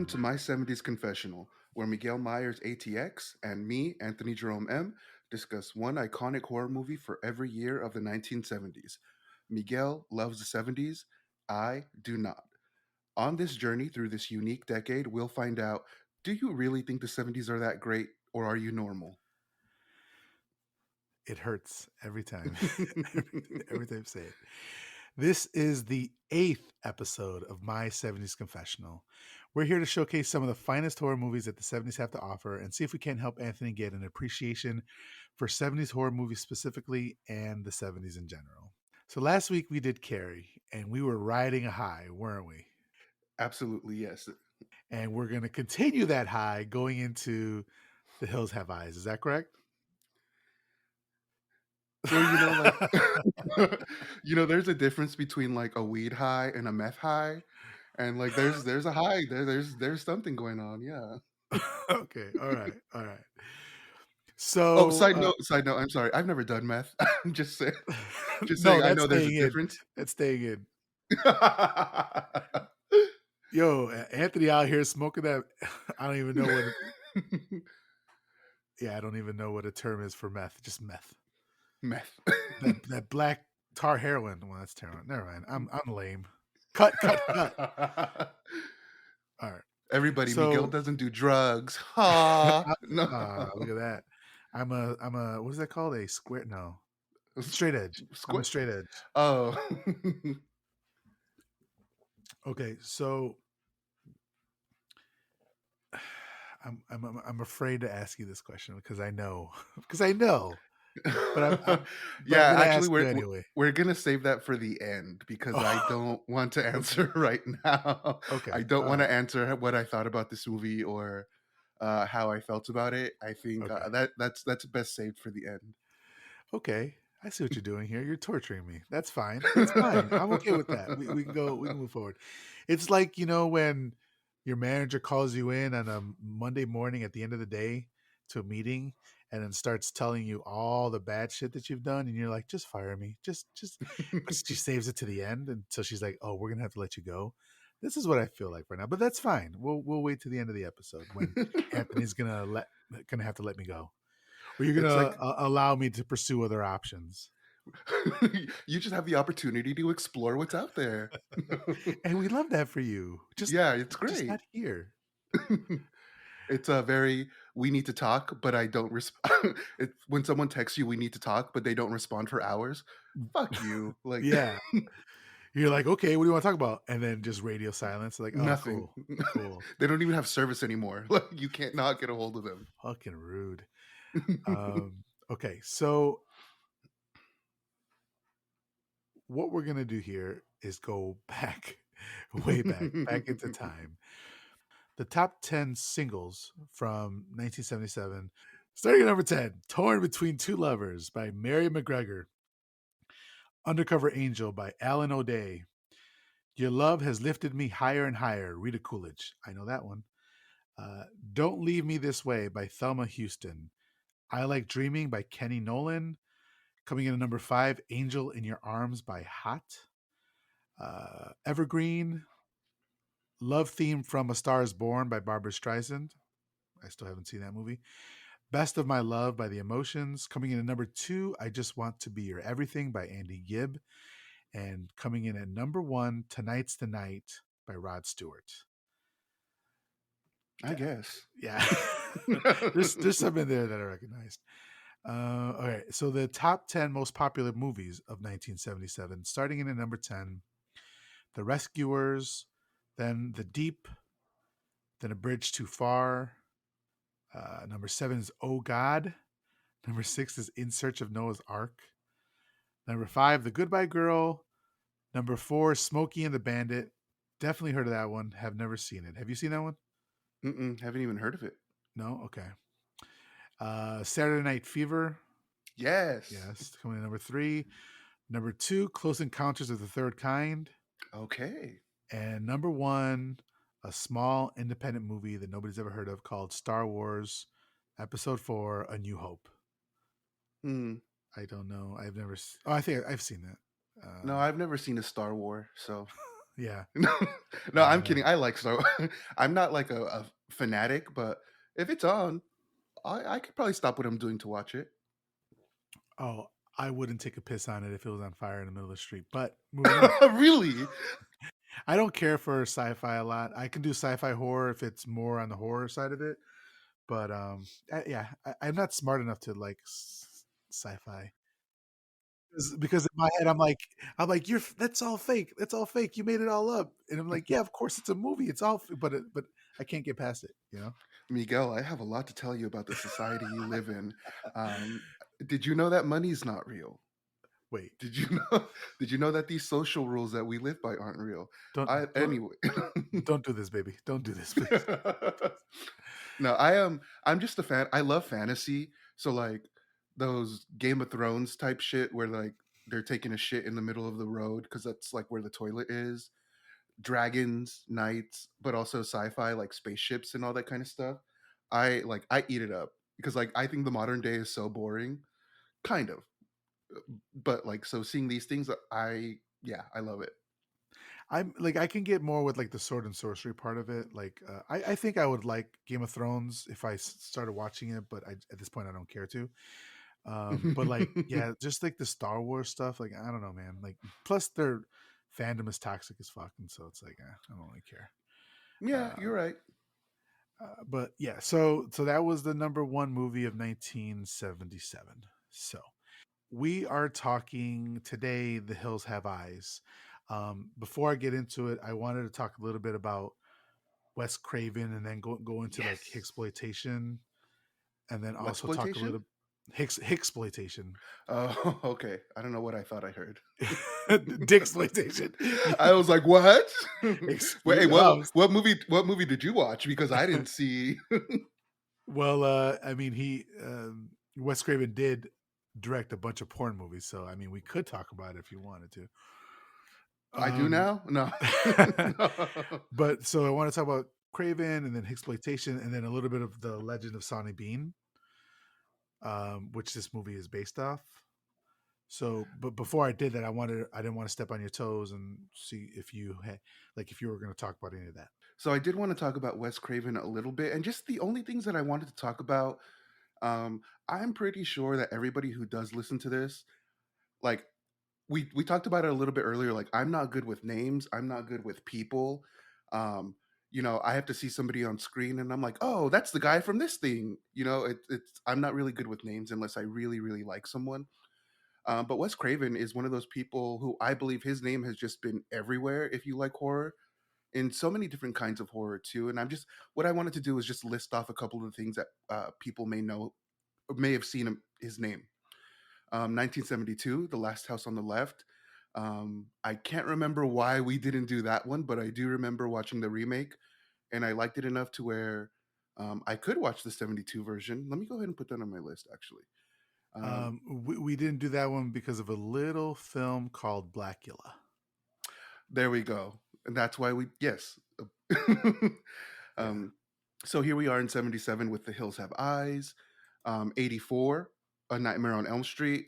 to My 70's Confessional, where Miguel Myers ATX and me, Anthony Jerome M, discuss one iconic horror movie for every year of the 1970s. Miguel loves the 70s. I do not. On this journey through this unique decade, we'll find out, do you really think the 70s are that great, or are you normal? It hurts every time. every time I say it. This is the 8th episode of My 70s Confessional. We're here to showcase some of the finest horror movies that the 70s have to offer and see if we can't help Anthony get an appreciation for 70s horror movies specifically and the 70s in general. So last week we did Carrie, and we were riding a high, weren't we? Absolutely, yes. And we're going to continue that high going into The Hills Have Eyes. Is that correct? Well, there's a difference between like a weed high and a meth high, and like there's a high there's something going on, yeah. Okay, all right. Oh, So, side note, I'm sorry. I've never done meth. I'm just no, saying I that's know there's a staying in. difference. That's staying in. Yo, Anthony out here smoking that. I don't even know what. Yeah, I don't even know what a term is for meth. Just meth. Meth. That black tar heroin. Well, that's heroin. Never mind. I'm lame. Cut. All right. Everybody, Miguel So, doesn't do drugs. Ha! No. look at that. I'm a what is that called? A square? No, straight edge. I'm a Squid. straight edge. Oh. Okay, so I'm afraid to ask you this question because I know, but I'm Yeah, gonna actually ask you anyway. we're gonna save that for the end because I don't want to answer right now. Okay, I don't all want right, to answer what I thought about this movie or how I felt about it. I think okay, that's best saved for the end. okay. I see what you're doing here. You're torturing me. That's fine. That's fine. I'm okay with that. We can go. We can move forward. It's like when your manager calls you in on a Monday morning at the end of the day to a meeting and then starts telling you all the bad shit that you've done, and you're like, just fire me. Just. But she saves it to the end until she's like, oh, we're gonna have to let you go. This is what I feel like right now, but that's fine. We'll wait to the end of the episode when Anthony's gonna have to let me go. Or you're It's gonna like allow me to pursue other options. you just have the opportunity to explore what's out there. And we love that for you. Yeah, it's Just great. not here. It's a very we need to talk, but I don't respond. When someone texts you, we need to talk, but they don't respond for hours. Fuck you. Like Yeah. You're like, okay, what do you want to talk about? And then just radio silence. Like, oh, nothing. cool. Cool. They don't even have service anymore. Like you can't not get a hold of them. Fucking rude. Okay, so what we're gonna do here is go back, way back into time. The top 10 singles from 1977. Starting at number 10, Torn Between Two Lovers by Mary McGregor. Undercover Angel by Alan O'Day. Your Love Has Lifted Me Higher and Higher, Rita Coolidge. I know that one. Don't Leave Me This Way by Thelma Houston. I Like Dreaming by Kenny Nolan. Coming in at number 5, Angel in Your Arms by Hot. Evergreen. Love Theme from A Star Is Born by Barbara Streisand. I still haven't seen that movie. Best of My Love by The Emotions. Coming in at number 2, I Just Want to Be Your Everything by Andy Gibb. And coming in at number 1, Tonight's the Night by Rod Stewart. I guess. Yeah. there's some in there that I recognized. All right. So the top 10 most popular movies of 1977, starting in at number 10, The Rescuers, then The Deep, then A Bridge Too Far. Number 7 is Oh God. Number 6 is In Search of Noah's Ark. Number 5, The Goodbye Girl. Number 4, Smokey and the Bandit. Definitely heard of that one. Have never seen it. Have you seen that one? Haven't even heard of it. No? Okay. Saturday Night Fever. Yes. Yes. Coming in number 3. Number 2, Close Encounters of the Third Kind. Okay. And number 1, a small independent movie that nobody's ever heard of called Star Wars Episode 4, A New Hope. I don't know. I think I've seen that. No, I've never seen a Star Wars, so Yeah. No, no, I'm Uh, kidding. I like Star I'm not like a fanatic, but if it's on, I could probably stop what I'm doing to watch it. oh, I wouldn't take a piss on it if it was on fire in the middle of the street. But moving on. Really? I don't care for sci-fi a lot. I can do sci-fi horror if it's more on the horror side of it. But yeah, I'm not smart enough to like sci-fi. Because in my head I'm like that's all fake. That's all fake. You made it all up. And I'm like, yeah, of course it's a movie. It's all but I can't get past it, you know? Miguel, I have a lot to tell you about the society you live in. Um, did you know that money's not real? Wait. Did you know did you know that these social rules that we live by aren't real? Don't I don't anyway. don't do this, baby. Don't do this, please. No, I am I'm just a fan. I love fantasy. So like those Game of Thrones type shit where like they're taking a shit in the middle of the road because that's like where the toilet is. Dragons, knights, but also sci-fi like spaceships and all that kind of stuff. I eat it up because like I think the modern day is so boring. Kind of. But like so seeing these things I love it. I'm like I can get more with like the sword and sorcery part of it. Like I think I would like Game of Thrones if I started watching it, but at this point I don't care to. But like yeah, just like the Star Wars stuff, like I don't know, man. Like plus their fandom is toxic as fuck, and so it's like I don't really care. Yeah, Uh, you're right. but yeah, so that was the number one movie of 1977. So we are talking today. The Hills Have Eyes. Before I get into it, I wanted to talk a little bit about Wes Craven, and then go into like Yes. Hixploitation, and then also talk a Wexploitation? little Hixploitation, Oh, okay. I don't know what I thought I heard. Dicksploitation. I was like, "What?" Wait, hey, Excuse us. what movie did you watch? Because I didn't see. Well, I mean, Wes Craven did direct a bunch of porn movies, so I mean, we could talk about it if you wanted to. I do Um, now? No. No. but so I want to talk about Craven, and then Hixploitation, and then a little bit of the Legend of Sonny Bean, which this movie is based off. So, but before I did that, I didn't want to step on your toes and see if you had, like, if you were going to talk about any of that. So I did wanna talk about Wes Craven a little bit, and just the only things that I wanted to talk about, I'm pretty sure that everybody who does listen to this, like, we talked about it a little bit earlier, like, I'm not good with names, I'm not good with people, um, I have to see somebody on screen and I'm like, "Oh, that's the guy from this thing," it's I'm not really good with names unless I really, really like someone, but Wes Craven is one of those people who I believe his name has just been everywhere if you like horror, in so many different kinds of horror too, and I'm just what I wanted to do is just list off a couple of the things that, people may know may have seen his name. 1972, The Last House on the Left. I can't remember why we didn't do that one, but I do remember watching the remake, and I liked it enough to where I could watch the 72 version. Let me go ahead and put that on my list, actually. Um, We didn't do that one because of a little film called Blackula. there we go. And that's why yes. Yeah. um, so here we are in 77 with The Hills Have Eyes, 84, A Nightmare on Elm Street.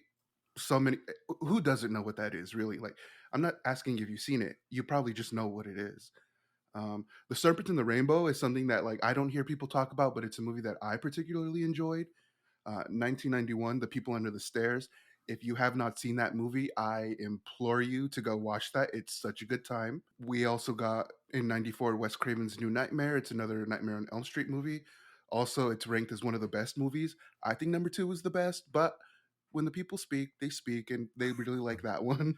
So many, who doesn't know what that is, really? Like, I'm not asking if you've seen it. You probably just know what it is. The Serpent and the Rainbow is something that like I don't hear people talk about, but it's a movie that I particularly enjoyed. 1991, The People Under the Stairs. If you have not seen that movie, I implore you to go watch that. It's such a good time. We also got in 94 Wes Craven's New Nightmare. It's another Nightmare on Elm Street movie. Also, it's ranked as one of the best movies. I think number two is the best, but when the people speak, they speak, and they really like that one.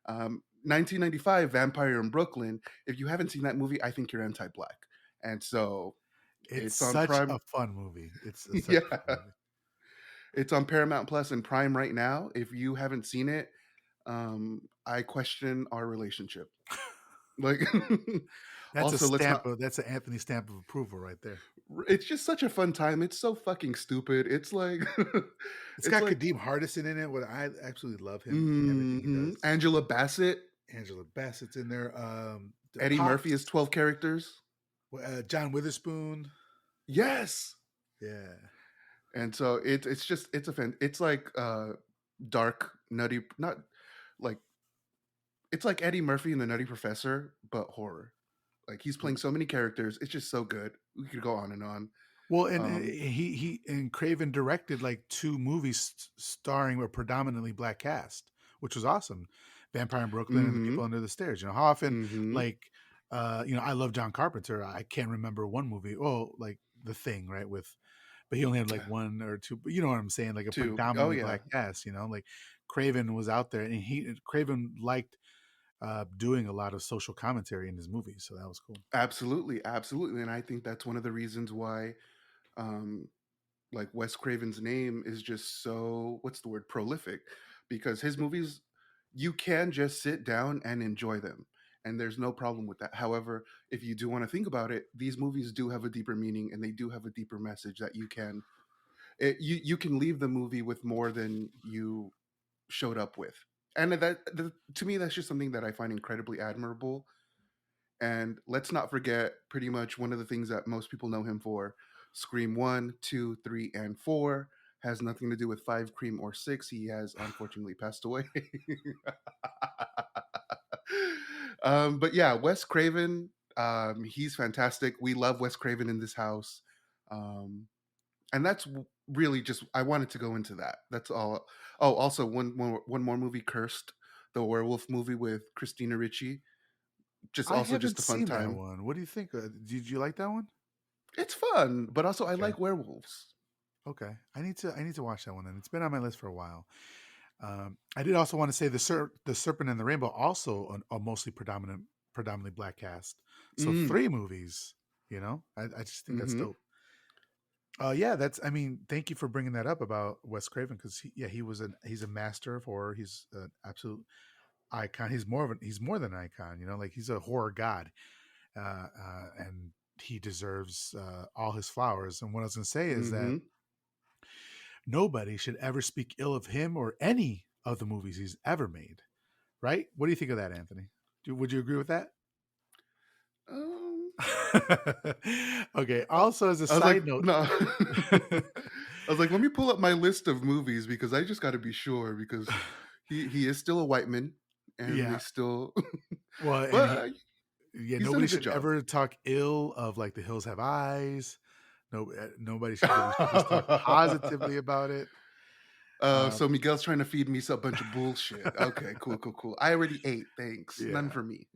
1995 Vampire in Brooklyn. If you haven't seen that movie, I think you're anti black. And so It's it's on such a Prime. fun movie. It's such a fun Yeah. movie. It's on Paramount Plus and Prime right now. If you haven't seen it, I question our relationship. Like, also, let's not. That's an Anthony stamp of approval right there. It's just such a fun time. It's so fucking stupid. It's like, It's it's got like, Kadeem Hardison in it. What I absolutely love him in everything he does. Angela Bassett, Angela Bassett's in there. The Eddie Murphy is Pops, 12 characters. John Witherspoon. Yes, Yeah. and so it's just it's a fan. It's like dark, nutty, not like It's like Eddie Murphy in The Nutty Professor, but horror. Like he's playing so many characters. It's just so good. We could go on and on. Well, and Um, he Craven directed like 2 movies starring a predominantly black cast, which was awesome. Vampire in Brooklyn and The mm-hmm, People Under the Stairs. How often, mm-hmm. like, I love John Carpenter. I can't remember one movie. Oh, like The Thing, right? But he only had like 1 or 2. But you know what I'm saying? Like a Two. Oh predominantly yeah. black cast. Like Craven was out there, and Craven liked doing a lot of social commentary in his movies, so that was cool. Absolutely, absolutely. And I think that's one of the reasons why um like Wes Craven's name is just so, what's the word, prolific, because his movies, you can just sit down and enjoy them, and there's no problem with that. However, if you do want to think about it, these movies do have a deeper meaning, and they do have a deeper message that you can leave the movie with more than you showed up with. And to me, that's just something that I find incredibly admirable. And let's not forget pretty much one of the things that most people know him for: Scream 1, 2, 3, and 4. Has nothing to do with 5, Cream, or 6. He has unfortunately passed away. But yeah, Wes Craven, he's fantastic. We love Wes Craven in this house. Um, and that's really just, I wanted to go into that. That's all. Oh, also one more movie, Cursed, the werewolf movie with Christina Ricci. Just I also haven't just a fun seen that time. one. What do you think? Did you like that one? It's fun, but also I Okay. like werewolves. Okay. I need to watch that one then. It's been on my list for a while. I did also want to say the Serpent and the Rainbow, also a mostly predominantly black cast. So Mm. 3 movies. I just think that's Mm-hmm. dope. Yeah, I mean, thank you for bringing that up about Wes Craven, because he's a master of horror. He's an absolute icon. He's more than an icon. Like he's a horror god, and he deserves all his flowers. And what I was going to say is that Mm-hmm. nobody should ever speak ill of him or any of the movies he's ever made. Right? What do you think of that, Anthony? Would you agree with that? Um, Okay. I, Also, as a I was like, side note, no. I was like, let me pull up my list of movies because I just got to be sure, because he is still a white man, and we yeah. still, Well, and but yeah, he's done a nobody good should job. ever talk ill of like The Hills Have Eyes. No, nobody should really should just talk positively about it. Uh, So Miguel's trying to feed me a bunch of bullshit. Okay, cool, cool, cool. I already ate. Thanks. None yeah. for me.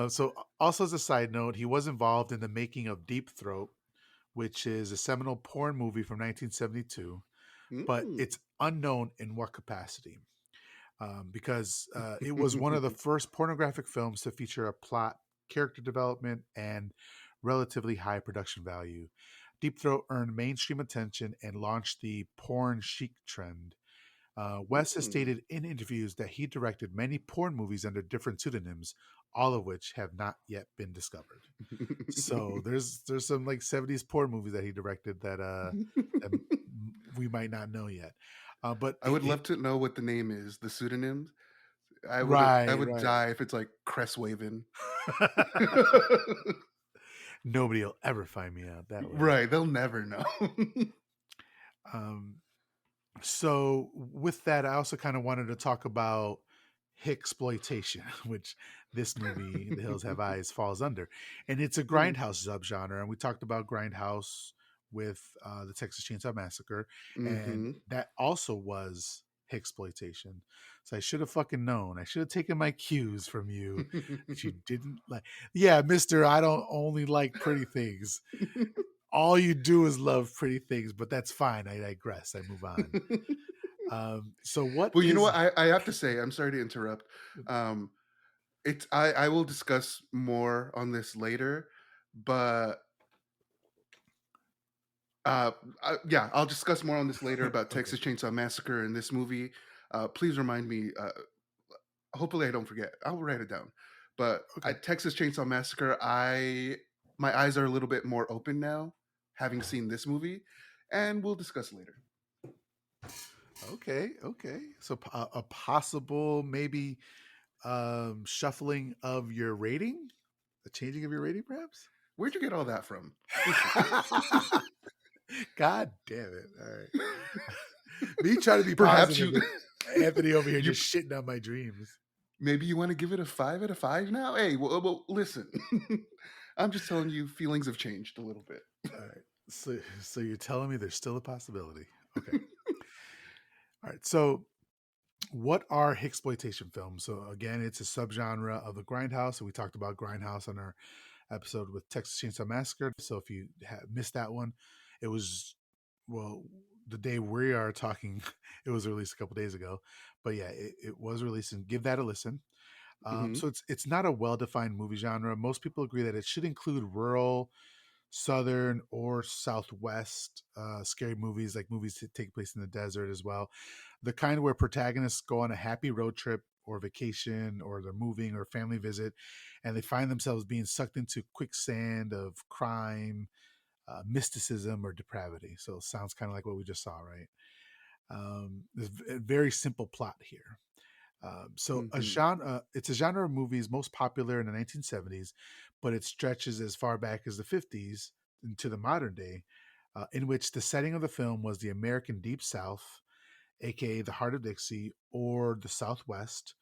So, also as a side note, he was involved in the making of Deep Throat, which is a seminal porn movie from 1972, but Mm. it's unknown in what capacity. Because it was one of the first pornographic films to feature a plot, character development, and relatively high production value. Deep Throat earned mainstream attention and launched the porn chic trend. Wes has Mm. stated in interviews that he directed many porn movies under different pseudonyms, all of which have not yet been discovered. So there's some like 70s porn movies that he directed that we might not know yet. But I would love to know what the name is, the pseudonyms. I right, would right. die if it's like Cresswaven. Nobody will ever find me out that way. Right, they'll never know. Um, so with that, I also kind of wanted to talk about Hixploitation, which this movie, The Hills Have Eyes, falls under, and it's a Mm. grindhouse subgenre. And we talked about grindhouse with the Texas Chainsaw Massacre, and Mm-hmm. that also was Hixploitation. So I should have fucking known. I should have taken my cues from you that you didn't like. Yeah, Mister, I don't only like pretty things. All you do is love pretty things, but that's fine. I digress. I move on. So what Well, you know is what? I have to say, I'm sorry to interrupt. Um, I will discuss more on this later, but uh, yeah, I'll discuss more on this later about okay? Texas Chainsaw Massacre and this movie. Please remind me. Hopefully, I don't forget. I'll write it down. But Okay. Texas Chainsaw Massacre, my eyes are a little bit more open now, having seen this movie, and we'll discuss later. Okay. Okay. So a possible maybe shuffling of your rating, a changing of your rating, perhaps. Where'd you get all that from? Listen. God damn it! All right. Me trying to be Perhaps you positive, and Anthony over here you just shitting on my dreams. Maybe you want to give it a 5 out of 5 now? Hey, well listen. I'm just telling you, feelings have changed a little bit. All right. So you're telling me there's still a possibility. Okay. All right. So what are Hixploitation films? So again, it's a subgenre of the grindhouse. So we talked about grindhouse on our episode with Texas Chainsaw Massacre. So if you missed that one, it was, well, the day we are talking, it was released a couple days ago. But yeah, it was released, and give that a listen. Hmm. So it's not a well defined movie genre. Most people agree that it should include rural, southern, or southwest scary movies, like movies that take place in the desert as well. The kind where protagonists go on a happy road trip or vacation, or they're moving or family visit, and they find themselves being sucked into quicksand of crime, mysticism, or depravity. So it sounds kind of like what we just saw, right? There's a very simple plot here. So a Hmm. genre, it's a genre of movies most popular in the 1970s, but it stretches as far back as the 50s into the modern day, in which the setting of the film was the American Deep South, aka the heart of Dixie, or the Southwest.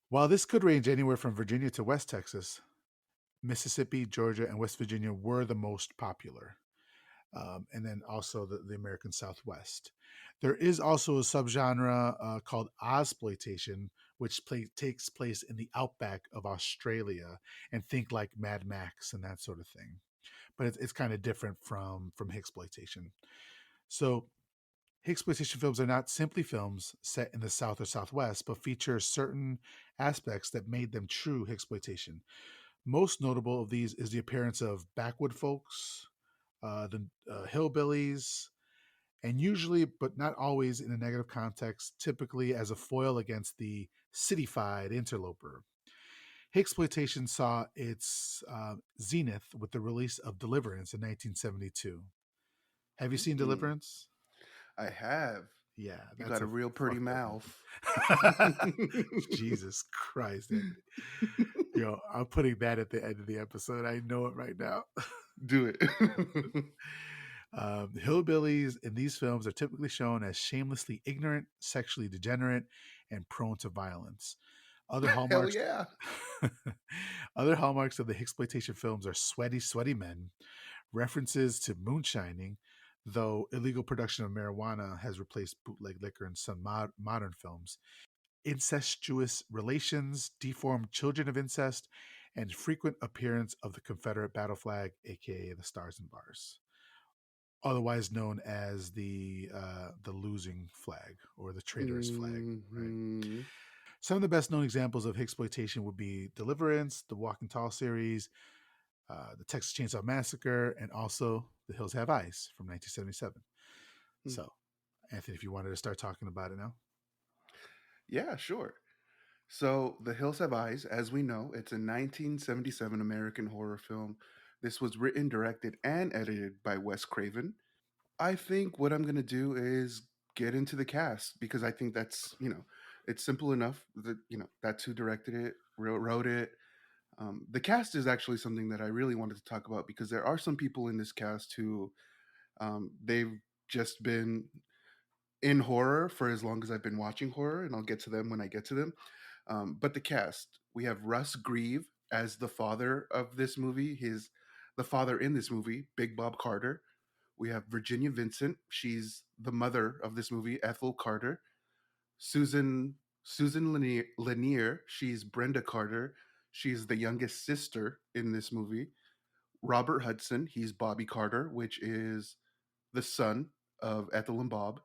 While this could range anywhere from Virginia to West Texas, Mississippi, Georgia, and West Virginia were the most popular. And then also the American Southwest. There is also a subgenre called Ozploitation, which takes place in the outback of Australia, and think like Mad Max and that sort of thing. But it's kind of different from Hixploitation. So Hixploitation films are not simply films set in the South or Southwest, but feature certain aspects that made them true Hixploitation. Most notable of these is the appearance of backwood folks, the hillbillies, and usually, but not always, in a negative context, typically as a foil against the cityfied interloper. Hixploitation saw its zenith with the release of Deliverance in 1972. Have you seen Mm, Deliverance? I have. Yeah, You that's got a a real pretty fucked up mouth. movie. Jesus Christ. I'm putting that at the end of the episode. I know it right now. Do it. Hillbillies in these films are typically shown as shamelessly ignorant, sexually degenerate, and prone to violence. Other Hell hallmarks yeah. other hallmarks of the Hixploitation films are sweaty, sweaty men, references to moonshining, though illegal production of marijuana has replaced bootleg liquor in some modern films, incestuous relations, deformed children of incest, and frequent appearance of the Confederate battle flag, aka the Stars and Bars, otherwise known as the losing flag or the traitorous flag. Right. Hmm. Some of the best known examples of Hixploitation would be Deliverance, the Walking Tall series, the Texas Chainsaw Massacre, and also The Hills Have Eyes from 1977. So, Anthony, if you wanted to start talking about it now. Yeah, sure. So, The Hills Have Eyes, as we know, it's a 1977 American horror film. This was written, directed, and edited by Wes Craven. I think what I'm going to do is get into the cast because I think that's, it's simple enough that, that's who directed it, wrote it. The cast is actually something that I really wanted to talk about because there are some people in this cast who they've just been in horror for as long as I've been watching horror, and I'll get to them when I get to them. But the cast, we have Russ Grieve as the father of this movie. The father in this movie, Big Bob Carter. We have Virginia Vincent. She's the mother of this movie, Ethel Carter. Susan Lanier. She's Brenda Carter. She's the youngest sister in this movie. Robert Hudson. He's Bobby Carter, which is the son of Ethel and Bob.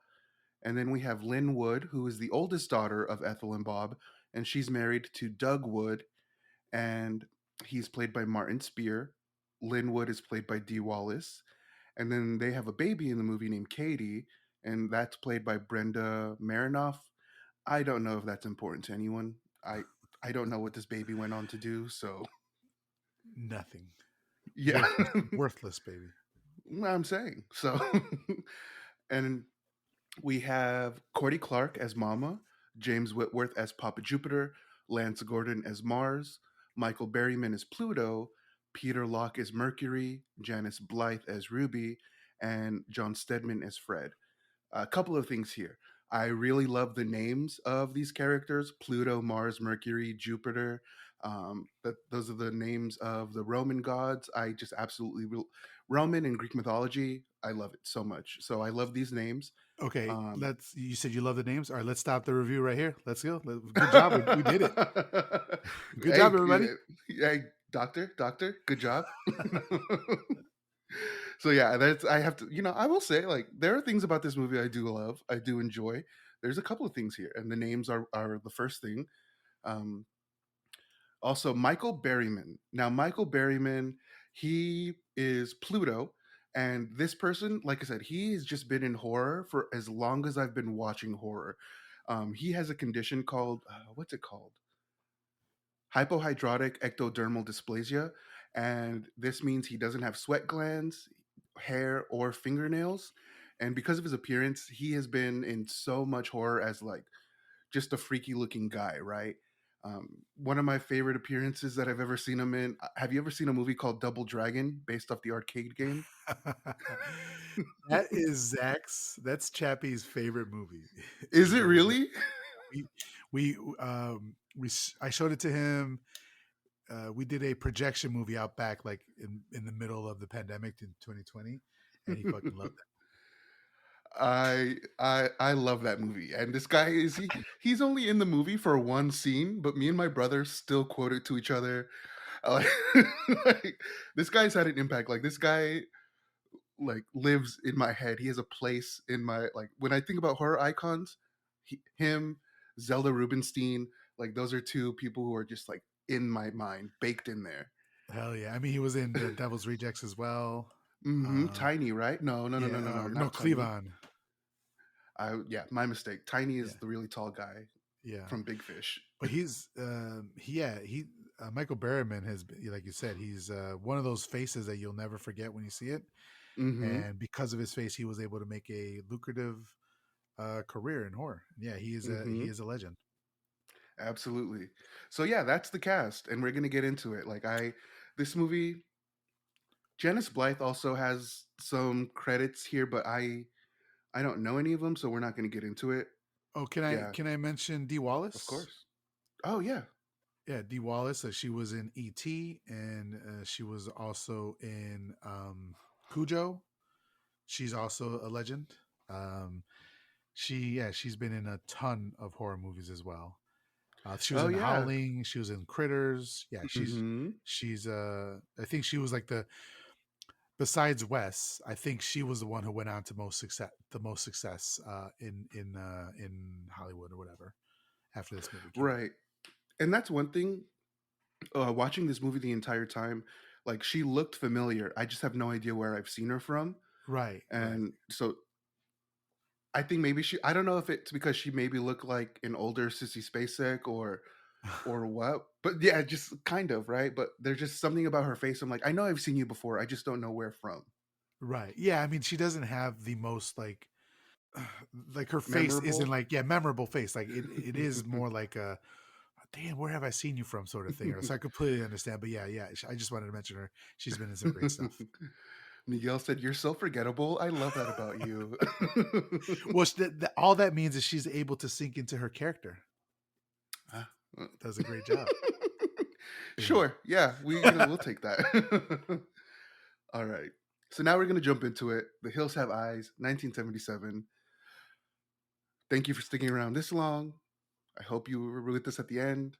And then we have Lynn Wood, who is the oldest daughter of Ethel and Bob, and she's married to Doug Wood, and he's played by Martin Spear. Lynn Wood is played by Dee Wallace. And then they have a baby in the movie named Katie, and that's played by Brenda Marinoff. I don't know if that's important to anyone. I don't know what this baby went on to do, so Nothing. yeah. Worthless, worthless, baby. I'm saying. So and we have Cordy Clark as Mama, James Whitworth as Papa Jupiter, Lance Gordon as Mars, Michael Berryman as Pluto, Peter Locke as Mercury, Janice Blythe as Ruby, and John Stedman as Fred. A couple of things here. I really love the names of these characters: Pluto, Mars, Mercury, Jupiter. Those are the names of the Roman gods. I just absolutely Roman and Greek mythology. I love it so much. So I love these names. Okay, Um, let's. You said you love the names. All right, let's stop the review right here. Let's go. Good job. We did it. Good hey, job, everybody. hey, doctor, good job. So yeah, that's I have to, I will say, like, there are things about this movie I do love, I do enjoy. There's a couple of things here, and the names are the first thing. Um, Also, Michael Berryman. Now, Michael Berryman, he is Pluto, and this person, like I said, he has just been in horror for as long as I've been watching horror. He has a condition called what's it called? Hypohydrotic ectodermal dysplasia, and this means he doesn't have sweat glands, hair, or fingernails. And because of his appearance, he has been in so much horror as like just a freaky looking guy, right? One of my favorite appearances that I've ever seen him in. Have you ever seen a movie called Double Dragon based off the arcade game? That is Zach's. That's Chappie's favorite movie. Is Is it Double Dragon. really? I showed it to him. We did a projection movie out back, like in the middle of the pandemic in 2020, and he fucking loved I love that movie. And this guy he's only in the movie for one scene, but me and my brother still quote it to each other. Like, like, this guy's had an impact. Like, this guy like lives in my head. He has a place in my, like, when I think about horror icons, him, Zelda Rubinstein, like those are two people who are just like in my mind, baked in there. that. Hell yeah! I mean, he was in Devil's Rejects as well. Uh, Tiny, right? No, no, no, no, yeah, no, no, no, not Tiny. Cleavon. Yeah, my mistake. Tiny Yeah, is the really tall guy yeah. from Big Fish. But he Michael Berryman has been, like you said, he's one of those faces that you'll never forget when you see it. Mm-hmm. And because of his face, he was able to make a lucrative career in horror. Yeah, he Mm-hmm. is a legend. Absolutely. So yeah, that's the cast, and we're gonna get into it. This movie, Janice Blythe also has some credits here, but I don't know any of them, so we're not gonna get into it. Oh, Yeah, can I mention Dee of Wallace? course. Oh yeah. Yeah, Dee Wallace. She was in E.T. and she was also in Cujo. She's also a legend. Um, she's been in a ton of horror movies as well. She was Oh in yeah. Howling. She was in Critters. Yeah, Mm-hmm. she's I think she was like the besides Wes. I think she was the one who went on to the most success in Hollywood or whatever after this movie came out. Right. And that's one thing. Watching this movie the entire time, like, she looked familiar. I just have no idea where I've seen her from, Right, right. and so I think maybe she. I don't know if it's because she maybe looked like an older Sissy Spacek or what, but yeah, just kind of right. But there's just something about her face. I'm like, I know I've seen you before. I just don't know where from. Right. Yeah, I mean she doesn't have the most like her face isn't Memorable. like memorable face. Like it is more like a damn, where have I seen you from sort of thing. So I completely understand. But yeah, I just wanted to mention her. She's been in some great stuff. Miguel said, "You're so forgettable. I love that about you." Well, all that means is she's able to sink into her character. Ah, uh. Does a great job. Yeah. Sure. Yeah, we'll take that. All right. So now we're gonna jump into it. The Hills Have Eyes, 1977. Thank you for sticking around this long. I hope you were with us at the end.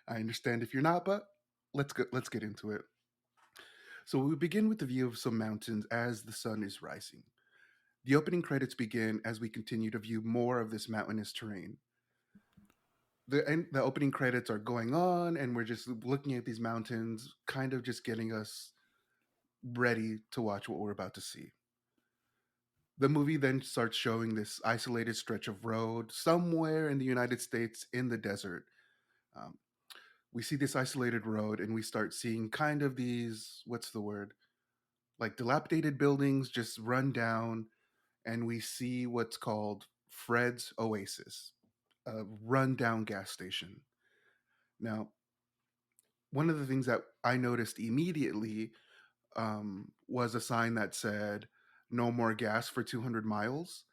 I understand if you're not, but let's get into it. So we begin with the view of some mountains as the sun is rising. The opening credits begin as we continue to view more of this mountainous terrain. The opening credits are going on, and we're just looking at these mountains, kind of just getting us ready to watch what we're about to see. The movie then starts showing this isolated stretch of road somewhere in the United States in the desert. Um, we see this isolated road, and we start seeing kind of these, what's the word? Like dilapidated buildings just run down, and we see what's called Fred's Oasis, a rundown gas station. Now, one of the things that I noticed immediately was a sign that said "No more gas for 200 miles."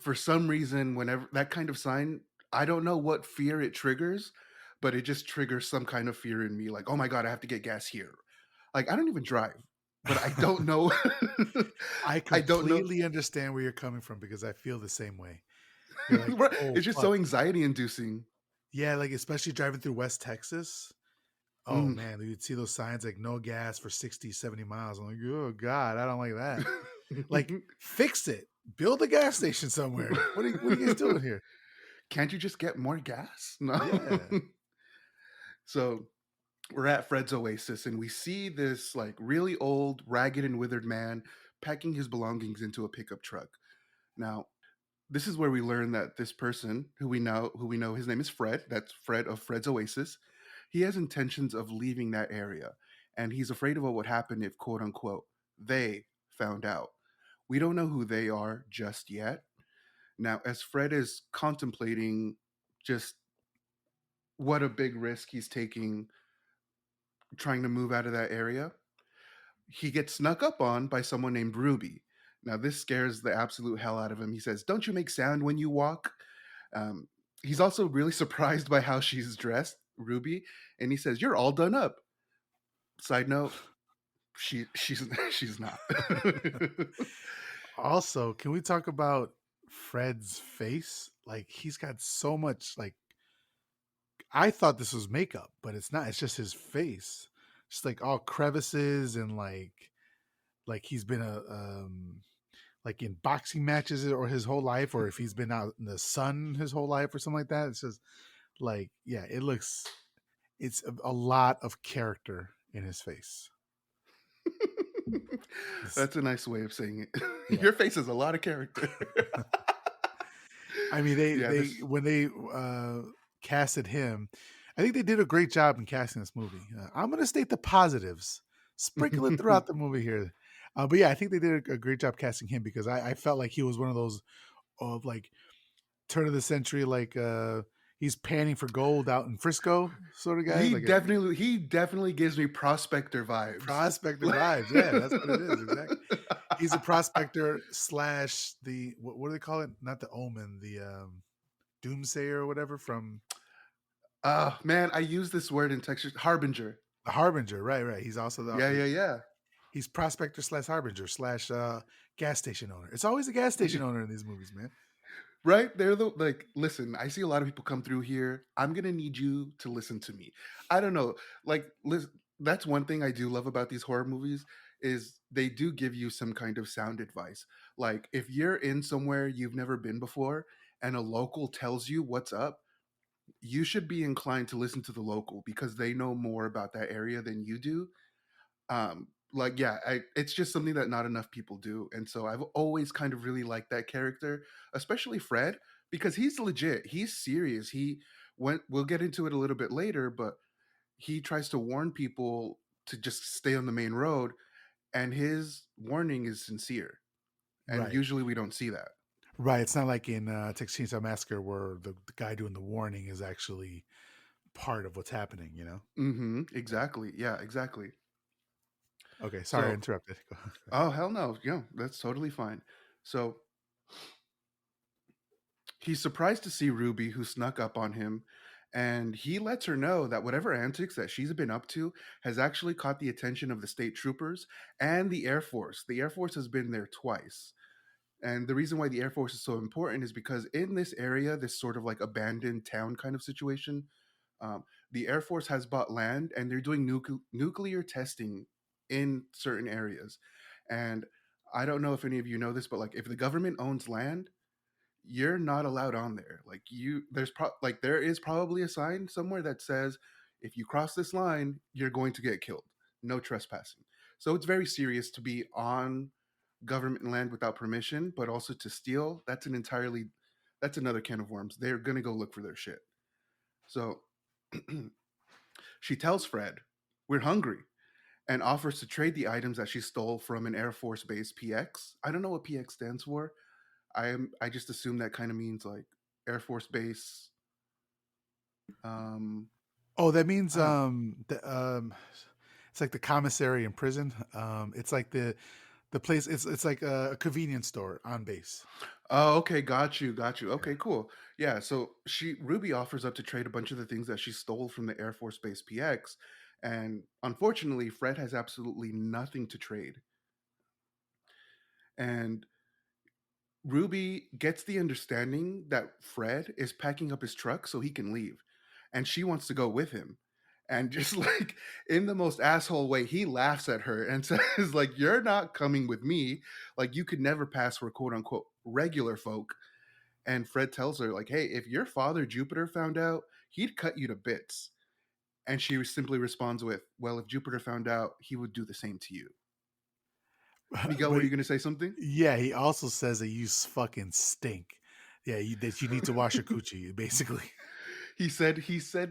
for some reason, whenever that kind of sign, I don't know what fear it triggers, but it just triggers some kind of fear in me. Like, oh my god, I have to get gas here. Like, I don't even drive, but I don't know. I I don't know. completely understand where you're coming from because I feel the same way. You're like, Right, "Oh, it's just fuck." so anxiety inducing. Yeah, like, especially driving through West Texas. Oh, Mm. man, you'd see those signs like, "No gas for 60, 70 miles." I'm like, "Oh god, I don't like that." Like, fix it. Build a gas station somewhere. What are you guys doing here? Can't you just get more gas? No. Yeah. So we're at Fred's Oasis and we see this like really old, ragged and withered man packing his belongings into a pickup truck. Now, this is where we learn that this person who we know his name is Fred, that's Fred of Fred's Oasis. He has intentions of leaving that area and he's afraid of what would happen if quote unquote they found out. We don't know who they are just yet. Now, as Fred is contemplating just what a big risk he's taking trying to move out of that area, he gets snuck up on by someone named Ruby. Now, this scares the absolute hell out of him. He says, "Don't you make sound when you walk?" Um, he's also really surprised by how she's dressed, Ruby, and he says, "You're all done up." Side note, she's she's not. Also, can we talk about Fred's face? Like, he's got so much, like, I thought this was makeup, but it's not. It's just his face. Just like all crevices and like he's been like in boxing matches or his whole life, or if he's been out in the sun his whole life or something like that. It's just like, yeah, it's a lot of character in his face. It's, That's a nice way of saying it. yeah. Your face has a lot of character. I mean, Yeah, they this. when they casted him, I think they did a great job in casting this movie. I'm going to state the positives, sprinkle it throughout the movie here. But yeah, I think they did a great job casting him because I felt like he was one of those of like turn of the century, like he's panning for gold out in Frisco sort of guy, he like a definitely he definitely gives me prospector vibes. prospector vibes. Yeah, that's what it is exactly. He's a prospector slash the what do they call it? Not the Omen, the Doomsayer or whatever from Man, I use this word in Texas. Harbinger. the Harbinger. Right, right. He's also Yeah, yeah, yeah. he's prospector slash Harbinger slash gas station owner. It's always a gas station owner in these movies, man. Right? They're the like, listen, I see a lot of people come through here. I'm gonna need you to listen to me. I don't know. Like, listen, that's one thing I do love about these horror movies is they do give you some kind of sound advice. Like, if you're in somewhere you've never been before and a local tells you what's up, you should be inclined to listen to the local because they know more about that area than you do. Like, yeah, it's just something that not enough people do, and so I've always kind of really liked that character, especially Fred, because he's legit, he's serious. We'll get into it a little bit later, but he tries to warn people to just stay on the main road, and his warning is sincere, and Right. usually we don't see that. Right. It's not like in Texas Chainsaw Massacre where the guy doing the warning is actually part of what's happening, you know? Yeah. Exactly, yeah, exactly. Okay. Sorry, I So, interrupted. Go ahead. oh hell no, yeah, that's totally fine. So he's surprised to see Ruby, who snuck up on him, and he lets her know that whatever antics that she's been up to has actually caught the attention of the state troopers and the Air Force. The Air Force has been there twice. And the reason why the Air Force is so important is because in this area, this sort of like abandoned town kind of situation, um, the Air Force has bought land and they're doing nuclear testing in certain areas. And I don't know if any of you know this, but like if the government owns land, you're not allowed on there. Like there is probably a sign somewhere that says if you cross this line, you're going to get killed. No trespassing. So it's very serious to be on government land without permission, but also to steal. That's another can of worms. They're gonna go look for their shit. So she tells Fred, "We're hungry," and offers to trade the items that she stole from an Air Force base PX. I don't know what PX stands for. I just assume that kind of means like Air Force Base. Um, Oh, that means I don't. it's like the commissary in prison. It's like the place. It's like a convenience store on base. Oh, okay, got you, got you. Yeah. Okay, cool. Yeah, so she Ruby offers up to trade a bunch of the things that she stole from the Air Force Base PX, and unfortunately, Fred has absolutely nothing to trade. And Ruby gets the understanding that Fred is packing up his truck so he can leave, and she wants to go with him. And just like in the most asshole way, he laughs at her and says, like, "You're not coming with me. Like, you could never pass for quote unquote regular folk." And Fred tells her, like, "Hey, if your father Jupiter found out, he'd cut you to bits." And she simply responds with, "Well, if Jupiter found out, he would do the same to you." Miguel, were But you going to say something? yeah, he also says that you fucking stink. Yeah, that you need to wash your coochie, basically. He said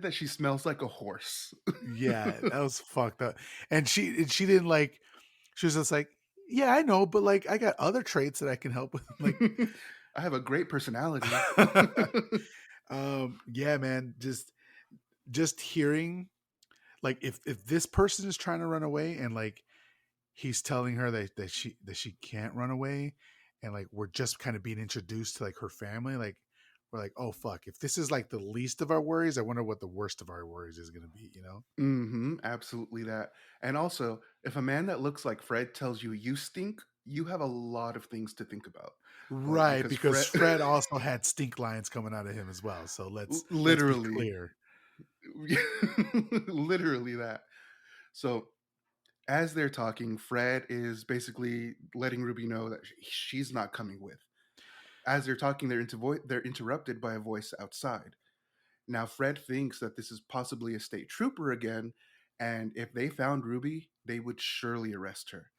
that she smells like a horse. Yeah, that was fucked up. And she didn't like. She was just like, yeah, I know, but like I got other traits that I can help with. Like, I have a great personality. yeah, man, just hearing like if this person is trying to run away and like he's telling her that she can't run away, and like we're just kind of being introduced to like her family, like we're like, oh fuck, if this is like the least of our worries, I wonder what the worst of our worries is going to be. Absolutely that. And also, if a man that looks like Fred tells you you stink, you have a lot of things to think about. Like Right, because because Fred Fred also had stink lines coming out of him as well, so let's be literally clear. literally that. So as they're talking, Fred is basically letting Ruby know that she's not coming with. As they're talking, they're interrupted by a voice outside. Now, Fred thinks that this is possibly a state trooper again, and if they found Ruby, they would surely arrest her.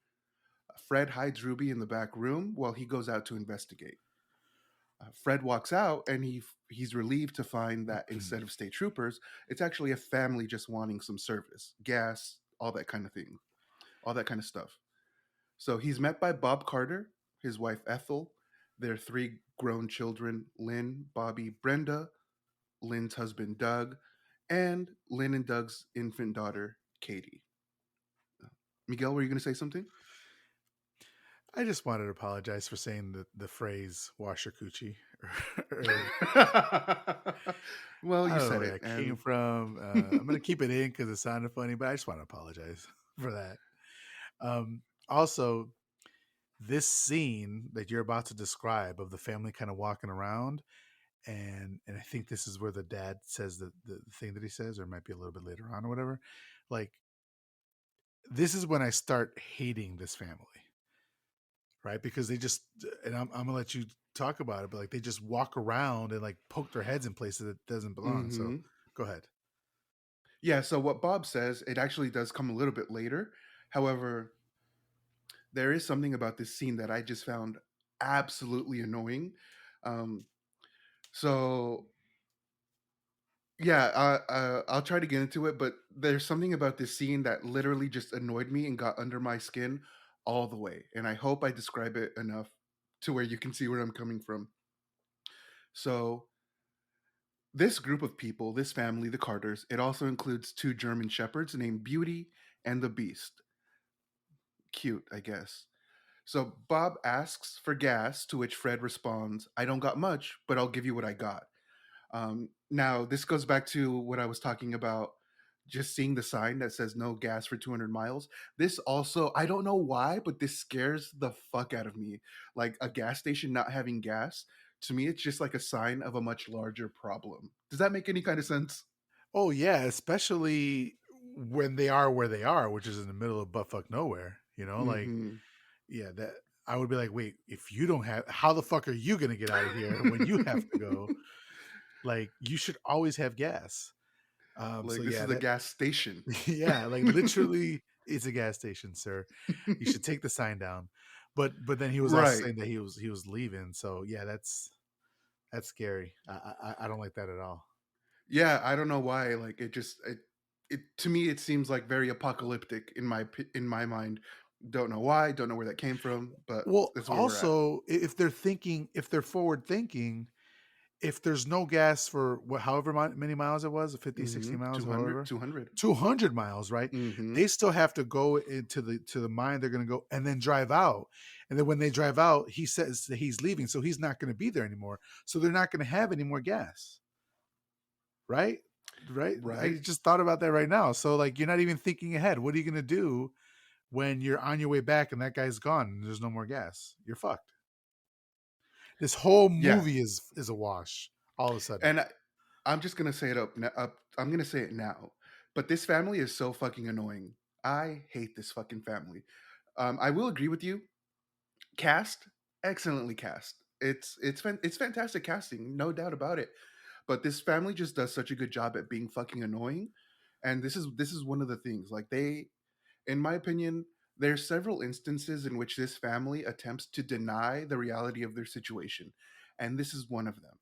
Fred hides Ruby in the back room while he goes out to investigate. Fred walks out, and he's relieved to find that instead of state troopers, it's actually a family just wanting some service, gas, all that kind of thing, all that kind of stuff. So he's met by Bob Carter, his wife Ethel, their three grown children, Lynn, Bobby, Brenda, Lynn's husband Doug, and Lynn and Doug's infant daughter, Katie. Miguel, were you going to say something? I just wanted to apologize for saying the phrase "wash your coochie." Or, Well, I you don't know said where it, that came and from. I'm gonna keep it in because it sounded funny, but I just want to apologize for that. Also, this scene that you're about to describe of the family kind of walking around, and I think this is where the dad says the thing that he says, or it might be a little bit later on or whatever. Like, this is when I start hating this family, right? Because they just, and I'm gonna let you talk about it, but like they just walk around and like poke their heads in places that doesn't belong. So mm-hmm. go ahead. Yeah. So what Bob says, it actually does come a little bit later. However, there is something about this scene that I just found absolutely annoying. Um, so yeah, I'll try to get into it, but there's something about this scene that literally just annoyed me and got under my skin all the way. And I hope I describe it enough to where you can see where I'm coming from. So, this group of people, this family, the Carters, it also includes two German shepherds named Beauty and the Beast. Cute, I guess. So, Bob asks for gas, to which Fred responds, "I don't got much, but I'll give you what I got." Now, this goes back to what I was talking about, just seeing the sign that says no gas for 200 miles. This also, I don't know why, but this scares the fuck out of me. Like a gas station not having gas, to me, it's just like a sign of a much larger problem. Does that make any kind of sense? Oh yeah, especially when they are where they are, which is in the middle of buttfuck nowhere. Like, Hmm. yeah, that I would be like, wait, if you don't have, how the fuck are you gonna get out of here when you have to go? Like, you should always have gas. So Like, this yeah, is a that gas station. yeah, like literally, it's a gas station, sir. You should take the sign down. But then he was also Right. saying that he was leaving. So yeah, that's scary. I don't like that at all. Yeah, I don't know why. Like, it to me, it seems like very apocalyptic in in my mind. Don't know why. Don't know where that came from, but Well, that's where we're at. also, if they're forward thinking, if there's no gas for however many miles it was, 50, 60 miles, 200, however, 200. 200 miles, right? Mm-hmm. They still have to go into the mine they're going to go and then drive out. And then when they drive out, he says that he's leaving, so he's not going to be there anymore. So they're not going to have any more gas, right? Right? I Right. just thought about that right now. So like you're not even thinking ahead. What are you going to do when you're on your way back and that guy's gone and there's no more gas? You're fucked. This whole Yeah. movie is a wash all of a sudden. And I'm just gonna say it up. I'm gonna say it now. But this family is so fucking annoying. I hate this fucking family. I will agree with you. Cast, excellently cast. It's fantastic casting, no doubt about it. But this family just does such a good job at being fucking annoying. And this is one of the things. Like they, in my opinion, there's several instances in which this family attempts to deny the reality of their situation, and this is one of them.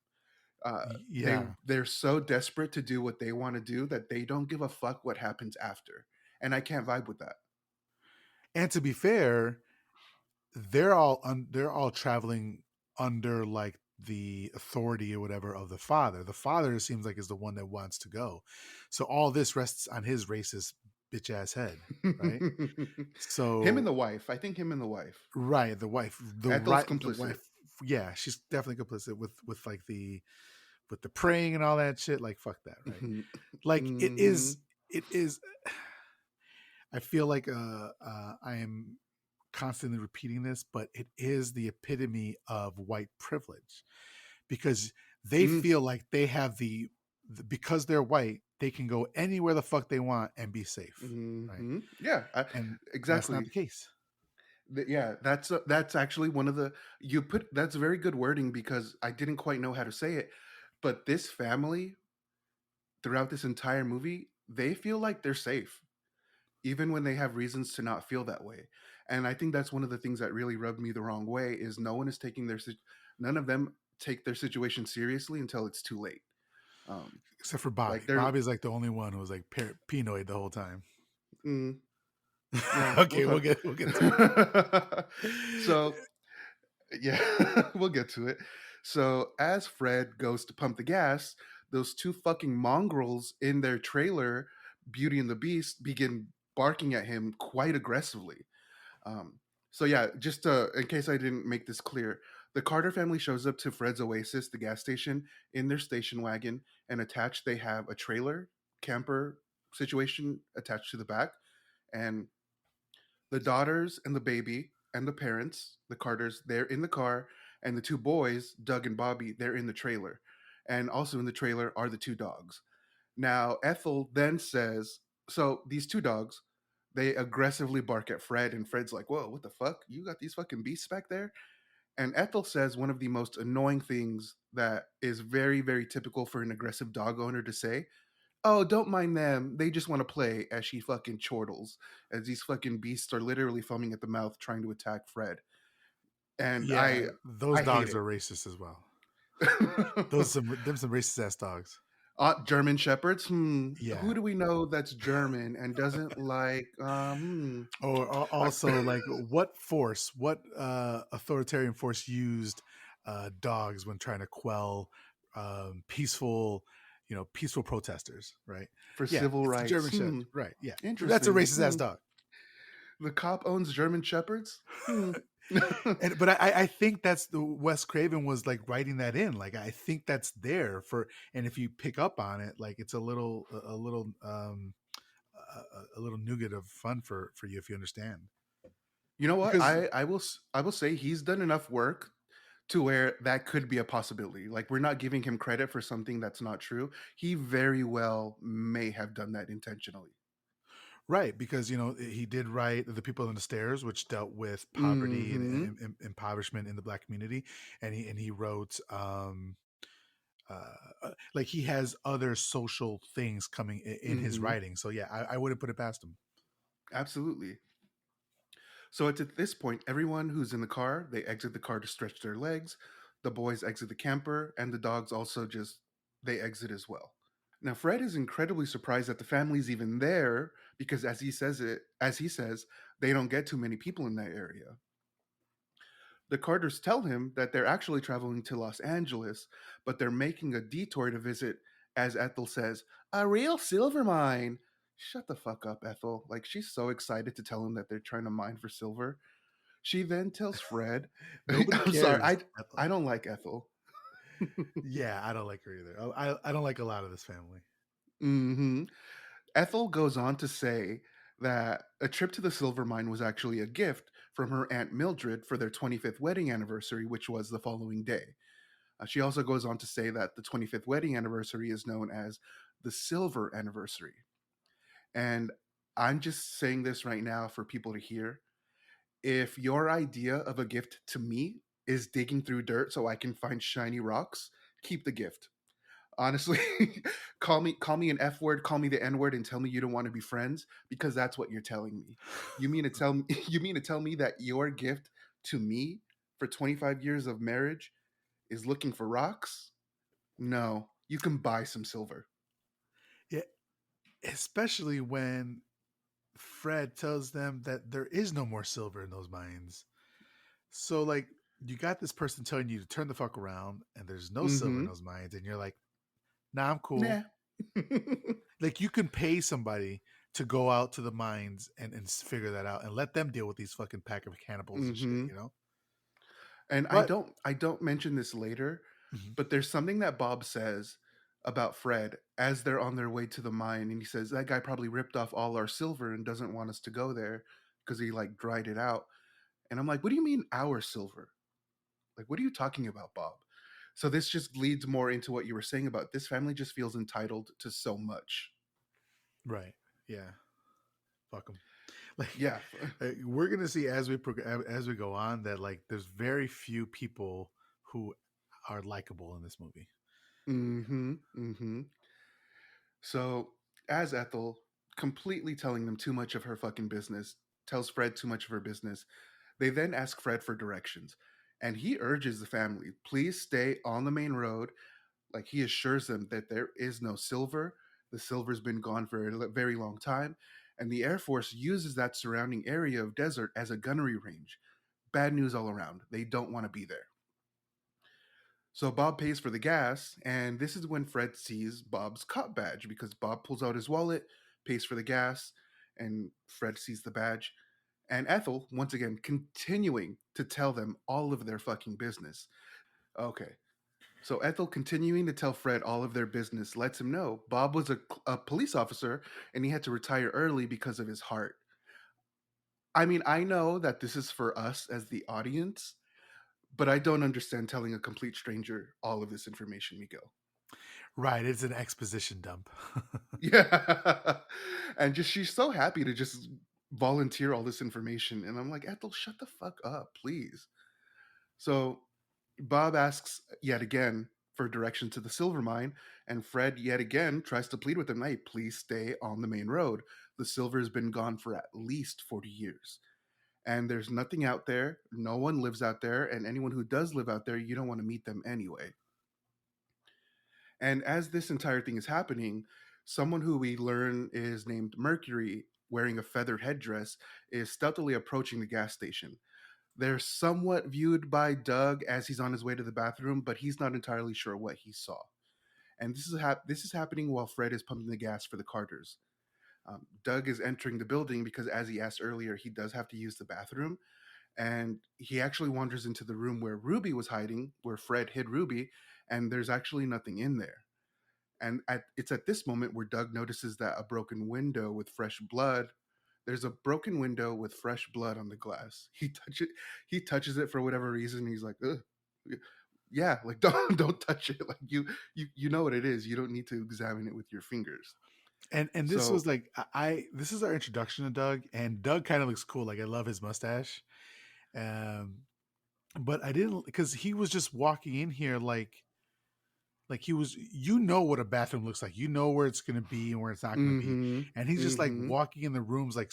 uh, they Yeah. they're so desperate to do what they want to do that they don't give a fuck what happens after, and I can't vibe with that. And to be fair, they're all traveling under like the authority or whatever of the father. The father seems like is the one that wants to go. So all this rests on his racist bitch ass head, right? Him and So the wife, I think him and the wife. right, Ethel's the complicit. wife, yeah, she's definitely complicit with like with the praying and all that shit. Like fuck that, right? Like Hmm. it is. I feel like I am constantly repeating this, but it is the epitome of white privilege because they feel like they have because they're white, they can go anywhere the fuck they want and be safe, right? Hmm. Yeah, And that's not exactly. the case. Yeah, that's actually one of the you put that's very good wording because I didn't quite know how to say it, but this family throughout this entire movie, they feel like they're safe, even when they have reasons to not feel that way. And I think that's one of the things that really rubbed me the wrong way is no one is taking none of them take their situation seriously until it's too late. Um, Except for like Bobby. they're Bobby's like the only one who was like pinoid the whole time. mm, yeah, we'll Okay, talk. we'll get to it. So yeah, we'll get to it. So as Fred goes to pump the gas, those two fucking mongrels in their trailer, Beauty and the Beast, begin barking at him quite aggressively. Um, so yeah, just in case I didn't make this clear, the Carter family shows up to Fred's Oasis, the gas station, in their station wagon, and attached they have a trailer camper situation attached to the back, and the daughters and the baby and the parents, the Carters, they're in the car, and the two boys, Doug and Bobby, they're in the trailer, and also in the trailer are the two dogs. Now, Ethel then says, so these two dogs, they aggressively bark at Fred, and Fred's like, whoa, what the fuck? You got these fucking beasts back there? And Ethel says one of the most annoying things that is very, very typical for an aggressive dog owner to say. Oh, don't mind them. They just want to play as she fucking chortles, as these fucking beasts are literally foaming at the mouth trying to attack Fred. And Yeah, those I hate dogs it. are racist as well. Some racist ass dogs. German shepherds. Who Yeah. do we know that's German and doesn't like? Or I, also like what authoritarian force used dogs when trying to quell peaceful, peaceful protesters, right? for Yeah, civil it's the rights. German Shepherd, right? Yeah, that's a Interesting. racist ass dog. The cop owns German shepherds. But I think that's the Wes Craven was like writing that in. Like I think that's there for, and if you pick up on it, like it's a little nougat of fun for you if you understand. You know what? Because I will say he's done enough work to where that could be a possibility. Like we're not giving him credit for something that's not true. He very well may have done that intentionally. right, because he did write The People on the Stairs, which dealt with poverty and, Hmm. impoverishment in the black community, and he wrote like he has other social things coming in his Hmm. writing. So yeah, I wouldn't put it past him. Absolutely. So it's at this point, everyone who's in the car, they exit the car to stretch their legs. The boys exit the camper, and the dogs also just they exit as well. Now Fred is incredibly surprised that the family's even there because as he says, they don't get too many people in that area. The Carters tell him that they're actually traveling to Los Angeles, but they're making a detour to visit, as Ethel says, a real silver mine. Shut the fuck up, Ethel. Like, she's so excited to tell him that they're trying to mine for silver. She then tells Fred, Nobody I'm sorry, cares. I don't like Ethel. Yeah, I don't like her either. I don't like a lot of this family. hmm Ethel goes on to say that a trip to the silver mine was actually a gift from her Aunt Mildred for their 25th wedding anniversary, which was the following day. She also goes on to say that the 25th wedding anniversary is known as the silver anniversary. And I'm just saying this right now for people to hear. If your idea of a gift to me is digging through dirt so I can find shiny rocks, keep the gift. Honestly, call me an F word, call me the N word, and tell me you don't want to be friends because that's what you're telling me. You mean to tell me you mean to tell me that your gift to me for 25 years of marriage is looking for rocks? No, you can buy some silver. Yeah, especially when Fred tells them that there is no more silver in those mines. So like you got this person telling you to turn the fuck around and there's no silver in Mm-hmm. those mines and you're like, "Nah, I'm cool." Nah. Like you can pay somebody to go out to the mines and figure that out and let them deal with these fucking pack of cannibals and shit, mm-hmm. you know? And But I don't mention this later, mhm, but there's something that Bob says about Fred as they're on their way to the mine, and he says that guy probably ripped off all our silver and doesn't want us to go there because he like dried it out. And I'm like, what do you mean our silver? Like, what are you talking about, Bob? So this just leads more into what you were saying about this family just feels entitled to so much. right. Yeah. Fuck them. Like Yeah. we're going to see as as we go on that like there's very few people who are likable in this movie. mm-hmm. Mm-hmm. So as Ethel, completely telling them too much of her fucking business, tells Fred too much of her business, they then ask Fred for directions. And he urges the family, please stay on the main road. Like he assures them that there is no silver. The silver's been gone for a very long time. And the Air Force uses that surrounding area of desert as a gunnery range. Bad news all around. They don't want to be there. So Bob pays for the gas, and this is when Fred sees Bob's cop badge because Bob pulls out his wallet, pays for the gas, and Fred sees the badge. And Ethel, once again, continuing to tell them all of their fucking business. Okay. So Ethel continuing to tell Fred all of their business lets him know Bob was a police officer and he had to retire early because of his heart. I mean, I know that this is for us as the audience, but I don't understand telling a complete stranger all of this information, Miguel. Right, it's an exposition dump. Yeah. And just she's so happy to just volunteer all this information. And I'm like, Ethel, shut the fuck up, please. So Bob asks yet again for direction to the silver mine, and Fred yet again tries to plead with him, hey, please stay on the main road. The silver has been gone for at least 40 years. And there's nothing out there. No one lives out there. And anyone who does live out there, you don't want to meet them anyway. And as this entire thing is happening, someone who we learn is named Mercury, wearing a feathered headdress, is stealthily approaching the gas station. They're somewhat viewed by Doug as he's on his way to the bathroom, but he's not entirely sure what he saw. And this is happening while Fred is pumping the gas for the Carters. Doug is entering the building because, as he asked earlier, he does have to use the bathroom. And he actually wanders into the room where Ruby was hiding, where Fred hid Ruby, and there's actually nothing in there. And it's at this moment where Doug notices that a broken window with fresh blood. There's a broken window with fresh blood on the glass. He touches it for whatever reason. He's like, ugh. Yeah, like don't touch it. Like you know what it is. You don't need to examine it with your fingers. And this was So like this is our introduction to Doug, and Doug kind of looks cool. Like I love his mustache. Um but I didn't because he was just walking in here like he was you know what a bathroom looks like, you know where it's going to be and where it's not going to be, mm-hmm. and he's just like Mm-hmm. walking in the rooms like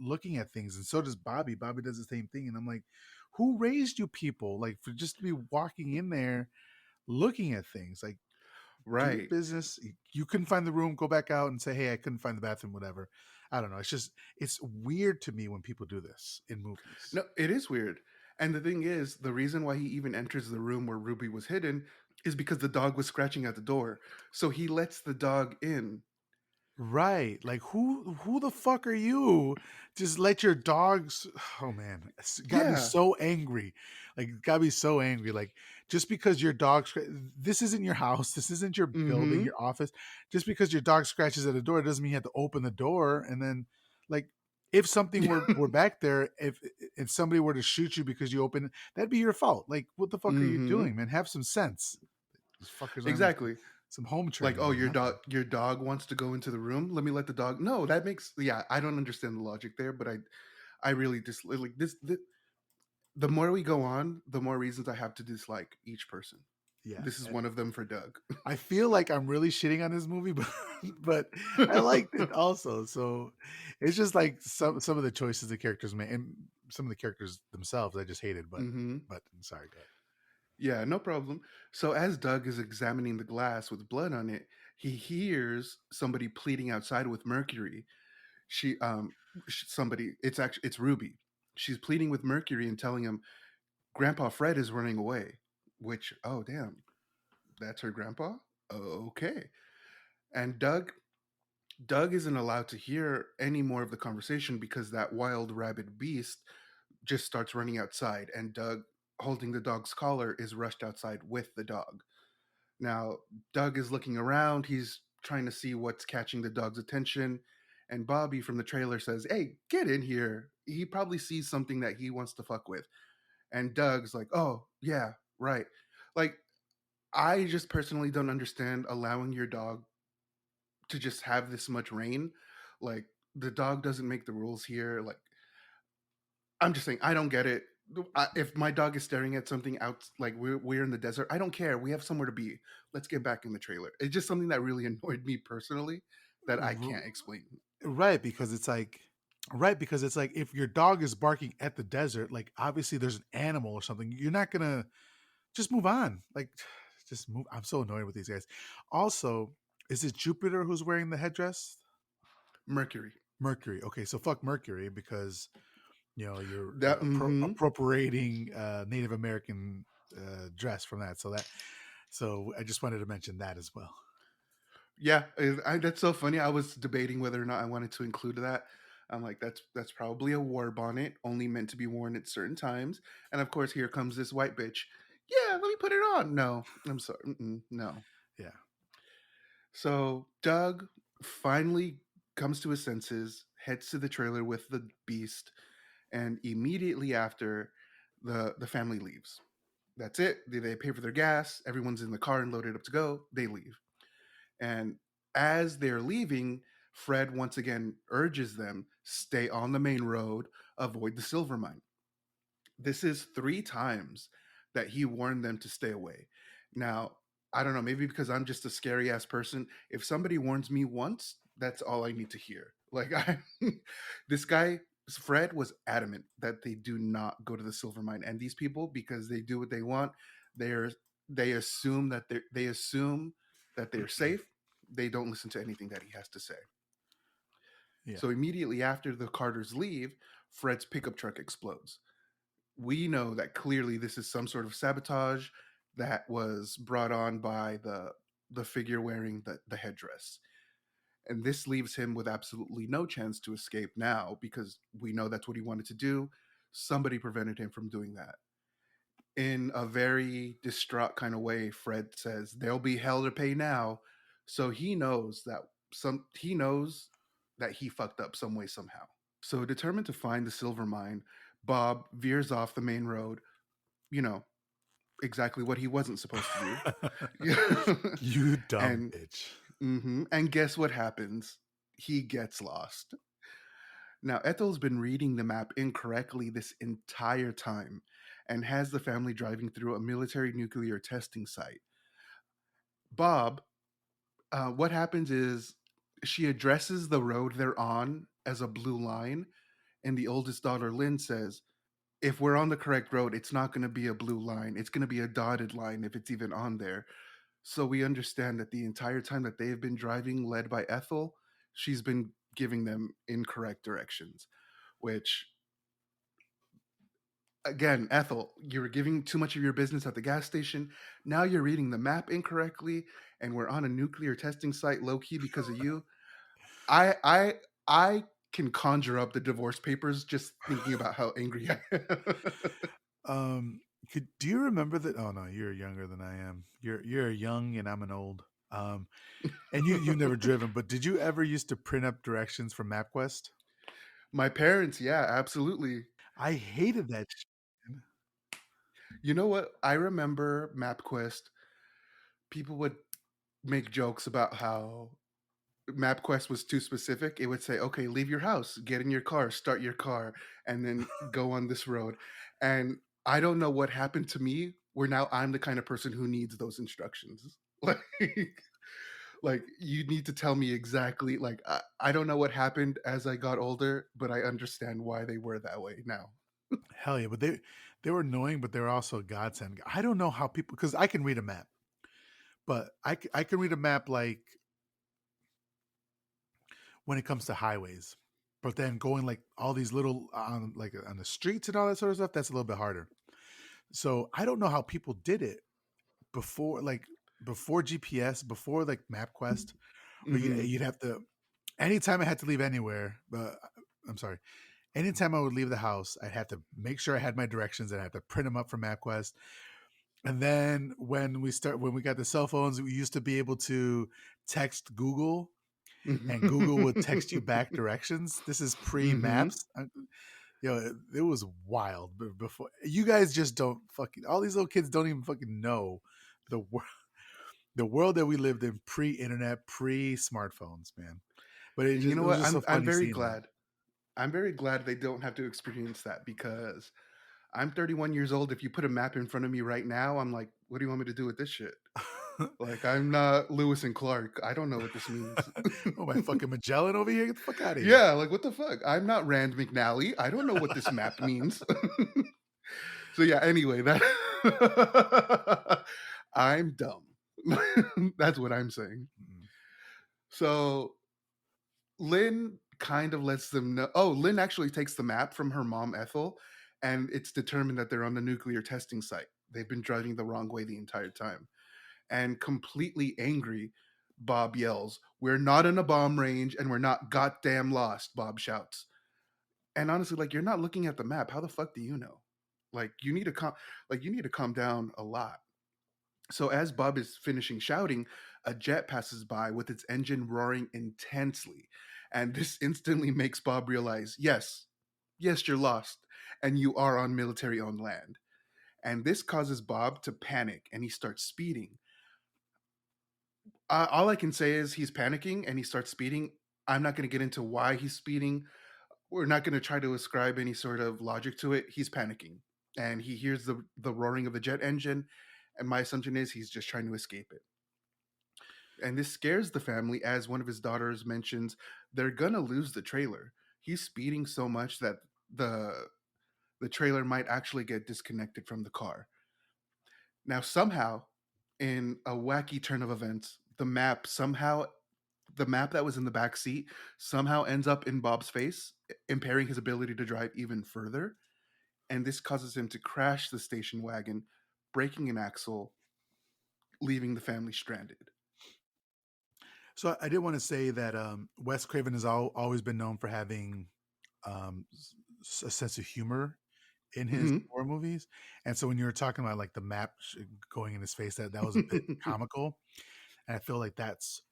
looking at things, and so does Bobby does the same thing, and I'm like, who raised you people like for just to be walking in there looking at things? Like, do your Right. business. You couldn't find the room, go back out and say, hey, I couldn't find the bathroom, whatever. I don't know, it's just it's weird to me when people do this in movies. No, it is weird. And the thing is, the reason why he even enters the room where Ruby was hidden is because the dog was scratching at the door. So he lets the dog in. Right. Like who the fuck are you? Just let your dogs oh man, it's got me Yeah. so angry. Like it got me so angry. Like just because your dog this isn't your house, this isn't your building, Mm-hmm. your office. Just because your dog scratches at the door doesn't mean you have to open the door and then like if something were back there, if somebody were to shoot you because you open it, that'd be your fault. Like what the fuck are you Mm-hmm. doing, man? Have some sense. These fuckers aren't even Exactly. some home Like, training oh, or nothing. your dog wants to go into the room. Let me let the dog. No, that makes yeah. I don't understand the logic there, but I really like this. The more we go on, the more reasons I have to dislike each person. Yeah. This is one of them for Doug. I feel like I'm really shitting on this movie, but I liked it also. So it's just like some of the choices the characters made, and some of the characters themselves I just hated. Mm-hmm. But sorry, go ahead. Yeah, no problem. So as Doug is examining the glass with blood on it, he hears somebody pleading outside with Mercury. She somebody it's Ruby. She's pleading with Mercury and telling him Grandpa Fred is running away. Which oh damn, that's her grandpa? Okay. And Doug isn't allowed to hear any more of the conversation because that wild rabid beast just starts running outside and Doug holding the dog's collar is rushed outside with the dog. Now, Doug is looking around. He's trying to see what's catching the dog's attention. And Bobby from the trailer says, "Hey, get in here." He probably sees something that he wants to fuck with. And Doug's like, "Oh, yeah, right." Like, I just personally don't understand allowing your dog to just have this much reign. Like, the dog doesn't make the rules here. Like, I'm just saying, I don't get it. If my dog is staring at something out, like we're in the desert, I don't care. We have somewhere to be. Let's get back in the trailer. It's just something that really annoyed me personally that I R- can't explain. Right, because it's like if your dog is barking at the desert, like obviously there's an animal or something. You're not gonna just move on. Like just move. I'm so annoyed with these guys. Also, is it Jupiter who's wearing the headdress? Mercury. Mercury. Okay, so fuck Mercury because you're That appropriating Native American dress from that. So I just wanted to mention that as well. yeah, that's so funny. I was debating whether or not I wanted to include that. I'm like, that's probably a war bonnet, only meant to be worn at certain times. And of course, here comes this white bitch. Yeah, let me put it on. No, I'm sorry. No. Yeah. So Doug finally comes to his senses, heads to the trailer with the beast, and immediately after, the family leaves. That's it. They pay for their gas. Everyone's in the car and loaded up to go. They leave. And as they're leaving, Fred once again urges them stay on the main road, avoid the silver mine. This is three times that he warned them to stay away. Now, I don't know, maybe because I'm just a scary ass person. If somebody warns me once, that's all I need to hear. Like this guy, Fred was adamant that they do not go to the silver mine. And these people, because they do what they want, they're they assume that they assume that they're safe. They don't listen to anything that he has to say. Yeah. So immediately after the Carters leave, Fred's pickup truck explodes. We know that clearly this is some sort of sabotage that was brought on by the figure wearing the headdress. And this leaves him with absolutely no chance to escape now because we know that's what he wanted to do. Somebody prevented him from doing that. In a very distraught kind of way, Fred says, "There'll be hell to pay now." So he knows that he fucked up some way somehow. So determined to find the silver mine, Bob veers off the main road, you know, exactly what he wasn't supposed to do. You dumb and bitch. and guess what happens? He gets lost. Now, Ethel's been reading the map incorrectly this entire time and has the family driving through a military nuclear testing site. Bob, what happens is she addresses the road they're on as a blue line, and the oldest daughter, Lynn, says, if we're on the correct road, it's not going to be a blue line. It's going to be a dotted line if it's even on there. So we understand that the entire time that they've been driving, led by Ethel, she's been giving them incorrect directions, which Again, Ethel, you were giving too much of your business at the gas station. Now you're reading the map incorrectly, and we're on a nuclear testing site low key because of you. I can conjure up the divorce papers just thinking about how angry I am. Um, do you remember that? Oh no, you're younger than I am. You're young and I'm an old. And you've never driven, but did you ever used to print up directions from MapQuest? My parents, yeah, absolutely. I hated that shit, man. You know what? I remember MapQuest. People would make jokes about how MapQuest was too specific. It would say, "Okay, leave your house, get in your car, start your car, and then go on this road." And I don't know what happened to me where now I'm the kind of person who needs those instructions. Like, like you need to tell me exactly. Like I don't know what happened as I got older, but I understand why they were that way now. Hell yeah, but they were annoying, but they were also a godsend. I don't know how people, because I can read a map, but I can read a map like when it comes to highways, but then going like all these little on like on the streets and all that sort of stuff, that's a little bit harder. So I don't know how people did it before, like before GPS, before like MapQuest, where Hmm. you'd have to. Anytime I had to leave anywhere, I'm sorry. Anytime I would leave the house, I'd have to make sure I had my directions and I had to print them up from MapQuest. And then when we got the cell phones, we used to be able to text Google, and Google would text you back directions. This is pre Hmm. maps. It was wild. Before, you guys just don't fucking, all these little kids don't even fucking know the world, the world that we lived in pre internet, pre smartphones, man. But You it know was what? just so I'm funny very seeing that. glad. I'm very glad they don't have to experience that because I'm 31 years old. If you put a map in front of me right now, I'm like, what do you want me to do with this shit? Like, I'm not Lewis and Clark. I don't know what this means. Oh, my fucking Magellan over here! Get the fuck out of here! Yeah, like, what the fuck? I'm not Rand McNally. I don't know what this map means. So, yeah, anyway, that I'm dumb. That's what I'm saying. Mm. So, Lynn kind of lets them know. Oh, Lynn actually takes the map from her mom, Ethel, and it's determined that they're on the nuclear testing site. They've been driving the wrong way the entire time. And completely angry, Bob yells, "We're not in a bomb range and we're not goddamn lost," Bob shouts. And honestly, like you're not looking at the map. How the fuck do you know? Like you need to calm down a lot. So as Bob is finishing shouting, a jet passes by with its engine roaring intensely. And this instantly makes Bob realize, yes, yes, you're lost and you are on military owned land. And this causes Bob to panic and he starts speeding. All I can say is he's panicking and he starts speeding. I'm not going to get into why he's speeding. We're not going to try to ascribe any sort of logic to it. He's panicking and he hears the roaring of the jet engine. And my assumption is he's just trying to escape it. And this scares the family as one of his daughters mentions they're going to lose the trailer. He's speeding so much that the the trailer might actually get disconnected from the car. Now, somehow, in a wacky turn of events, the map that was in the back seat somehow ends up in Bob's face, impairing his ability to drive even further. And this causes him to crash the station wagon, breaking an axle, leaving the family stranded. So I did want to say that Wes Craven has always been known for having a sense of humor in his Mhm. horror movies, and so when you were talking about like the map going in his face, that was a bit comical, and I feel like that's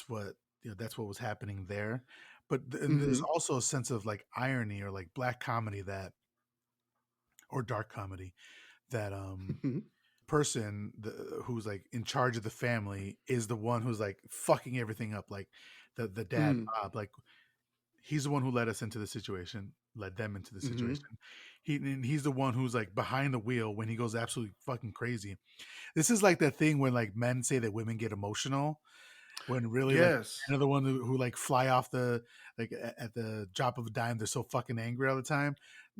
what that's what was happening there. But and there's Mhm. also a sense of like irony or like black comedy that or dark comedy that Mhm. who's like in charge of the family is the one who's like fucking everything up, like the dad Mhm. Bob, like he's the one who led us into the situation, led them into the Mhm. situation. He's the one who's like behind the wheel when he goes absolutely fucking crazy. This is like that thing when like men say that women get emotional when really like Yes. men are the one who like fly off the like at the drop of a dime. They're so fucking angry all the time.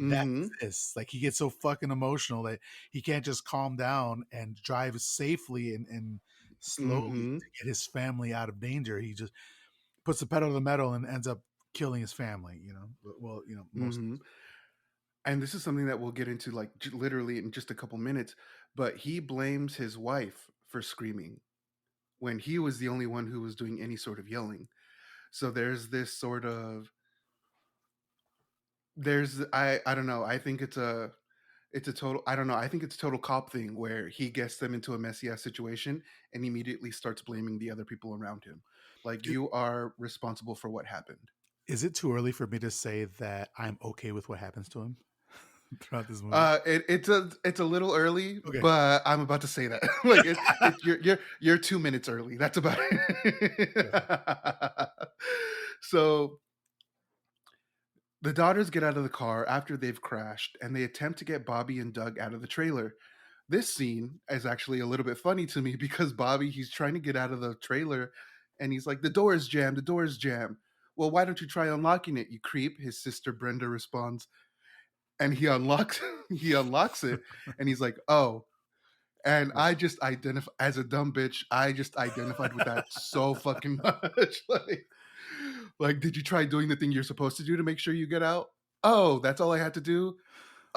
That's Mhm. this. Like he gets so fucking emotional that he can't just calm down and drive safely and slowly Mhm. to get his family out of danger. He just puts the pedal to the metal and ends up killing his family. Well, most of Mhm. his. and this is something that we'll get into like literally in just a couple minutes, but he blames his wife for screaming when he was the only one who was doing any sort of yelling. So there's this sort of there's I don't know. I think it's a total I don't know. I think it's a total cop thing where he gets them into a messy ass situation and immediately starts blaming the other people around him. Like I- you are responsible for what happened. Is it too early for me to say that I'm okay with what happens to him throughout this movie? It's a little early, Okay. but I'm about to say that. Like you're 2 minutes early. That's about it. Gotcha. So the daughters get out of the car after they've crashed, and they attempt to get Bobby and Doug out of the trailer. This scene is actually a little bit funny to me because Bobby, he's trying to get out of the trailer, and he's like, "The door is jammed. The door is jammed." Well, why don't you try unlocking it, you creep? His sister Brenda responds, and he unlocks he unlocks it, and he's like, "Oh." And Yeah. I just identify as a dumb bitch. I just identified with that so fucking much. Like, did you try doing the thing you're supposed to do to make sure you get out? Oh, that's all I had to do.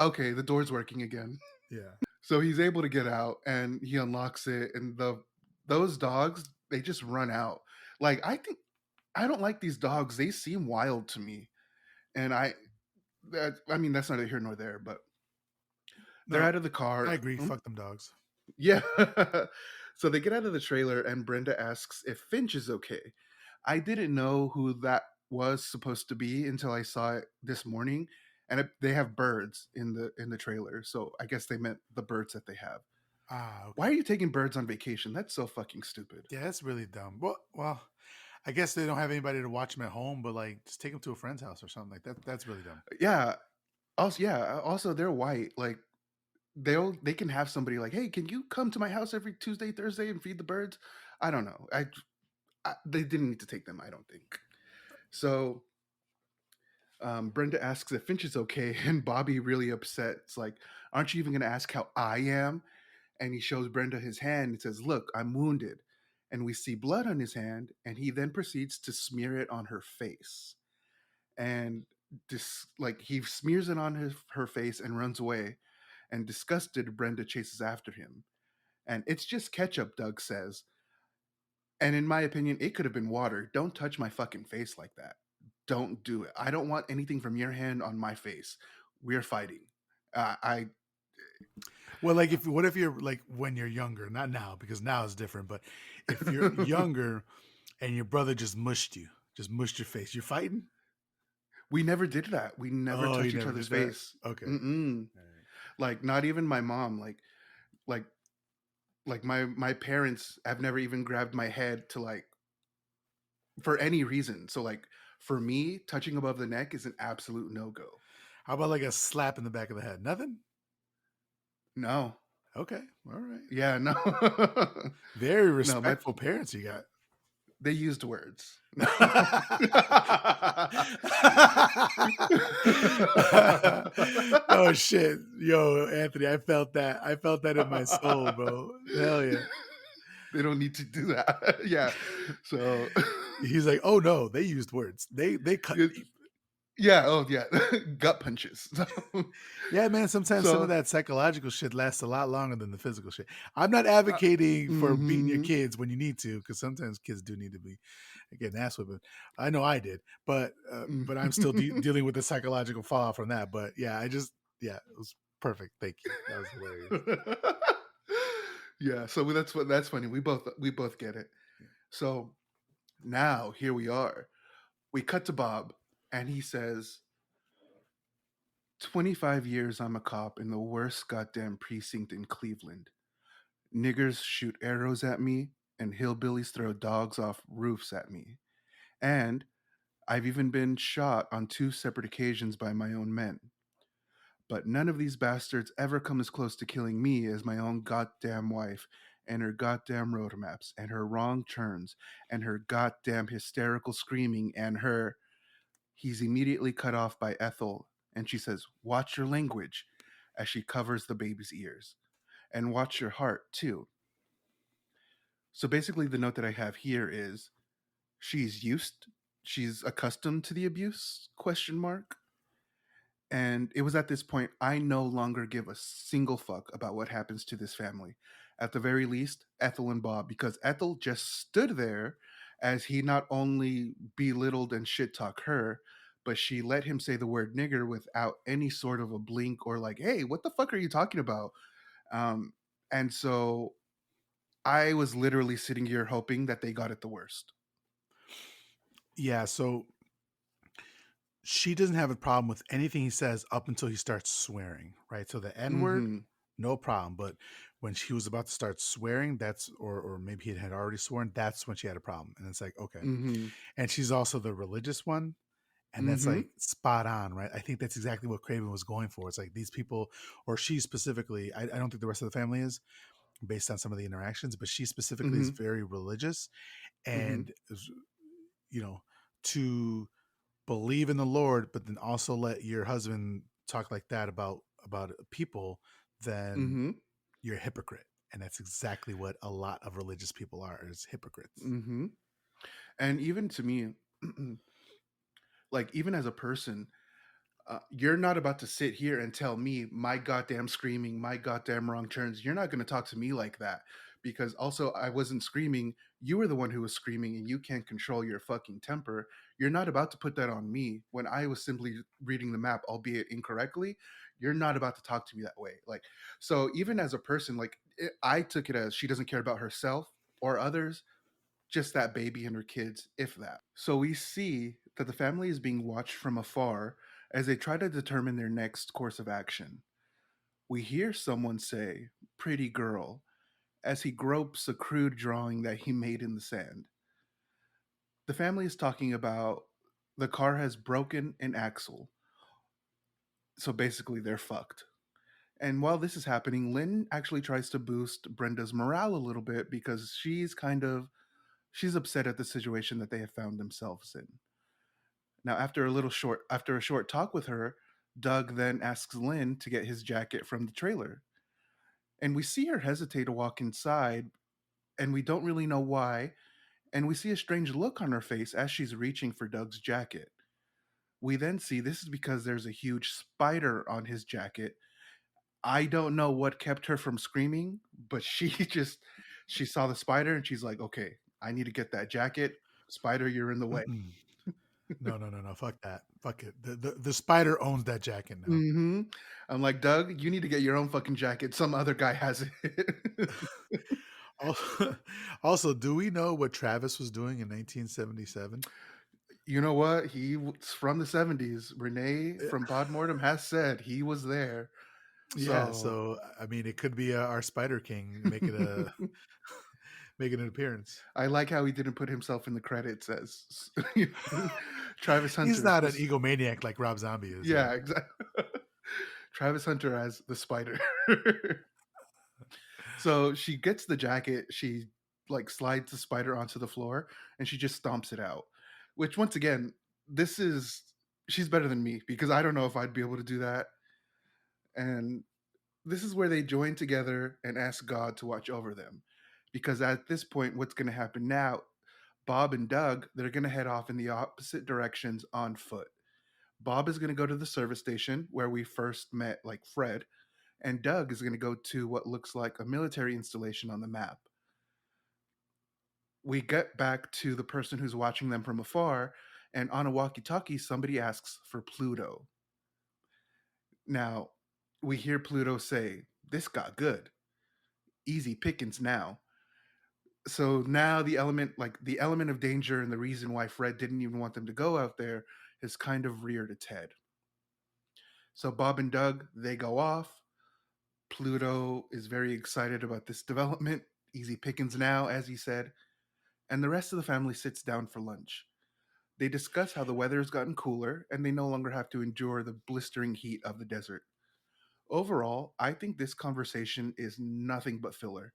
Okay, the door's working again. Yeah. So he's able to get out, and he unlocks it, and those dogs, they just run out. Like, I don't like these dogs. They seem wild to me, and I mean that's neither here nor there. But they're No, out of the car. I agree. Fuck them dogs. Yeah. So they get out of the trailer, and Brenda asks if Finch is okay. I didn't know who that was supposed to be until I saw it this morning, and they have birds in the trailer, so I guess they meant the birds that they have. Ah, Why okay. are you taking birds on vacation? That's so fucking stupid. Yeah, that's really dumb. Well, I guess they don't have anybody to watch them at home, but like, just take them to a friend's house or something like that. That's really dumb. Yeah. Also they're white. Like they can have somebody like, "Hey, can you come to my house every Tuesday, Thursday and feed the birds?" I don't know. They didn't need to take them, I don't think. So Brenda asks if Finch is okay, and Bobby really upset. It's like, aren't you even going to ask how I am? And he shows Brenda his hand and says, "Look, I'm wounded." And we see blood on his hand, and he then proceeds to smear it on her face. And like he smears it on her face and runs away. And disgusted, Brenda chases after him. And it's just ketchup, Doug says. And in my opinion, it could have been water. Don't touch my fucking face like that. Don't do it. I don't want anything from your hand on my face. We're fighting. I Well, like, if what if you're like when you're younger, not now because now it's different, but if you're younger and your brother just mushed your face, you're fighting. We never did that. We never Oh, you touch each never other's did that. face. Okay. Mm-mm. All right. Like not even my mom. Like like my parents have never even grabbed my head to like for any reason. So like for me, touching above the neck is an absolute no go. How about like a slap in the back of the head? Nothing. No. Okay. All right. Yeah, no. Very No, my respectful parents you got. they used words. No. Oh shit. Yo, Anthony, I felt that. I felt that in my soul, bro. Hell yeah. They don't need to do that. Yeah. So He's like, oh no, they used words. They cut deep. yeah, oh yeah. Gut punches. Yeah, man. Sometimes some of So that psychological shit lasts a lot longer than the physical shit. I'm not advocating for beating your mhm. kids when you need to, because sometimes kids do need to be getting ass whipping. I know I did, but I'm still dealing with the psychological fallout from that. But yeah, yeah, it was perfect. Thank you. That was hilarious. Yeah, so that's funny. We both get it. Yeah. So now here we are. We cut to Bob, and he says, 25 years I'm a cop in the worst goddamn precinct in Cleveland. Niggers shoot arrows at me, and hillbillies throw dogs off roofs at me. And I've even been shot on two separate occasions by my own men. But none of these bastards ever come as close to killing me as my own goddamn wife and her goddamn road maps and her wrong turns and her goddamn hysterical screaming and her. He's immediately cut off by Ethel, and she says, "Watch your language," as she covers the baby's ears. And watch your heart, too. So basically, the note that I have here is she's accustomed to the abuse, question mark. And it was at this point I no longer give a single fuck about what happens to this family. At the very least, Ethel and Bob, because Ethel just stood there as he not only belittled and shit talk her, but she let him say the word nigger without any sort of a blink or like, hey, what the fuck are you talking about? Um, and so I was literally sitting here hoping that they got it the worst. Yeah, so she doesn't have a problem with anything he says up until he starts swearing, right? So the N word, Mm-hmm. no problem. But when she was about to start swearing, that's or maybe he had already sworn, that's when she had a problem. And it's like, okay. Mm-hmm. And she's also the religious one. And that's Mm-hmm. like spot on, right? I think that's exactly what Craven was going for. It's like these people, or she specifically, I don't think the rest of the family is based on some of the interactions, but she specifically is Mm-hmm. very religious Mm-hmm. and, you know, to believe in the Lord, but then also let your husband talk like that about people, then Mm-hmm. you're a hypocrite. And that's exactly what a lot of religious people are, is hypocrites. Mm-hmm. And even to me, like even as a person, you're not about to sit here and tell me my goddamn screaming, my goddamn wrong turns. You're not going to talk to me like that because also I wasn't screaming. You were the one who was screaming and you can't control your fucking temper. You're not about to put that on me when I was simply reading the map, albeit incorrectly. You're not about to talk to me that way. Like, so even as a person, like I took it as she doesn't care about herself or others, just that baby and her kids, if that. So we see that the family is being watched from afar as they try to determine their next course of action. We hear someone say, "Pretty girl," as he gropes a crude drawing that he made in the sand. The family is talking about the car has broken an axle. So basically, they're fucked. And while this is happening, Lynn actually tries to boost Brenda's morale a little bit because she's upset at the situation that they have found themselves in. Now, after a short talk with her, Doug then asks Lynn to get his jacket from the trailer. And we see her hesitate to walk inside, and we don't really know why. And we see a strange look on her face as she's reaching for Doug's jacket. We then see this is because there's a huge spider on his jacket. I don't know what kept her from screaming, but she saw the spider and she's like, "Okay, I need to get that jacket. Spider, you're in the way." Mm-mm. No, no, no, no. Fuck that. Fuck it. The spider owns that jacket now. Mm-hmm. I'm like, Doug, you need to get your own fucking jacket. Some other guy has it. Also, also, do we know what Travis was doing in 1977? You know what? He was from the 70's. Renee Yeah. from Podmortem has said he was there. Yeah, So so I mean, it could be our Spider King making an appearance. I like how he didn't put himself in the credits as Travis He's Hunter. not an egomaniac like Rob Zombie is, Yeah, yeah. exactly. Travis Hunter as the spider. So she gets the jacket, she like slides the spider onto the floor and she just stomps it out. Which once again, this is she's better than me because I don't know if I'd be able to do that. And this is where they join together and ask God to watch over them. Because at this point, what's going to happen now? Bob and Doug, they're going to head off in the opposite directions on foot. Bob is going to go to the service station where we first met, like Fred, and Doug is going to go to what looks like a military installation on the map. We get back to the person who's watching them from afar, and on a walkie talkie, somebody asks for Pluto. Now, we hear Pluto say, "This got good. Easy pickings now." So now the element of danger and the reason why Fred didn't even want them to go out there has kind of reared its head. So Bob and Doug, they go off. Pluto is very excited about this development. Easy pickings now, as he said. And the rest of the family sits down for lunch. They discuss how the weather has gotten cooler and they no longer have to endure the blistering heat of the desert. Overall, I think this conversation is nothing but filler.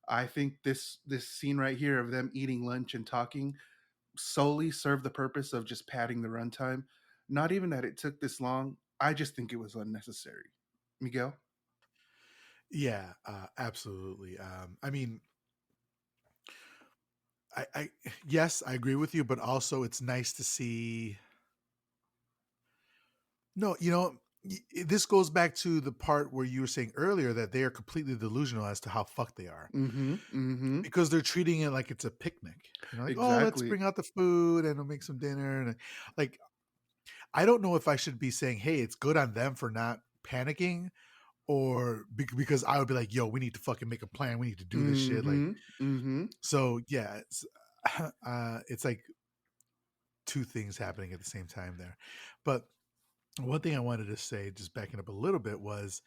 I think this scene right here of them eating lunch and talking solely served the purpose of just padding the runtime. Not even that it took this long. I just think it was unnecessary. Miguel? Yeah, absolutely. I mean, I yes, I agree with you, but also it's nice to see. No, this goes back to the part where you were saying earlier that they are completely delusional as to how fucked they are Mm-hmm. Mm-hmm. because they're treating it like it's a picnic. Like, oh, let's Exactly. bring out the food and we'll make some dinner. And like, I don't know if I should be saying, hey, it's good on them for not panicking, or because I would be like, yo, we need to fucking make a plan. We need to do this shit. Like, Mm-hmm. Mm-hmm. so yeah, it's like two things happening at the same time there. But one thing I wanted to say, just backing up a little bit, was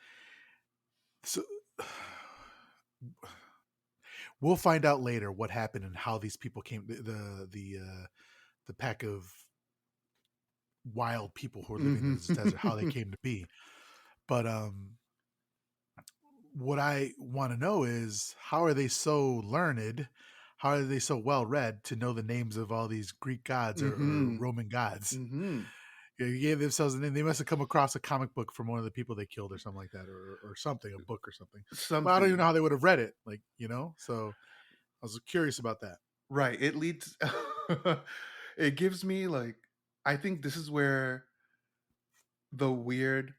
so we'll find out later what happened and how these people came, the pack of wild people who are living in this desert, how they Mm-hmm. came to be. But what I want to know is, how are they so learned? How are they so well read to know the names of all these Greek gods or Mm-hmm. Roman gods? Mm-hmm. You gave themselves a name. They must have come across a comic book from one of the people they killed or something like that, or something, a book or something. But I don't even know Something. how they would have read it, like, So I was curious about that. Right. It leads it gives me like I think this is where the weird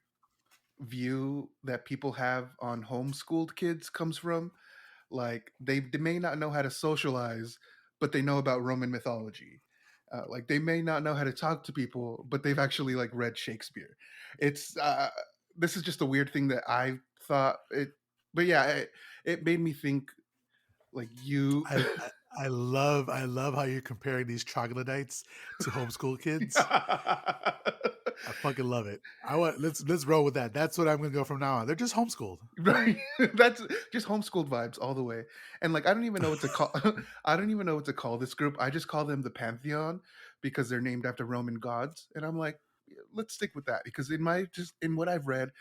view that people have on homeschooled kids comes from. Like they may not know how to socialize, but they know about Roman mythology. Like they may not know how to talk to people, but they've actually like read Shakespeare. It's this is just a weird thing that I thought it, but yeah, it made me think like you. I love how you're comparing these troglodytes to homeschool kids. I fucking love it. I want let's roll with that. That's what I'm gonna go from now on. They're just homeschooled. Right. That's just homeschooled vibes all the way. And like I don't even know what to call I don't even know what to call this group. I just call them the Pantheon because they're named after Roman gods. And I'm like, "Yeah, let's stick with that because in what I've read,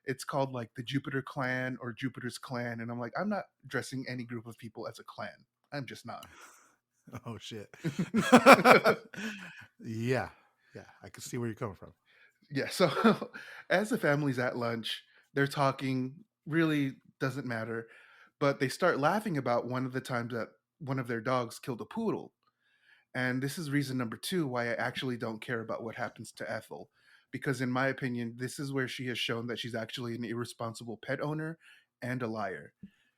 it's called like the Jupiter clan or Jupiter's clan. And I'm like, I'm not dressing any group of people as a clan. I'm just not. Oh shit. Yeah. Yeah. I can see where you're coming from. Yeah. So as the family's at lunch, they're talking, really doesn't matter. But they start laughing about one of the times that one of their dogs killed a poodle. And this is reason number two why I actually don't care about what happens to Ethel. Because, in my opinion, this is where she has shown that she's actually an irresponsible pet owner and a liar.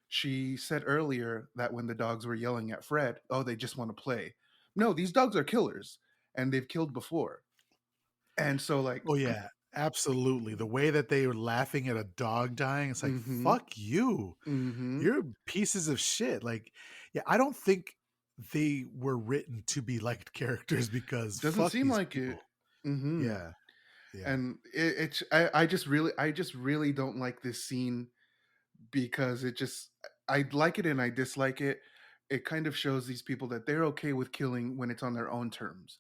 She said earlier that when the dogs were yelling at Fred, oh, they just want to play. No, these dogs are killers and they've killed before. And so, like, Oh yeah, absolutely. The way that they were laughing at a dog dying, it's like, mm hmm, fuck you. mm hmm. You're pieces of shit. Like, yeah, I don't think they were written to be liked characters because Doesn't fuck seem these like it. people. Mm hmm. Yeah. Yeah. And I just really don't like this scene because it just I like it and I dislike it. It kind of shows these people that they're okay with killing when it's on their own terms.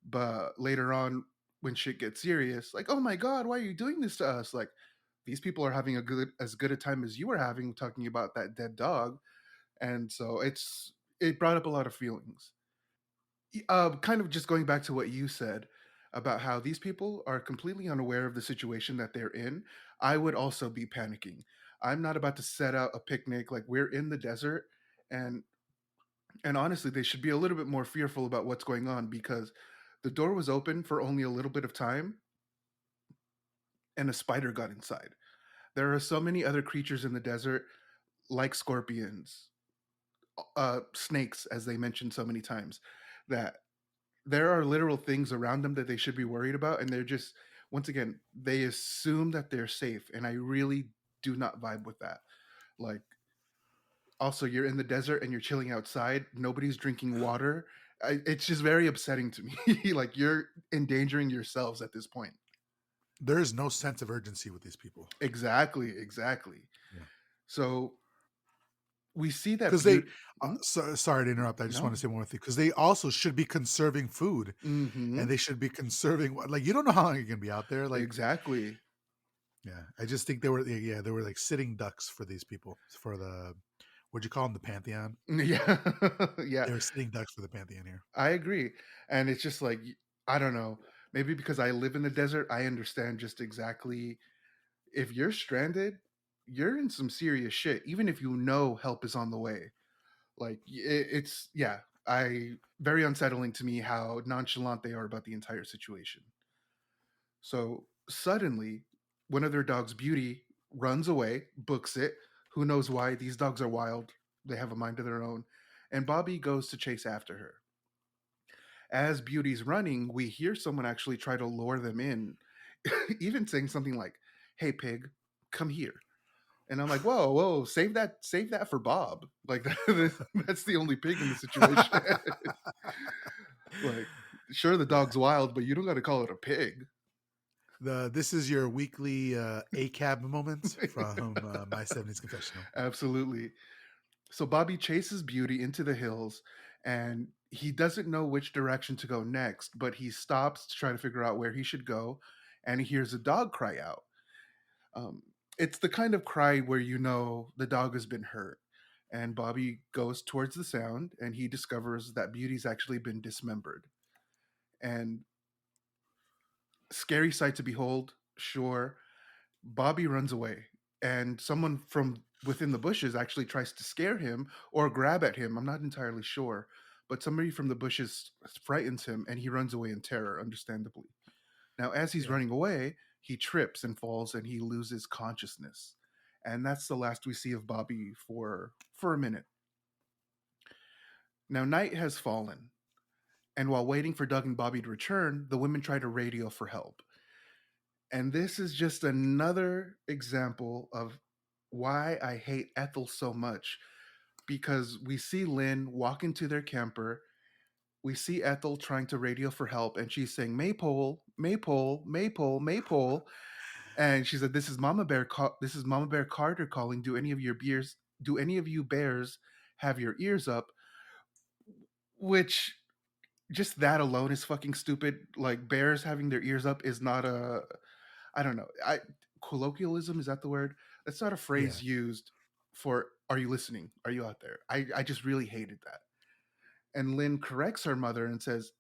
But later on, when shit gets serious, like, oh my god, why are you doing this to us? Like, these people are having as good a time as you were having talking about that dead dog. And so it brought up a lot of feelings. Kind of just going back to what you said about how these people are completely unaware of the situation that they're in, I would also be panicking. I'm not about to set out a picnic like we're in the desert, and honestly, they should be a little bit more fearful about what's going on because the door was open for only a little bit of time and a spider got inside. There are so many other creatures in the desert like scorpions, snakes as they mentioned so many times that there are literal things around them that they should be worried about and they're just once again they assume that they're safe and I really do not vibe with that. Like also you're in the desert and you're chilling outside, nobody's drinking water. It's just very upsetting to me. Like you're endangering yourselves at this point. There is no sense of urgency with these people. Exactly, exactly. Yeah. So we see that Because they, beauty. Mm, sorry to interrupt. I just want no. to say one more thing. Because they also should be conserving food, Mm-hmm. and they should be conserving. Like, you don't know how long you're gonna be out there. Like, Exactly. yeah, I just think they were, yeah, they were like sitting ducks for these people, for the, what'd you call them, the pantheon? Yeah. Yeah. They were sitting ducks for the pantheon here. I agree. And it's just like I don't know. Maybe because I live in the desert, I understand just exactly if you're stranded, you're in some serious shit even if you know help is on the way. Like it's yeah, I very unsettling to me how nonchalant they are about the entire situation. So suddenly one of their dogs, Beauty, runs away, books it. Who knows why? These dogs are wild. They have a mind of their own. And Bobby goes to chase after her. As Beauty's running, we hear someone actually try to lure them in, even saying something like, "Hey, pig, come here." And I'm like, "Whoa, whoa, save that for Bob. Like that's the only pig in the situation." Like, sure, the dog's wild, but you don't got to call it a pig. This is your weekly ACAB moment from my 70's confessional. Absolutely. So Bobby chases Beauty into the hills, and he doesn't know which direction to go next, but he stops to try to figure out where he should go, and he hears a dog cry out. Um, it's the kind of cry where you know the dog has been hurt. And Bobby goes towards the sound, and he discovers that Beauty's actually been dismembered. And scary sight to behold, sure. Bobby runs away, and someone from within the bushes actually tries to scare him or grab at him. I'm not entirely sure, but somebody from the bushes frightens him, and he runs away in terror, understandably. Now, as he's Yeah. running away, he trips and falls, and he loses consciousness. And that's the last we see of Bobby for a minute. Now, night has fallen, and while waiting for Doug and Bobby to return, the women try to radio for help. And this is just another example of why I hate Ethel so much, because we see Lynn walk into their camper. We see Ethel trying to radio for help, and she's saying, "Maypole, Maypole, Maypole, Maypole." And she said, "This is Mama Bear. This is Mama Bear Carter calling. Do any of you bears have your ears up?" Which, just that alone is fucking stupid. Like, bears having their ears up is not a, I don't know. Colloquialism, is that the word? That's not a Yeah. phrase used for "Are you listening? Are you out there?" I just really hated that. And Lynn corrects her mother and says,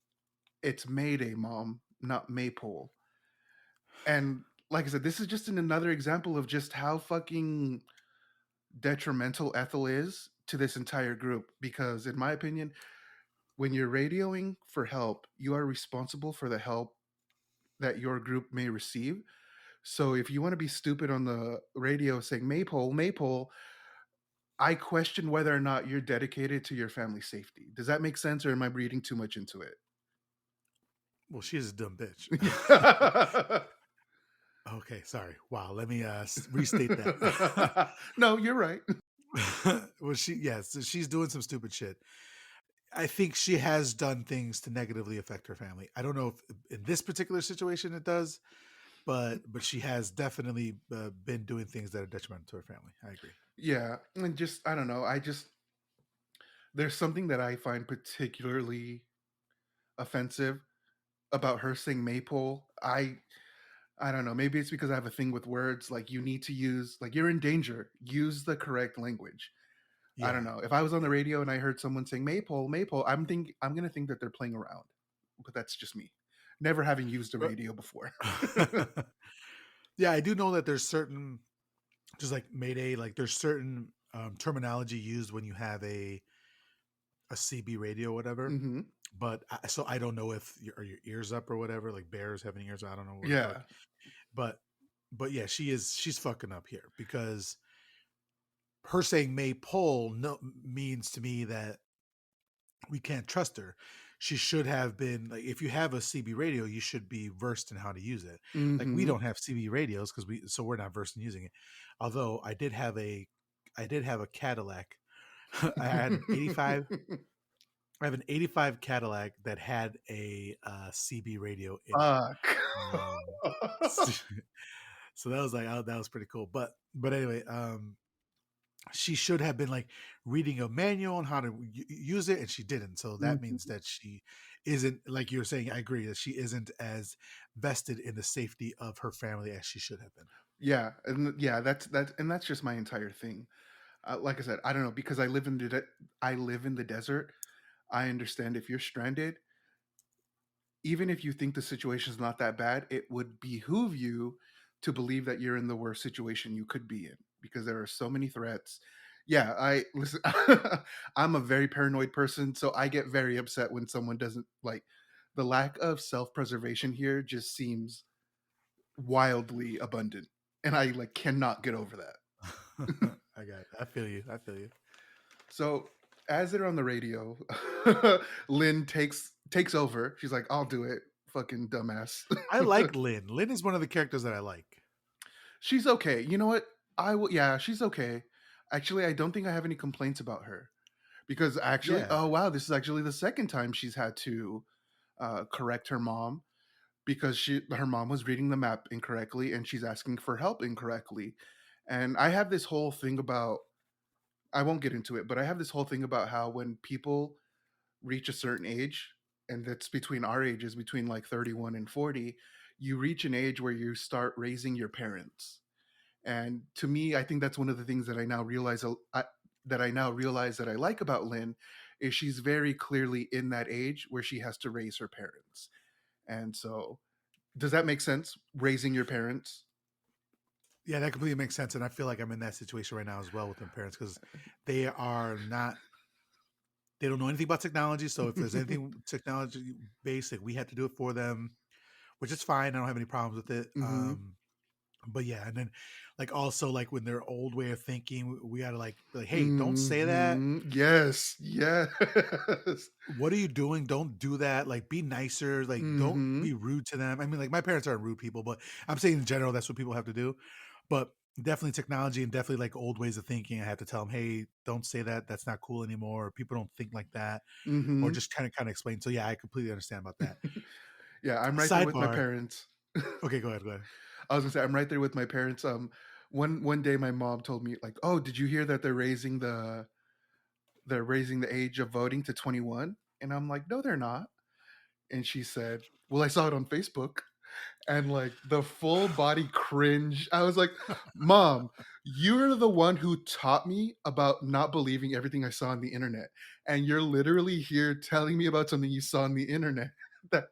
"It's Mayday, Mom, not Maypole." And like I said, this is just another example of just how fucking detrimental Ethel is to this entire group. Because in my opinion, when you're radioing for help, you are responsible for the help that your group may receive. So if you want to be stupid on the radio saying Maypole, Maypole, I question whether or not you're dedicated to your family's safety. Does that make sense, or am I reading too much into it? Well, she is a dumb bitch. Yeah. Okay, sorry. Wow, let me restate that. No, you're right. Well, so she's doing some stupid shit. I think she has done things to negatively affect her family. I don't know if in this particular situation it does, but she has definitely been doing things that are detrimental to her family. I agree. Yeah, and just I don't know. I just there's something that I find particularly offensive about her saying Maypole. I don't know. Maybe it's because I have a thing with words. Like, you need to use, like, you're in danger. Use the correct language. I don't Yeah. know. If I was on the radio and I heard someone saying Maypole, Maypole, I'm gonna think that they're playing around. But that's just me. Never having used a But radio before. yeah, I do know that there's certain, just like Mayday, like there's certain terminology used when you have a CB radio, or whatever. Hmm. But so I don't know if are your ears up or whatever. Like bears having ears, I don't know what the fuck. Yeah. But yeah, she's fucking up here because her saying maypole no means to me that we can't trust her. She should have been like, if you have a CB radio, you should be versed in how to use it. Like we Hmm. don't have CB radios because we're not versed in using it. Although I did have a Cadillac. I had an 85. I have an 85 Cadillac that had a CB radio in it. Fuck. Um, so that was like, oh, that was pretty cool. But anyway, she should have been like reading a manual on how to use it, and she didn't. So that means Mhm. that she isn't, like you were saying, I agree that she isn't as vested in the safety of her family as she should have been. Yeah, and yeah, that's just my entire thing. Like I said, I don't know, because I live in the desert. I understand if you're stranded, even if you think the situation is not that bad, it would behoove you to believe that you're in the worst situation you could be in, because there are so many threats. Yeah, I listen. I'm a very paranoid person, so I get very upset when someone doesn't like, the lack of self preservation here just seems wildly abundant. and I like cannot get over that. I got it. I feel you. I feel you. So as they're on the radio, Lynn takes over. She's like, "I'll do it, fucking dumbass." I like Lynn. Lynn is one of the characters that I like. She's okay. You know what? I will. Yeah, she's okay. Actually, I don't think I have any complaints about her because actually, Yeah. oh wow, this is actually the second time she's had to correct her mom because her mom was reading the map incorrectly and she's asking for help incorrectly. And I have this whole thing about, I won't get into it, but I have this whole thing about how when people reach a certain age, and that's between our ages, between like 31 and 40, you reach an age where you start raising your parents. And to me, I think that's one of the things that I now realize that I like about Lynn is she's very clearly in that age where she has to raise her parents. And so, does that make sense? Raising your parents? Yeah, that completely makes sense. And I feel like I'm in that situation right now as well with my parents because they are not, they don't know anything about technology. So if there's anything technology basic, we had to do it for them, which is fine. I don't have any problems with it. Hmm. But yeah, and then like also like when their old way of thinking, we gotta like be like, hey, don't say that. Hmm. Yes. Yes. What are you doing? Don't do that. Like, be nicer. Like, don't Hmm. be rude to them. I mean, like, my parents aren't rude people, but I'm saying in general, that's what people have to do. But definitely technology and definitely like old ways of thinking. I have to tell them, hey, don't say that. That's not cool anymore. People don't think like that, or Hmm. just kind of explain. So yeah, I completely understand about that. Yeah, I'm right there with my Sidebar. parents. Okay, go ahead. Go ahead. I was gonna say I'm right there with my parents. One day my mom told me like, "Oh, did you hear that they're raising the age of voting to 21?" And I'm like, "No, they're not." And she said, "Well, I saw it on Facebook." And like the full body cringe. I was like, "Mom, you're the one who taught me about not believing everything I saw on the internet, and you're literally here telling me about something you saw on the internet." that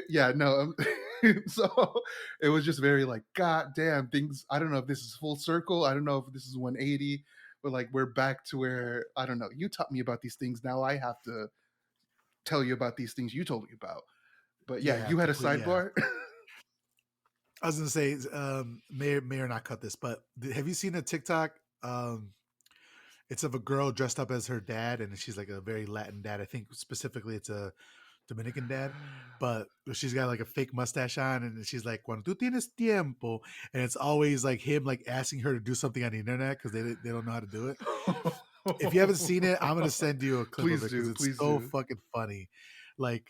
yeah, no. So it was just very like, God damn, things. I don't know if this is full circle. I don't know if this is 180, but like we're back to where I don't know. You taught me about these things. Now I have to tell you about these things you told me about. But yeah, Yeah, you had a complete. Yeah, sidebar. I was gonna say, may or not cut this, but have you seen a TikTok? It's of a girl dressed up as her dad, and she's like a very Latin dad. I think specifically it's a Dominican dad, but she's got like a fake mustache on, and she's like, "Cuando tú tienes tiempo," and it's always like him like asking her to do something on the internet because they don't know how to do it. If you haven't seen it, I'm gonna send you a clip of Please it because do, it's please so do. fucking funny. Like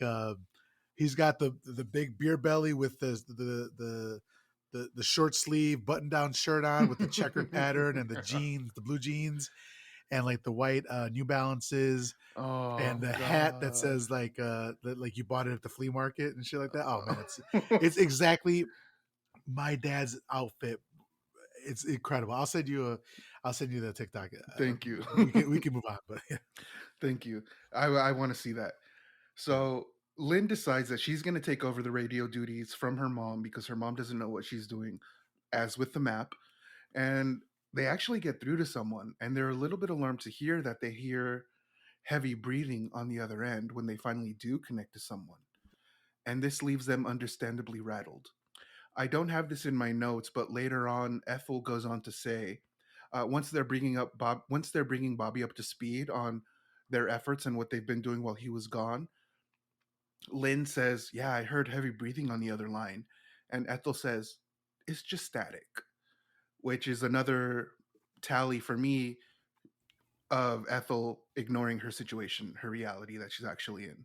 he's got the big beer belly with the short sleeve button down shirt on with the checkered pattern and the jeans, the blue jeans, and like the white New Balances and Oh the hat that God. says like that like you bought it at the flea market and shit like that. Oh man, it's exactly my dad's outfit. It's incredible. I'll send you the TikTok. Thank you. We can move on, but yeah. Thank you. I want to see that. Yeah. So Lynn decides that she's going to take over the radio duties from her mom because her mom doesn't know what she's doing, as with the map. And they actually get through to someone, and they're a little bit alarmed to hear that they hear heavy breathing on the other end when they finally do connect to someone. And this leaves them understandably rattled. I don't have this in my notes, but later on, Ethel goes on to say, once they're bringing Bobby up to speed on their efforts and what they've been doing while he was gone, Lynn says, "Yeah, I heard heavy breathing on the other line," and Ethel says, "It's just static," which is another tally for me of Ethel ignoring her situation, her reality that she's actually in.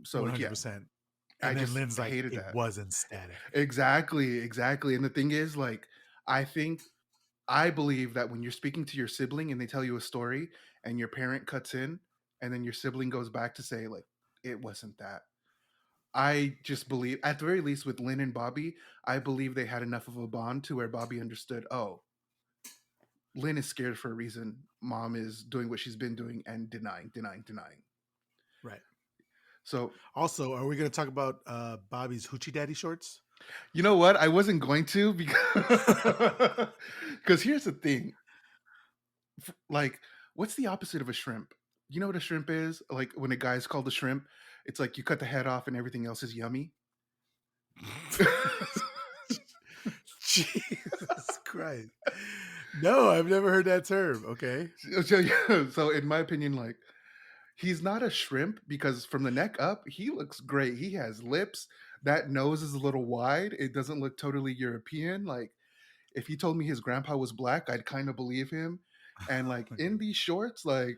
So yeah, 100%. I And then just Lynn's like, hated it that. wasn't static. Exactly, exactly. And the thing is, like, I think I believe that when you're speaking to your sibling and they tell you a story and your parent cuts in and then your sibling goes back to say, like, it wasn't that. I just believe, at the very least, with Lynn and Bobby, I believe they had enough of a bond to where Bobby understood, oh, Lynn is scared for a reason. Mom is doing what she's been doing and denying, denying, denying. Right. So, Also, are we going to talk about Bobby's Hoochie Daddy shorts? you know what? I wasn't going to because because here's the thing. Like, what's the opposite of a shrimp? You know what a shrimp is? Like when a guy's called a shrimp, it's like you cut the head off and everything else is yummy. Jesus Christ. No, I've never heard that term. Okay. So, yeah, so in my opinion, like he's not a shrimp because from the neck up, he looks great. He has lips. That nose is a little wide. It doesn't look totally European. Like if he told me his grandpa was black, I'd kind of believe him. And like in Okay. these shorts, like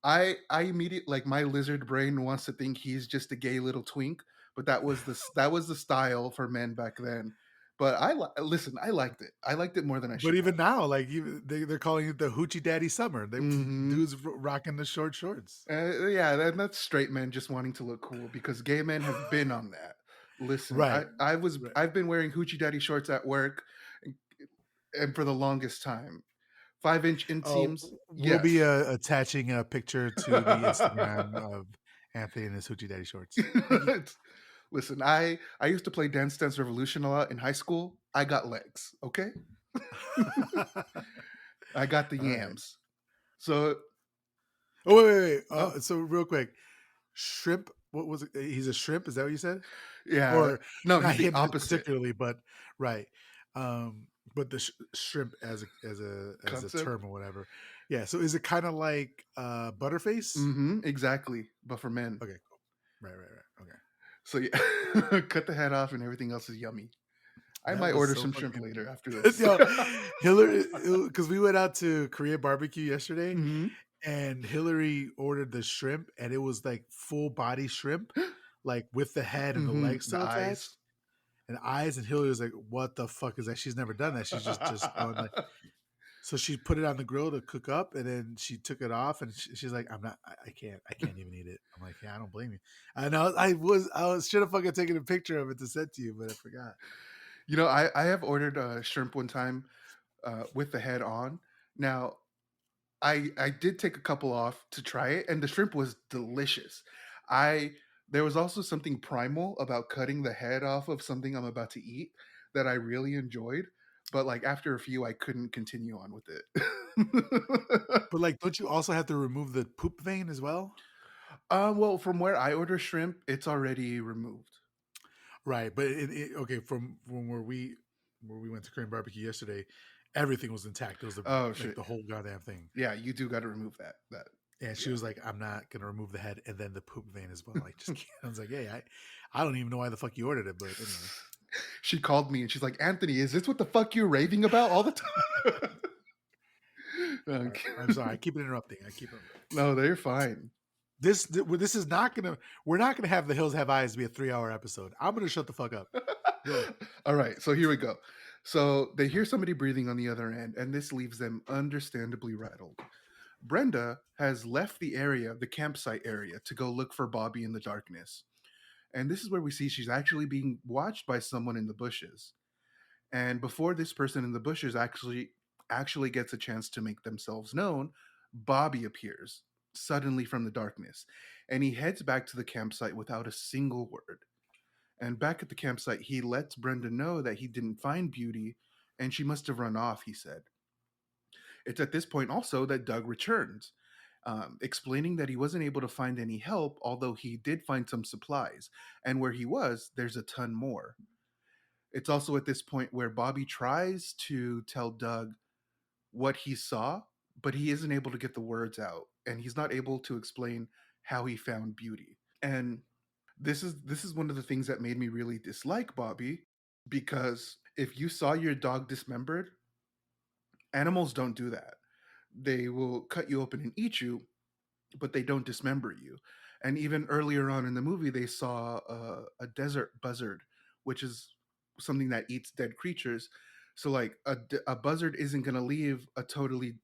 I immediately like my lizard brain wants to think he's just a gay little twink, but that was the style for men back then. But listen, I liked it. I liked it more than I But should even have. now, like they're calling it the hoochie daddy summer. They Hmm. dudes rocking the short shorts. Yeah, that's straight men just wanting to look cool because gay men have been on that. Listen, Right. Right. I've been wearing hoochie daddy shorts at work, and, and for the longest time, 5 inch Oh, inseams, we'll be yes. attaching a picture to the Instagram of Anthony and his hoochie daddy shorts. Thank you. Listen, I used to play Dance Dance Revolution a lot in high school. I got legs, okay? I got the All right. yams. So, Oh wait. oh So real quick, shrimp. What was it? He's a shrimp. Is that what you said? yeah, Or no, not he's the him opposite particularly, but right. But the shrimp as a concept. term or whatever. Yeah. So is it kind of like Butterface? Exactly, but for men. Okay. Cool. Right. Okay. So yeah, cut the head off and everything else is yummy. I That might was order so some shrimp later fucking. after this. Yo, Hillary, because we went out to Korean barbecue yesterday, Hmm. and Hillary ordered the shrimp, and it was like full body shrimp, like with the head and the legs The still attached eyes. and eyes. And Hillary was like, "What the fuck is that?" She's never done that. She's just going like. So she put it on the grill to cook up, and then she took it off, and she's like, "I'm not. I can't even eat it." I'm like, "Yeah, I don't blame you." I know. I was should have fucking taken a picture of it to send to you, but I forgot. You know, I have ordered shrimp one time with the head on. Now, I did take a couple off to try it, and the shrimp was delicious. I There was also something primal about cutting the head off of something I'm about to eat that I really enjoyed. But like after a few, I couldn't continue on with it. But like, don't you also have to remove the poop vein as well? Well, from where I order shrimp, it's already removed. Right, but okay, from where we went to Korean barbecue yesterday, everything was intact. It was Oh like shit! the whole goddamn thing. Yeah, you do got to remove that. And she Yeah. was like, "I'm not gonna remove the head and then the poop vein as well." Like, just can't. I was like, "Hey, I don't even know why the fuck you ordered it, but anyway." She called me and she's like, Anthony, is this what the fuck you're raving about all the time? All right, Okay. I'm sorry. I keep interrupting. I keep interrupting. No, they're fine. This is not gonna. We're not gonna have the Hills Have Eyes be a 3 hour episode. I'm gonna shut the fuck up. Go. All right, so here we go. So they hear somebody breathing on the other end, and this leaves them understandably rattled. Brenda has left the area, the campsite area, to go look for Bobby in the darkness. And this is where we see she's actually being watched by someone in the bushes. And before this person in the bushes actually gets a chance to make themselves known, Bobby appears suddenly from the darkness, and he heads back to the campsite without a single word. And back at the campsite, he lets Brenda know that he didn't find Beauty and she must have run off, he said. It's at this point also that Doug returns, explaining that he wasn't able to find any help, although he did find some supplies. And where he was, there's a ton more. It's also at this point where Bobby tries to tell Doug what he saw, but he isn't able to get the words out, and he's not able to explain how he found Beauty. And this is one of the things that made me really dislike Bobby, because if you saw your dog dismembered, animals don't do that. They will cut you open and eat you, but they don't dismember you. And even earlier on in the movie, they saw a desert buzzard, which is something that eats dead creatures. So, like, a buzzard isn't going to leave a totally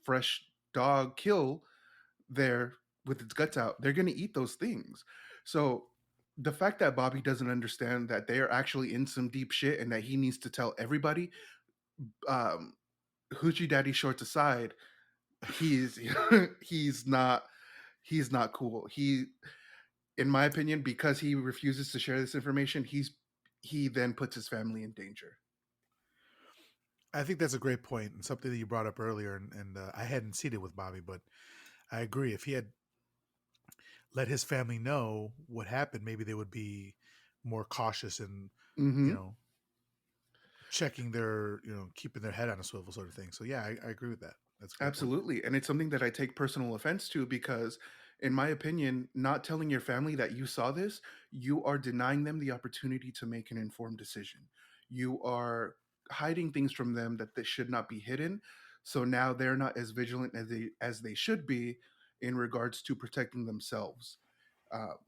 fresh dog kill there with its guts out. They're going to eat those things. So, the fact that Bobby doesn't understand that they are actually in some deep shit and that he needs to tell everybody, um, Hoochie Daddy shorts aside, he's he's not he's not cool. He, in my opinion, because he refuses to share this information, he then puts his family in danger. I think that's a great point and something that you brought up earlier, and I hadn't seen it with Bobby, but I agree. If he had let his family know what happened, maybe they would be more cautious and you Hmm. know checking their, keeping their head on a swivel sort of thing. So yeah, I agree with that. That's a great point. Absolutely. And it's something that I take personal offense to because, in my opinion, not telling your family that you saw this, you are denying them the opportunity to make an informed decision. You are hiding things from them that they should not be hidden. So now they're not as vigilant as they should be in regards to protecting themselves.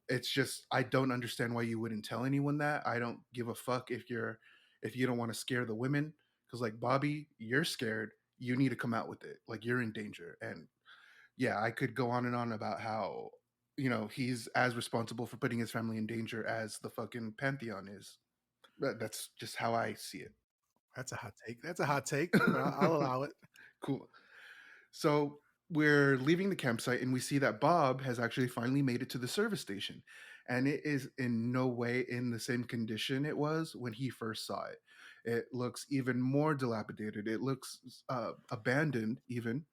It's just I don't understand why you wouldn't tell anyone that. I don't give a fuck if you don't want to scare the women because like Bobby, you're scared. You need to come out with it. Like you're in danger. And yeah, I could go on and on about how he's as responsible for putting his family in danger as the fucking Pantheon is. That's just how I see it. That's a hot take. That's a hot take, but I'll allow it. Cool. So we're leaving the campsite and we see that Bob has actually finally made it to the service station. And it is in no way in the same condition it was when he first saw it. It looks even more dilapidated. It looks abandoned, even.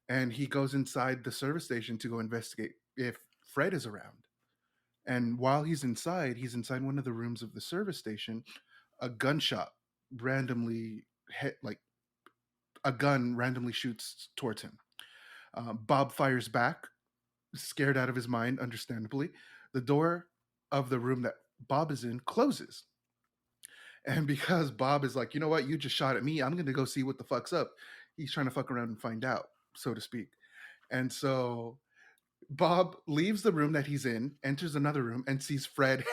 And he goes inside the service station to go investigate if Fred is around. And while he's inside one of the rooms of the service station. A gunshot randomly hit, like a gun randomly shoots towards him. Bob fires back, scared out of his mind, understandably. The door of the room that Bob is in closes. And because Bob is like, you know what, you just shot at me, I'm going to go see what the fuck's up. He's trying to fuck around and find out, so to speak. And so Bob leaves the room that he's in, enters another room, and sees Fred.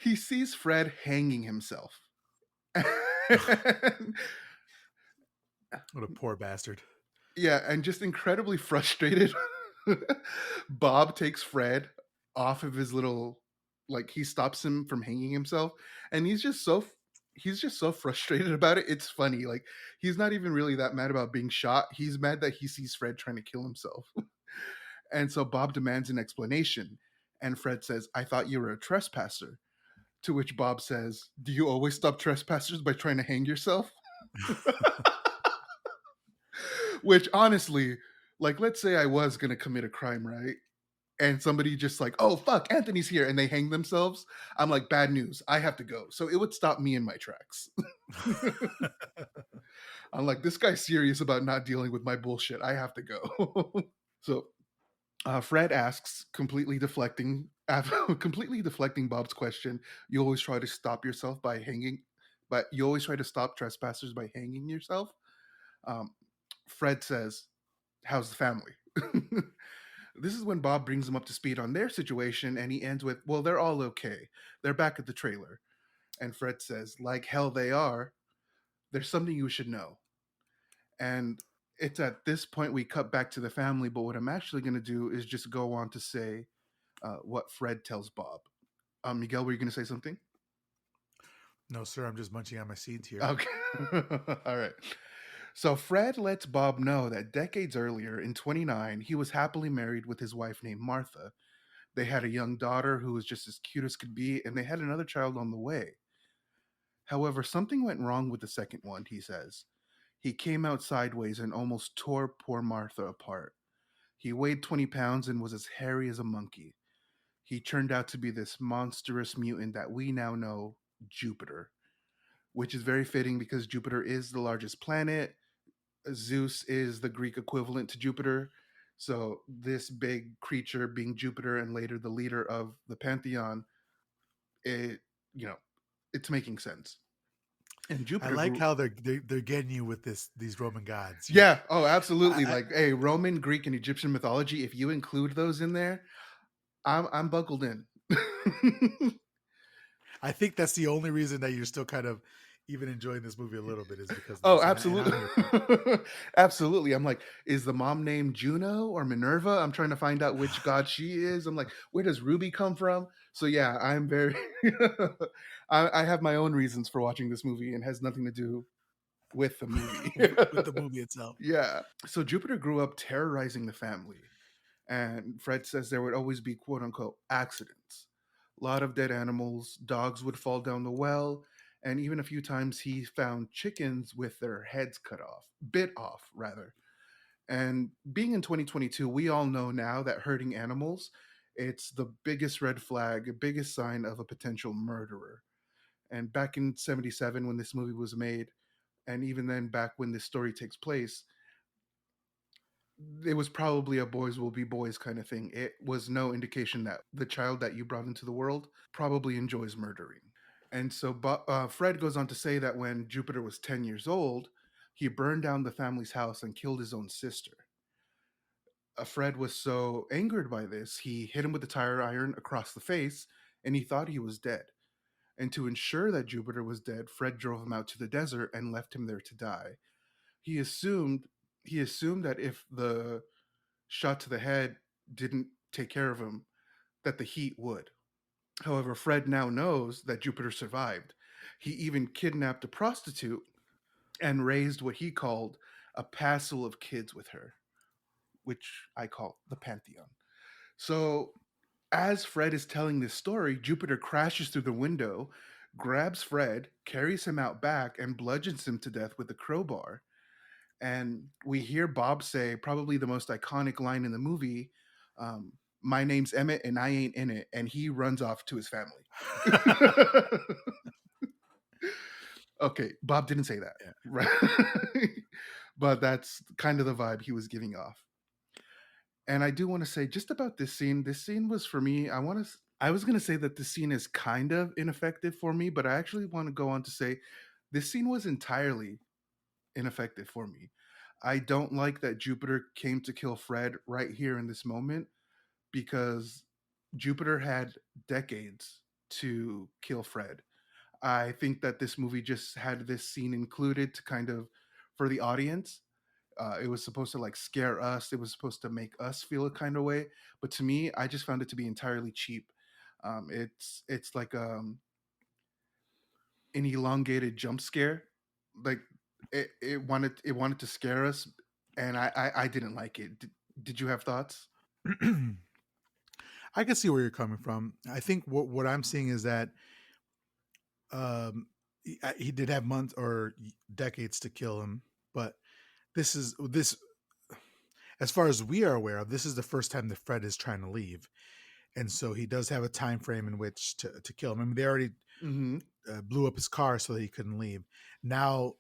He sees Fred hanging himself. What a poor bastard. Yeah, and just incredibly frustrated. Bob takes Fred off of his little, like he stops him from hanging himself, and he's just so frustrated about it. It's funny. Like he's not even really that mad about being shot. He's mad that he sees Fred trying to kill himself. And so Bob demands an explanation, and Fred says, "I thought you were a trespasser." To which Bob says, "Do you always stop trespassers by trying to hang yourself?" Which honestly, like, let's say I was gonna commit a crime, right? And somebody just like, oh fuck, Anthony's here, and they hang themselves. I'm like, bad news. I have to go. So it would stop me in my tracks. I'm like, this guy's serious about not dealing with my bullshit. I have to go. So Fred asks, completely deflecting Bob's question. You always try to stop yourself by hanging, but you always try to stop trespassers by hanging yourself. Um, Fred says, how's the family? This is when Bob brings him up to speed on their situation, and he ends with, well, they're all okay. They're back at the trailer. And Fred says, like hell they are. There's something you should know. And it's at this point we cut back to the family, but what I'm actually going to do is just go on to say what Fred tells Bob. Miguel, were you going to say something? No, sir. I'm just munching on my seeds here. Okay. All right. So Fred lets Bob know that decades earlier, in 29, he was happily married with his wife named Martha. They had a young daughter who was just as cute as could be, and they had another child on the way. However, something went wrong with the second one, he says. He came out sideways and almost tore poor Martha apart. He weighed 20 pounds and was as hairy as a monkey. He turned out to be this monstrous mutant that we now know, Jupiter, which is very fitting because Jupiter is the largest planet. Zeus is the Greek equivalent to Jupiter. So this big creature being Jupiter and later the leader of the pantheon, it you know, it's making sense. And I Jupiter like grew. how they're getting you with these Roman gods. Yeah, oh, absolutely. I, Like, hey, Roman, Greek, and Egyptian mythology. If you include those in there, I'm buckled in. I think that's the only reason that you're still kind of even enjoying this movie a little bit is because of Oh, this, and I'm absolutely. here for Absolutely. I'm like, is the mom named Juno or Minerva? I'm trying to find out which god she is. I'm like, where does Ruby come from? So yeah, I'm very I have my own reasons for watching this movie and has nothing to do with the movie. with the movie itself. Yeah. So Jupiter grew up terrorizing the family. And Fred says there would always be quote unquote accidents. A lot of dead animals, dogs would fall down the well, and even a few times he found chickens with their heads bit off, rather. And being in 2022, we all know now that hurting animals, it's the biggest red flag, biggest sign of a potential murderer. And back in 77, when this movie was made, and even then back when this story takes place, it was probably a boys will be boys kind of thing. It was no indication that the child that you brought into the world probably enjoys murdering. And so Fred goes on to say that when Jupiter was 10 years old, he burned down the family's house and killed his own sister. Fred was so angered by this, he hit him with a tire iron across the face, and he thought he was dead. And to ensure that Jupiter was dead, Fred drove him out to the desert and left him there to die. He assumed that if the shot to the head didn't take care of him, that the heat would. However, Fred now knows that Jupiter survived. He even kidnapped a prostitute and raised what he called a passel of kids with her, which I call the Pantheon. So, as Fred is telling this story, Jupiter crashes through the window, grabs Fred, carries him out back, and bludgeons him to death with a crowbar. And we hear Bob say probably the most iconic line in the movie, my name's Emmett and I ain't in it. And he runs off to his family. Okay, Bob didn't say that. Yeah. Right. But that's kind of the vibe he was giving off. And I do want to say just about this scene was for me, I was going to say that this scene is kind of ineffective for me, but I actually want to go on to say this scene was entirely ineffective for me. I don't like that Jupiter came to kill Fred right here in this moment, because Jupiter had decades to kill Fred. I think that this movie just had this scene included to kind of for the audience. It was supposed to like scare us. It was supposed to make us feel a kind of way. But to me, I just found it to be entirely cheap. It's like an elongated jump scare. Like it wanted to scare us, and I didn't like it. Did you have thoughts? I can see where you're coming from. I think what I'm seeing is that he did have months or decades to kill him, but this, as far as we are aware of, this is the first time that Fred is trying to leave, and so he does have a time frame in which to kill him. I mean, they already Mm-hmm. blew up his car so that he couldn't leave. Now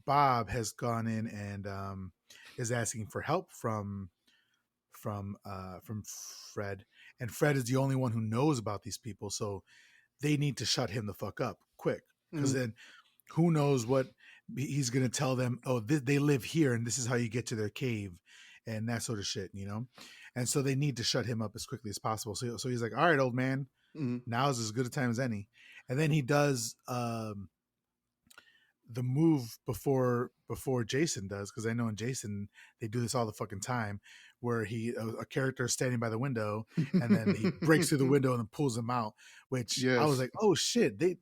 Bob has gone in and is asking for help from Fred, and Fred is the only one who knows about these people, so they need to shut him the fuck up quick, because Mm-hmm. then who knows what he's gonna tell them. Oh, they live here, and this is how you get to their cave, and that sort of shit, you know. And so they need to shut him up as quickly as possible. So he's like, "All right, old man, Mm-hmm. now's as good a time as any." And then he does the move before Jason does, because I know in Jason they do this all the fucking time, where a character is standing by the window and then he breaks through the window and then pulls them out. Which I was Yes. like, oh shit, they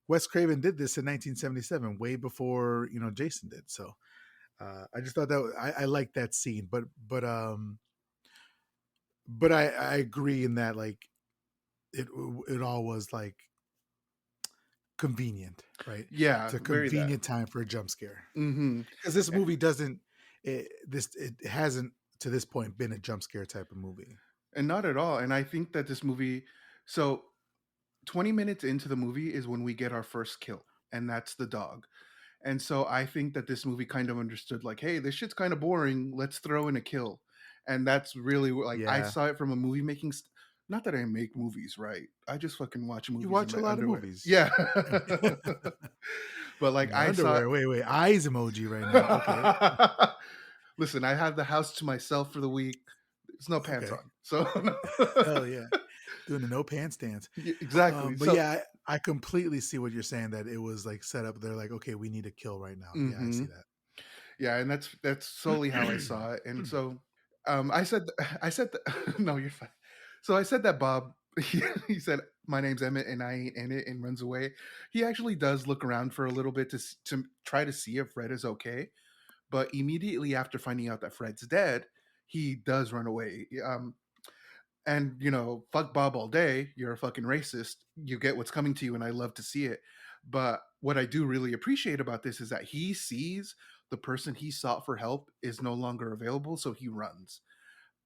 Wes Craven did this in 1977, way before Jason did. So I just thought that I liked that scene, but I agree in that, like, it all was like convenient, right? Yeah, It's a very that. convenient time for a jump scare, Mm-hmm. because this movie doesn't it hasn't to this point been a jump scare type of movie. And not at all. And I think that this movie, so 20 minutes into the movie is when we get our first kill, and that's the dog. And so I think that this movie kind of understood, like, hey, this shit's kind of boring. Let's throw in a kill. And that's really like I Yeah, saw it from a movie making. Not that I make movies, right? I just fucking watch you movies in watch a my lot of underwear. movies Yeah. But in like your I saw. underwear. Wait, eyes emoji right now. Okay, Listen, I have the house to myself for the week. There's no pants okay, on. So hell yeah, doing the no pants dance. exactly. But So yeah, I completely see what you're saying, that it was like set up. They're like, okay, we need a kill right now. Yeah, I see mhm. Yeah, and that's solely how I that. saw it. And so I said that, no, you're fine. So I said that Bob he said my name's Emmett and I ain't in it and runs away. He actually does look around for a little bit to try to see if Fred is okay, but immediately after finding out that Fred's dead, he does run away. And fuck Bob all day. You're a fucking racist. You get what's coming to you, and I love to see it. But what I do really appreciate about this is that he sees the person he sought for help is no longer available, so he runs.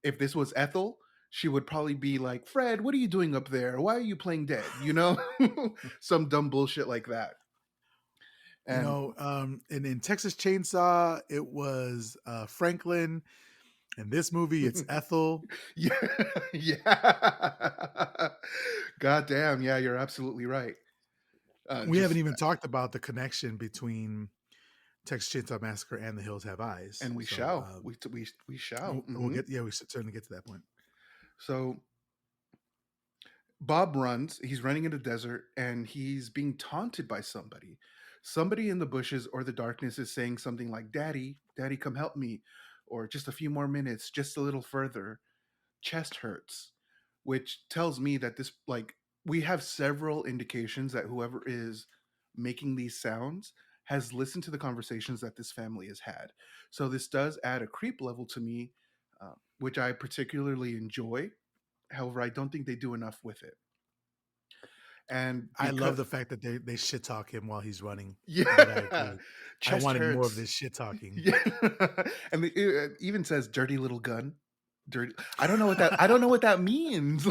If this was Ethel, she would probably be like, Fred, what are you doing up there? Why are you playing dead? You know, some dumb bullshit like that. And in Texas Chainsaw, it was Franklin. In this movie, it's Ethel. yeah, yeah. God damn, yeah, you're absolutely right. We haven't Just even talked about the connection between Texas Chainsaw Massacre and The Hills Have Eyes. and we So shall. We shall. we'll get, yeah, we should certainly get to that point. So Bob runs, he's running in the desert, and he's being taunted by somebody. Somebody in the bushes or the darkness is saying something like, Daddy, Daddy, come help me. Or just a few more minutes, just a little further. Chest hurts. Which tells me that this, like, we have several indications that whoever is making these sounds has listened to the conversations that this family has had. So this does add a creep level to me, which I particularly enjoy. However, I don't think they do enough with it. And I love because the fact that they shit talk him while he's running, but I yeah, agree. I chest wanted more of hurts. this shit talking. Yeah, and it even says "dirty little gun." Dirty. I don't know what that. I don't know what that means.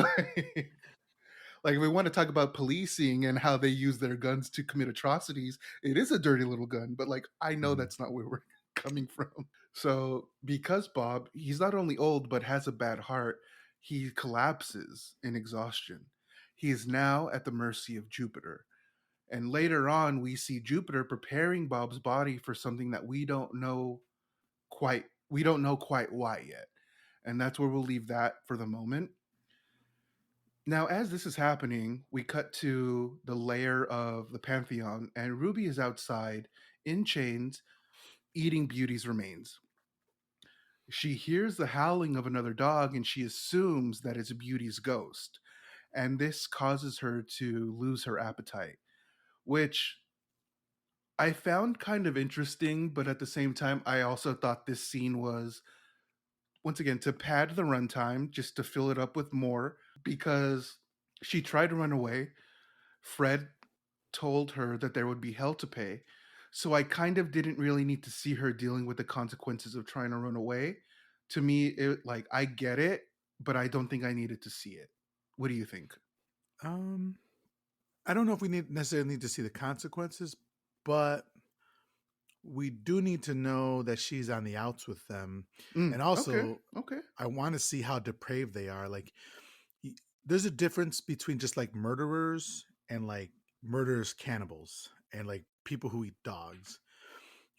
Like, if we want to talk about policing and how they use their guns to commit atrocities, it is a dirty little gun. But like, I know Mhm. that's not where we're coming from. So, because Bob, he's not only old but has a bad heart, he collapses in exhaustion. He is now at the mercy of Jupiter. And later on, we see Jupiter preparing Bob's body for something that we don't know quite why yet. And that's where we'll leave that for the moment. Now, as this is happening, we cut to the lair of the Pantheon, and Ruby is outside in chains eating Beauty's remains. She hears the howling of another dog and she assumes that it's Beauty's ghost. And this causes her to lose her appetite, which I found kind of interesting, but at the same time, I also thought this scene was, once again, to pad the runtime, just to fill it up with more, because she tried to run away. Fred told her that there would be hell to pay. So I kind of didn't really need to see her dealing with the consequences of trying to run away. To me, it like I get it, but I don't think I needed to see it. What do you think? Um, I don't know if we necessarily need to see the consequences, but we do need to know that she's on the outs with them, and Okay, also okay. I want to see how depraved they are. Like, y- there's a difference between just like murderers and like murderers, cannibals, and like people who eat dogs.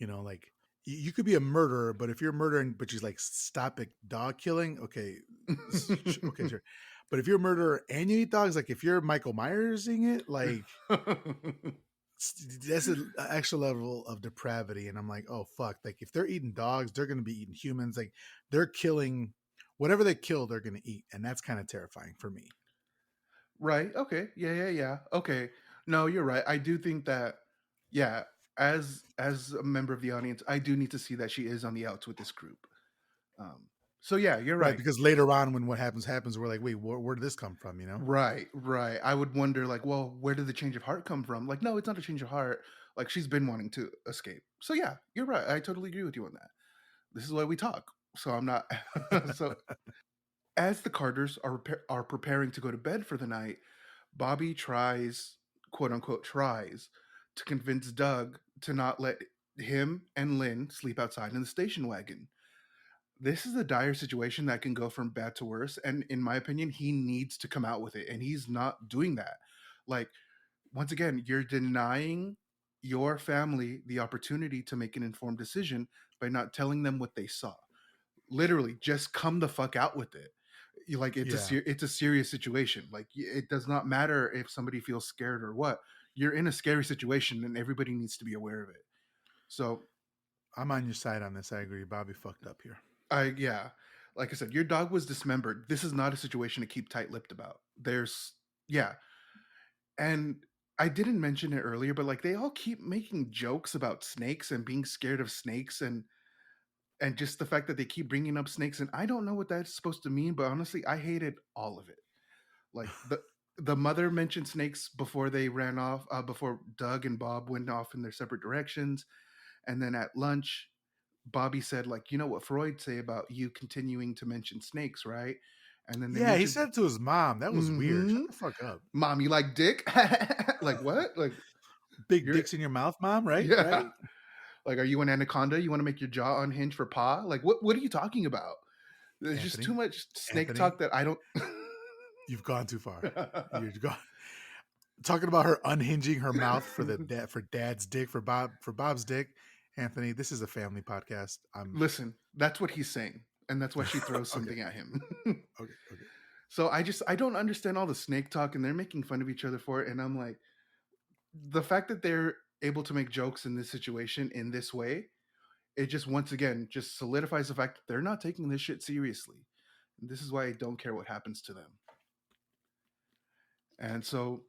Like you could be a murderer, but if you're murdering, but you're like, stop it, dog killing. Okay, okay, sure. But if you're a murderer and you eat dogs, like if you're Michael Myersing it, like that's an extra level of depravity. And I'm like, oh fuck, like if they're eating dogs, they're going to be eating humans. Like they're killing whatever they kill, they're going to eat, and that's kind of terrifying for me. Right. Okay. Yeah, yeah, yeah. Okay. No, you're right. I do think that, yeah, as a member of the audience, I do need to see that she is on the outs with this group. Um, so yeah, you're Right, right. because later on, when what happens, we're like, wait, where did this come from? Right, right. I would wonder, like, well, where did the change of heart come from? Like, no, it's not a change of heart. Like, she's been wanting to escape. So yeah, you're right. I totally agree with you on that. This is why we talk. So I'm not. So as the Carters are preparing to go to bed for the night, Bobby tries, quote unquote, tries to convince Doug to not let him and Lynn sleep outside in the station wagon. This is a dire situation that can go from bad to worse, and in my opinion, he needs to come out with it, and he's not doing that. Like, once again, you're denying your family the opportunity to make an informed decision by not telling them what they saw. Literally, just come the fuck out with it. Like, Yeah, it's a serious situation. Like, it does not matter if somebody feels scared or what. You're in a scary situation, and everybody needs to be aware of it. So I'm on your side on this. I agree. Bobby fucked up here. yeah, like I said, your dog was dismembered. This is not a situation to keep tight-lipped about. There's yeah, and I didn't mention it earlier, but like they all keep making jokes about snakes and being scared of snakes, and just the fact that they keep bringing up snakes, and I don't know what that's supposed to mean, but honestly, I hated all of it. Like the mother mentioned snakes before they ran off, before Doug and Bob went off in their separate directions, and then at lunch Bobby said, like, you know what Freud say about you continuing to mention snakes, right? And then they Yeah, he mentioned, said it to his mom. That was weird. mm-hmm, Shut the fuck up. mom, you like dick? Like what? Like Big you're dicks in your mouth, mom, right? yeah. Right? Like, are you an anaconda? You want to make your jaw unhinge for pa? Like what are you talking about? There's just too Anthony, much snake Anthony, talk that I don't you've gone too far. You're gone. Talking about her unhinging her mouth for dad's dick for Bob's dick. Anthony, this is a family podcast. I'm Listen, that's what he's saying. And that's why she throws okay. something at him. Okay. Okay. So I don't understand all the snake talk and they're making fun of each other for it. And I'm like, the fact that they're able to make jokes in this situation in this way, it just once again just solidifies the fact that they're not taking this shit seriously. And this is why I don't care what happens to them. And so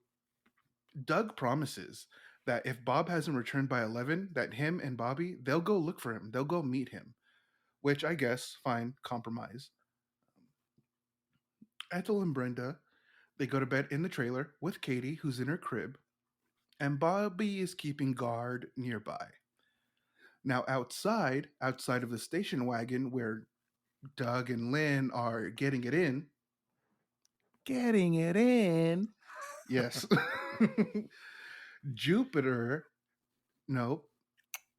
Doug promises that if Bob hasn't returned by 11, that him and Bobby, they'll go look for him. They'll go meet him, which I guess, fine, compromise. Ethel and Brenda, they go to bed in the trailer with Katie, who's in her crib, and Bobby is keeping guard nearby. Now, outside of the station wagon where Doug and Lynn are getting it in, yes, Jupiter, no,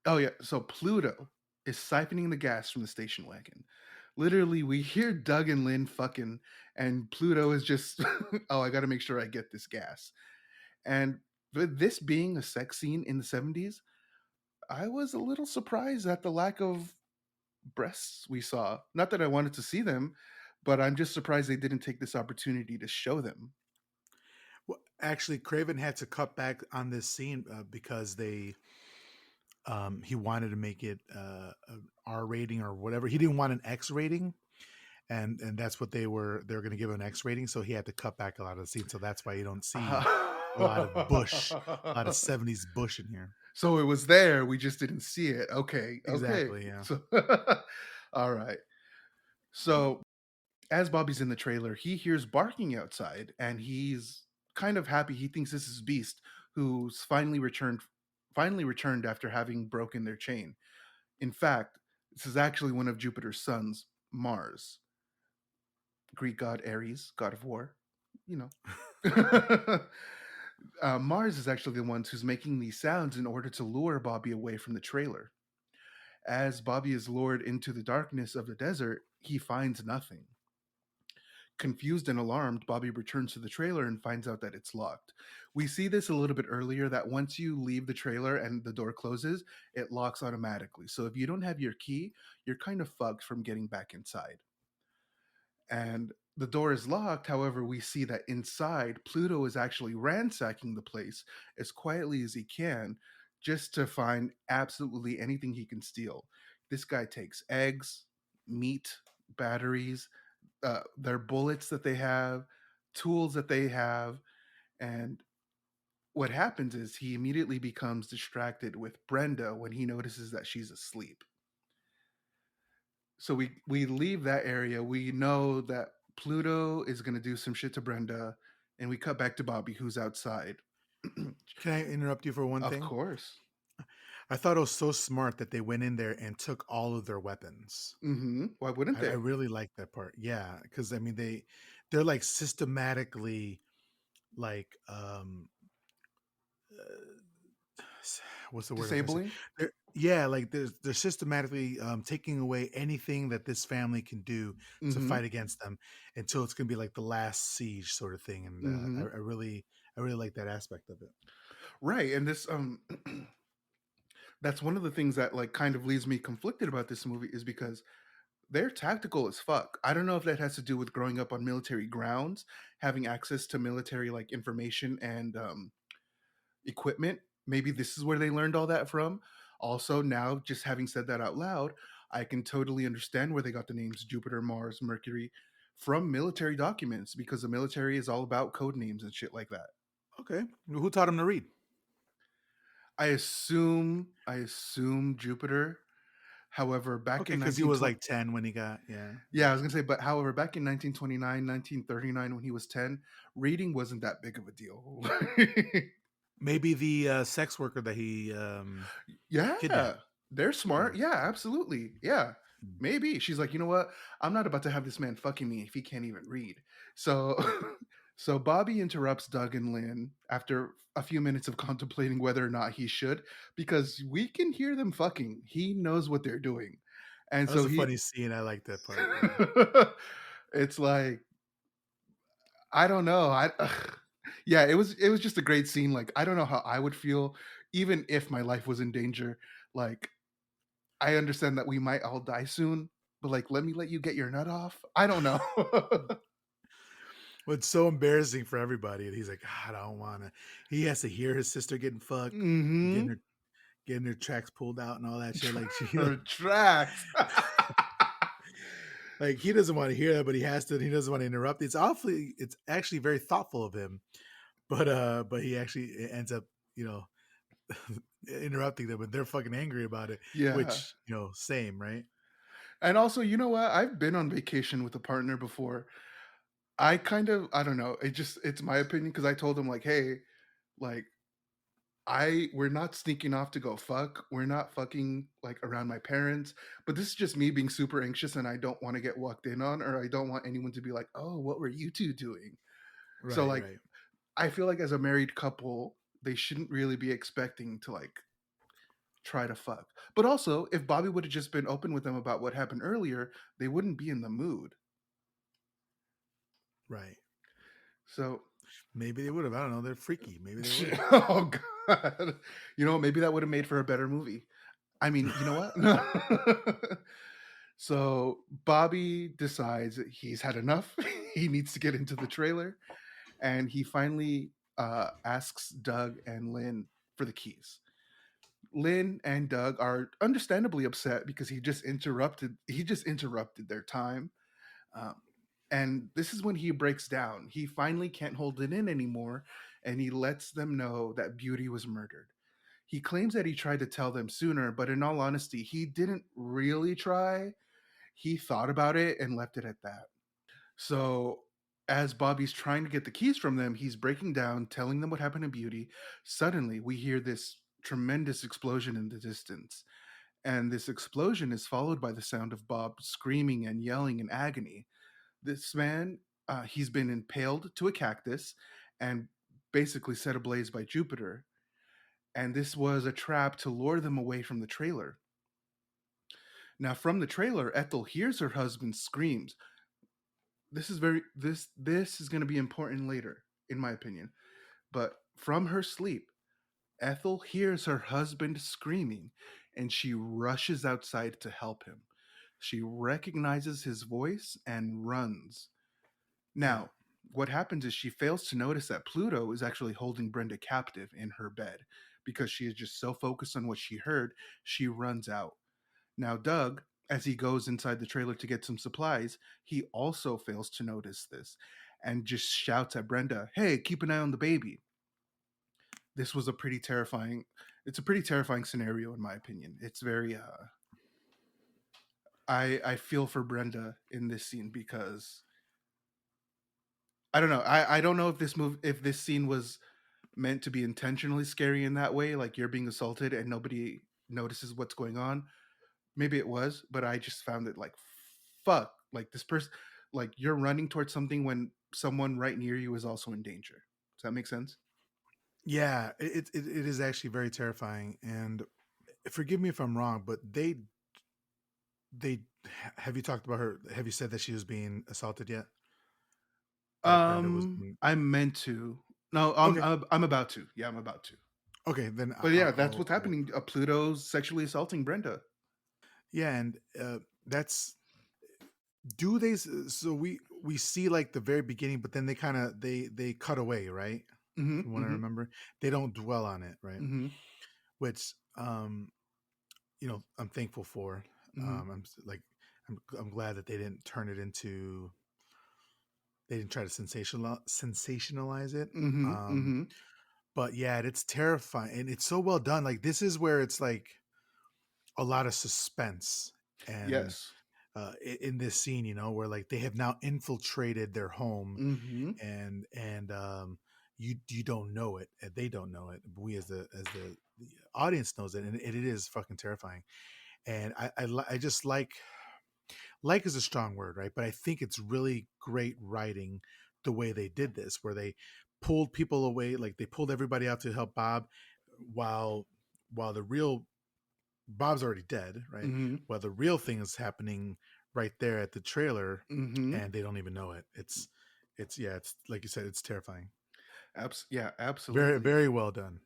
oh yeah, so Pluto is siphoning the gas from the station wagon. Literally, we hear Doug and Lynn fucking, and Pluto is just, oh, I gotta make sure I get this gas. And with this being a sex scene in the 70s, I was a little surprised at the lack of breasts we saw. Not that I wanted to see them, but I'm just surprised they didn't take this opportunity to show them. Well, actually, Craven had to cut back on this scene because he wanted to make it an R rating or whatever. He didn't want an X rating, and that's what they were going to give an X rating. So he had to cut back a lot of the scenes. So that's why you don't see a lot of bush, a lot of 70s bush in here. So it was there, we just didn't see it. Okay, okay. Exactly. Yeah. So, all right. So as Bobby's in the trailer, he hears barking outside, and he's kind of happy. He thinks this is Beast, who's finally returned after having broken their chain. In fact, this is actually one of Jupiter's sons, Mars, Greek god Ares, god of war. You know. Mars is actually the one who's making these sounds in order to lure Bobby away from the trailer. As Bobby is lured into the darkness of the desert, he finds nothing. Confused and alarmed, Bobby returns to the trailer and finds out that it's locked. We see this a little bit earlier that once you leave the trailer and the door closes, it locks automatically. So if you don't have your key, you're kind of fucked from getting back inside. And the door is locked. However, we see that inside, Pluto is actually ransacking the place as quietly as he can just to find absolutely anything he can steal. This guy takes eggs, meat, batteries, their bullets that they have, tools that they have, and what happens is he immediately becomes distracted with Brenda when he notices that she's asleep. So we leave that area. We know that Pluto is going to do some shit to Brenda, and we cut back to Bobby, who's outside. Can I interrupt you for one Of thing? course. I thought it was so smart that they went in there and took all of their weapons. Why wouldn't I they? really like that part. Yeah, because I mean they're like systematically like what's the word I'm trying to say? Disabling? Yeah, like they're systematically taking away anything that this family can do to Mm-hmm. fight against them until it's gonna be like the last siege sort of thing. And Mm-hmm. I really like that aspect of it. Right. And this that's one of the things that like kind of leaves me conflicted about this movie is because they're tactical as fuck. I don't know if that has to do with growing up on military grounds, having access to military like information and equipment. Maybe this is where they learned all that from. Also, now just having said that out loud, I can totally understand where they got the names Jupiter, Mars, Mercury from military documents because the military is all about code names and shit like that. Okay, who taught him to read? I assume Jupiter. However, back Okay, in because he was 1920, like 10 when he got yeah, I was gonna say, but however, back in 1929, 1939, when he was 10, reading wasn't that big of a deal. Maybe the sex worker that he Yeah, kidnapped. they're smart. Yeah. Yeah, absolutely. Yeah. Maybe. She's like, you know what? I'm not about to have this man fucking me if he can't even read. So so Bobby interrupts Doug and Lynn after a few minutes of contemplating whether or not he should, because we can hear them fucking. He knows what they're doing. And That was so a he funny scene. I like that part. Yeah. it's like I don't know. Yeah, it was just a great scene. Like I don't know how I would feel even if my life was in danger. Like I understand that we might all die soon, but like let me let you get your nut off. I don't know. Well, it's so embarrassing for everybody, and he's like, "Ah, I don't want to." He has to hear his sister getting fucked, getting Mhm. her getting her tracks pulled out, and all that shit. Like she, Tracks. like he doesn't want to hear that, but he has to. And he doesn't want to interrupt. It's actually very thoughtful of him, but he actually ends up, you know, interrupting them, and they're fucking angry about it. Yeah. Which, same, right? And also, you know what? I've been on vacation with a partner before. I kind of I don't know. It's my opinion because I told him like, "Hey, like I we're not sneaking off to go fuck. We're not fucking like around my parents. But this is just me being super anxious and I don't want to get walked in on or I don't want anyone to be like, "Oh, what were you two doing?" So Right, like right. I feel like as a married couple, they shouldn't really be expecting to like try to fuck. But also, if Bobby would have just been open with them about what happened earlier, they wouldn't be in the mood. Right. So, Maybe they would have. I don't know. They're freaky. Maybe they would oh god. You know, maybe that would have made for a better movie. I mean, you know what? So Bobby decides that he's had enough. He needs to get into the trailer, and he finally asks Doug and Lynn for the keys. Lynn and Doug are understandably upset because he just interrupted their time. Um, and this is when he breaks down. He finally can't hold it in anymore, and he lets them know that Beauty was murdered. He claims that he tried to tell them sooner, but in all honesty, he didn't really try. He thought about it and left it at that. So, as Bobby's trying to get the keys from them, he's breaking down, telling them what happened to Beauty. Suddenly, we hear this tremendous explosion in the distance. And this explosion is followed by the sound of Bob screaming and yelling in agony. This man, he's been impaled to a cactus and basically set ablaze by Jupiter. And this was a trap to lure them away from the trailer. Now, from the trailer, Ethel hears her husband's screams. This is going to be important later, in my opinion. But from her sleep, Ethel hears her husband screaming, and she rushes outside to help him. She recognizes his voice and runs. Yeah. Now, what happens is she fails to notice that Pluto is actually holding Brenda captive in her bed because she is just so focused on what she heard, she runs out. Now, Doug, as he goes inside the trailer to get some supplies, he also fails to notice this and just shouts at Brenda, "Hey, keep an eye on the baby." This was a pretty terrifying it's a pretty terrifying scenario in my opinion. It's very I feel for Brenda in this scene because I don't know. I don't know if this scene was meant to be intentionally scary in that way, like you're being assaulted and nobody notices what's going on. Maybe it was, but I just found it like fuck. Like this person like you're running towards something when someone right near you is also in danger. Does that make sense? Yeah. It is actually very terrifying. And forgive me if I'm wrong, but they have you talked about her? Have you said that she was being assaulted yet? That Brenda was being. I'm meant to. No, Okay. I'm about to. Yeah, I'm about to. Okay. Then But yeah, that's what's happening. Pluto's sexually assaulting Brenda. yeah, and that's do they? So we see like the very beginning, but then they kind of they cut away, right? Mhm. From what I Mhm. remember, they don't dwell on it, right? Mhm. Which I'm thankful for. Mhm. I'm glad that they didn't turn it into. They didn't try to sensationalize it. Mhm. Um, Mhm. but yeah, it's terrifying, and it's so well done. Like this is where it's like a lot of suspense and Yes. in this scene, where like they have now infiltrated their home, Mhm. and you don't know it, and they don't know it. But we as the audience knows it, and it is fucking terrifying. And I just like. like is a strong word, right? But I think it's really great writing the way they did this, where they pulled people away, like they pulled everybody out to help Bob, while the real Bob's already dead, right? Mm-hmm. While the real thing is happening right there at the trailer, Mm-hmm. and they don't even know it. It's yeah, it's like you said, it's terrifying. Yeah, Very absolutely. very well done,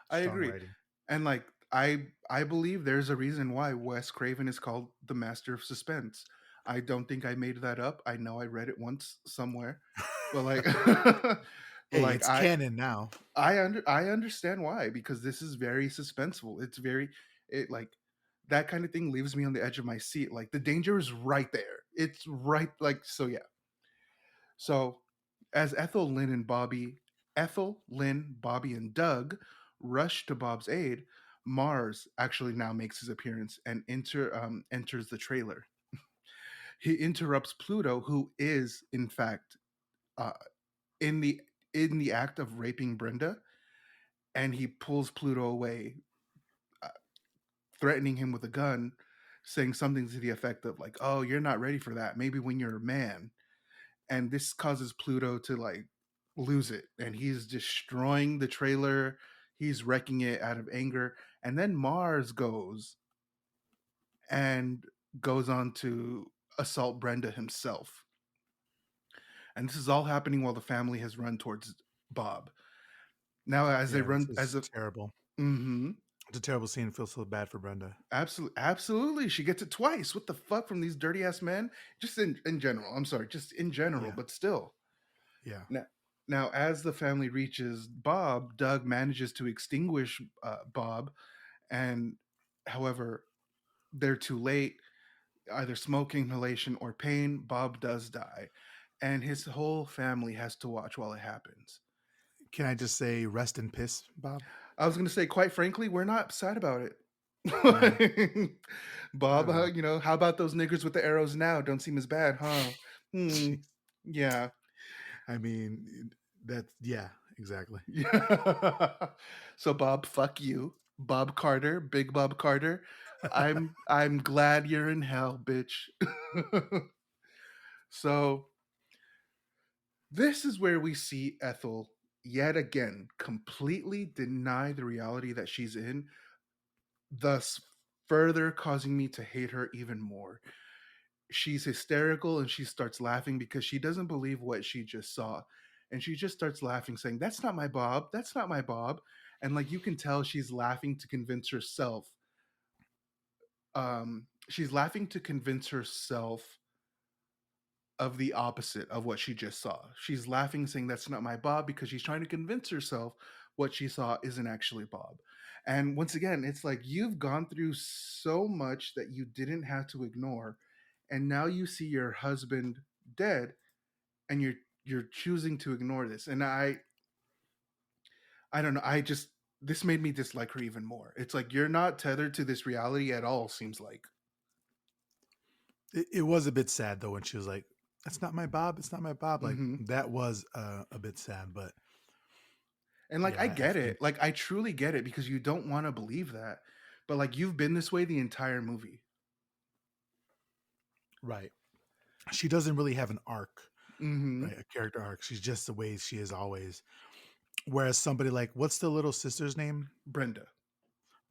I strong agree. writing. And like I believe there's a reason why Wes Craven is called the master of suspense. I don't think I made that up. I know I read it once somewhere. But like but Hey, like it's canon now. I understand why, because this is very suspenseful. It's very it like that kind of thing leaves me on the edge of my seat. Like the danger is right there. It's right like so yeah. So as Ethel, Lynn, Bobby, and Doug rush to Bob's aid, Mars actually now makes his appearance and enters the trailer. He interrupts Pluto, who is in fact uh, in the act of raping Brenda, and he pulls Pluto away, uh, threatening him with a gun, saying something to the effect of like, "Oh, you're not ready for that. Maybe when you're a man." And this causes Pluto to like lose it, and he's destroying the trailer. He's wrecking it out of anger, and then Mars and goes on to assault Brenda himself. And this is all happening while the family has run towards Bob. Now, as they Yeah, this run, as is a terrible. mm-hmm, It's a terrible scene. It feels so bad for Brenda. absolutely, she gets it twice. What the fuck from these dirty ass men? Just in general. I'm sorry, just in general, Yeah, but still. yeah. Now, as the family reaches Bob, Doug manages to extinguish Bob, and however, they're too late. Either smoke inhalation or pain, Bob does die, and his whole family has to watch while it happens. Can I just say rest in piss, Bob? I was going to say, quite frankly, we're not sad about No, it. not Bob, at all. how about those niggers with the arrows now? Don't seem as bad, huh? Hmm. Jeez. Yeah. I mean, that's yeah, exactly. Yeah. So Bob, fuck you. Bob Carter, Big Bob Carter. I'm glad you're in hell, bitch. So this is where we see Ethel yet again completely deny the reality that she's in, thus further causing me to hate her even more. She's hysterical and she starts laughing because she doesn't believe what she just saw. And she just starts laughing, saying, "That's not my Bob. That's not my Bob." And like you can tell, she's laughing to convince herself. She's laughing to convince herself of the opposite of what she just saw. She's laughing, saying, "That's not my Bob," because she's trying to convince herself what she saw isn't actually Bob. And once again, it's like you've gone through so much that you didn't have to ignore. And now you see your husband dead, and you're choosing to ignore this. And I don't know, I just this made me dislike her even more. It's like you're not tethered to this reality at all, seems like. It was a bit sad though when she was like, "That's not my Bob. It's not my Bob." Like Hmm. that was a bit sad, but And like yeah, I I get think it. Like I truly get it because you don't want to believe that. But like you've been this way the entire movie. right. She doesn't really have an arc, Hmm. right? A character arc. She's just the way she is always. Whereas somebody like, what's the little sister's name? Brenda.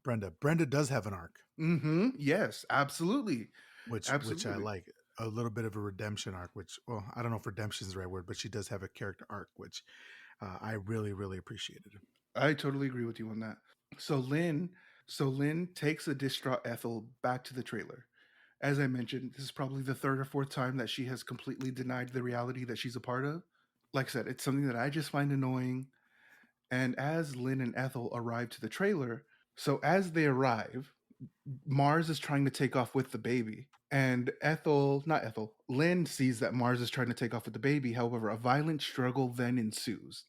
Brenda. Brenda does have an arc, Hmm. Yes, absolutely. which I Absolutely. like. A little bit of a redemption arc, which well, I don't know if redemption is the right word, but she does have a character arc, which I really really appreciated. I totally agree with you on that. So Lynn takes a distraught Ethel back to the trailer. As I mentioned, this is probably the third or fourth time that she has completely denied the reality that she's a part of. Like I said, it's something that I just find annoying. And as Lynn and Ethel arrive to the trailer, so as they arrive, Mars is trying to take off with the baby. And not Ethel, Lynn sees that Mars is trying to take off with the baby. However, a violent struggle then ensues.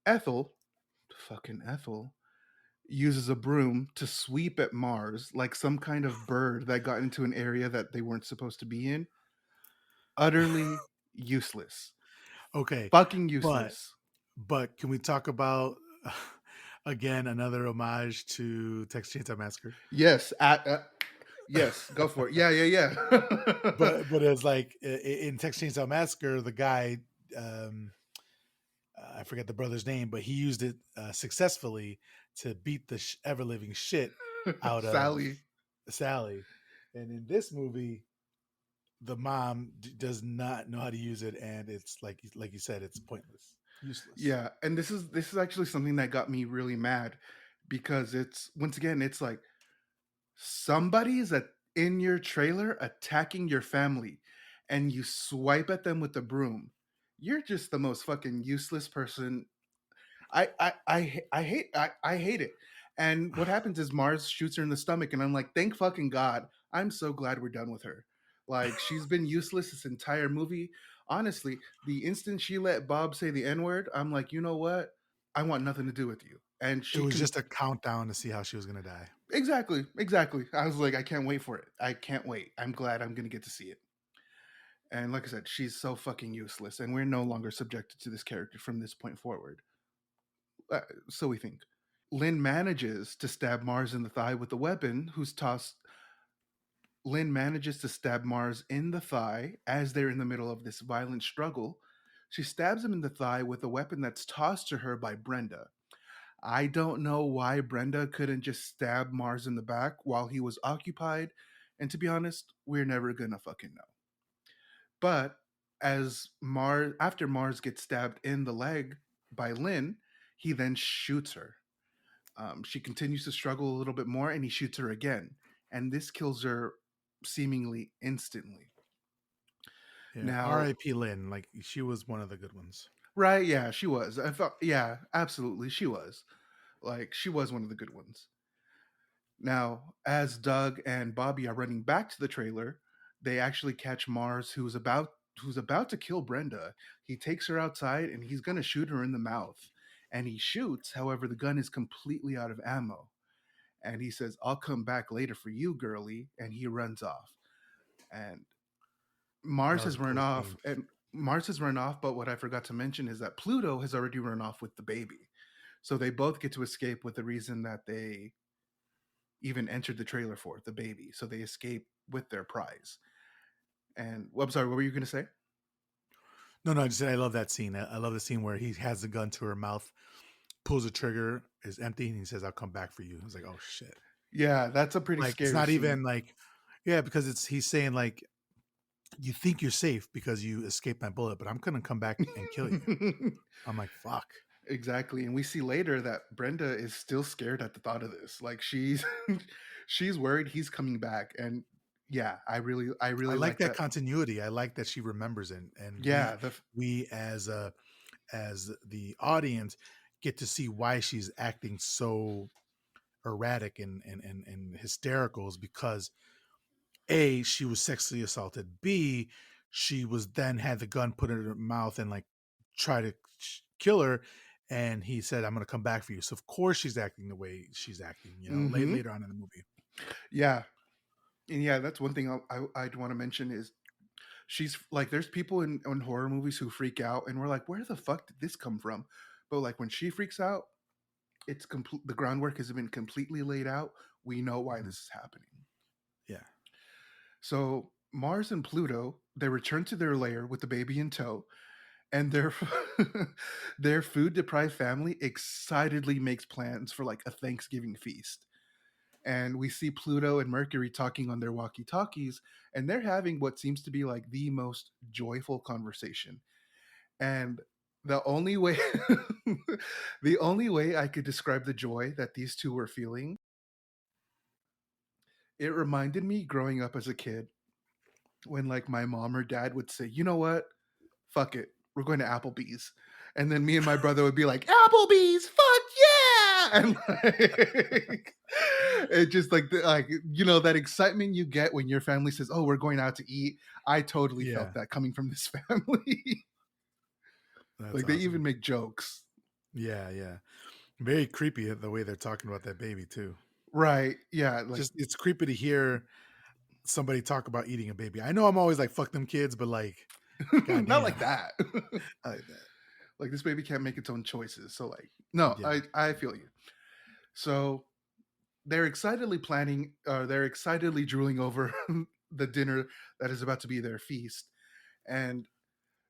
Ethel, fucking Ethel, uses a broom to sweep at Mars like some kind of bird that got into an area that they weren't supposed to be in. Utterly useless. Okay, Fucking but useless. can we talk about again another homage to Texas Chainsaw Massacre? Yes, Yes, go for it. Yeah, yeah, yeah. But it's like in Texas Chainsaw Massacre, the guy, um, I forget the brother's name, but he used it successfully to beat the ever living shit out of Sally. Sally. And in this movie, the mom does not know how to use it, and it's like you said, it's pointless, useless. Yeah, and this is actually something that got me really mad because it's once again it's like somebody's in your trailer attacking your family and you swipe at them with the broom. You're just the most fucking useless person. I hate it. And what happens is Mars shoots her in the stomach, and I'm like, thank fucking God. I'm so glad we're done with her. Like she's been useless this entire movie. Honestly, the instant she let Bob say the N word, I'm like, you know what? I want nothing to do with you. And It she was can just a countdown to see how she was gonna die. exactly, exactly. I was like, I can't wait for it. I can't wait. I'm glad I'm gonna get to see it. And like I said, she's so fucking useless, and we're no longer subjected to this character from this point forward. So we think. Lynn manages to stab Mars in the thigh with a weapon, who's tossed. Lynn manages to stab Mars in the thigh as they're in the middle of this violent struggle. She stabs him in the thigh with a weapon that's tossed to her by Brenda. I don't know why Brenda couldn't just stab Mars in the back while he was occupied, and to be honest, we're never gonna fucking know. But after Mars gets stabbed in the leg by Lynn, he then shoots her. She continues to struggle a little bit more, and he shoots her again, and this kills her seemingly instantly. Yeah, Now, R.I.P. Lynn. Like she was one of the good ones. right? Yeah, she was. I thought, yeah, absolutely, she was. Like, she was one of the good ones. Now, as Doug and Bobby are running back to the trailer, they actually catch Mars, who's about to kill Brenda. He takes her outside, and he's gonna shoot her in the mouth. And he shoots. However, the gun is completely out of ammo. And he says, I'll come back later for you, girlie. And he runs off. And That Mars was has a run cool off. scene. And Mars has run off. But what I forgot to mention is that Pluto has already run off with the baby. So they both get to escape with the reason that they even entered the trailer for the baby. So they escape with their prize. And well, I'm sorry, what were you going to say? No, no, I just said I love that scene. I love the scene where he has the gun to her mouth, pulls the trigger, is empty, and he says, "I'll come back for you." I was like, "Oh shit!" Yeah, that's a pretty Like it's scary not scene. even like, yeah, because it's he's saying like, you think you're safe because you escaped my bullet, but I'm gonna come back and kill you. I'm like, fuck. Exactly. And we see later that Brenda is still scared at the thought of this. Like she's she's worried he's coming back. And yeah, I I really like like that that. continuity. I like that she remembers it, and Yeah, we as the audience get to see why she's acting so erratic and hysterical is because A, she was sexually assaulted. B, she was then had the gun put in her mouth and like try to kill her. And he said, "I'm going to come back for you." So of course she's acting the way she's acting. mm-hmm. Later on in the movie. Yeah. And yeah, that's one thing I'd want to mention is she's like, there's people in horror movies who freak out, and we're like, where the fuck did this come from? But like when she freaks out, it's complete. The groundwork has been completely laid out. We know why Mhm. this is happening. Yeah, So Mars and Pluto, they return to their lair with the baby in tow, and their their food deprived family excitedly makes plans for like a Thanksgiving feast. And we see Pluto and Mercury talking on their walkie talkies, and they're having what seems to be like the most joyful conversation. And the only way the only way I could describe the joy that these two were feeling, it reminded me growing up as a kid when like my mom or dad would say, "You know what? Fuck it. We're going to Applebee's." And then me and my brother would be like, "Applebee's, fuck yeah!" And like it just like that excitement you get when your family says, "Oh, we're going out to eat." I totally felt yeah, that coming from this family. that's Like they even awesome. make jokes. Yeah, yeah, very creepy the way they're talking about that baby too. Right. Yeah, like Just it's creepy to hear somebody talk about eating a baby. I know I'm always like fuck them kids, but like, not goddamn, like that. I like that. Like this baby can't make its own choices. So like, no, Yeah. I feel you. So they're excitedly planning, they're excitedly drooling over the dinner that is about to be their feast. And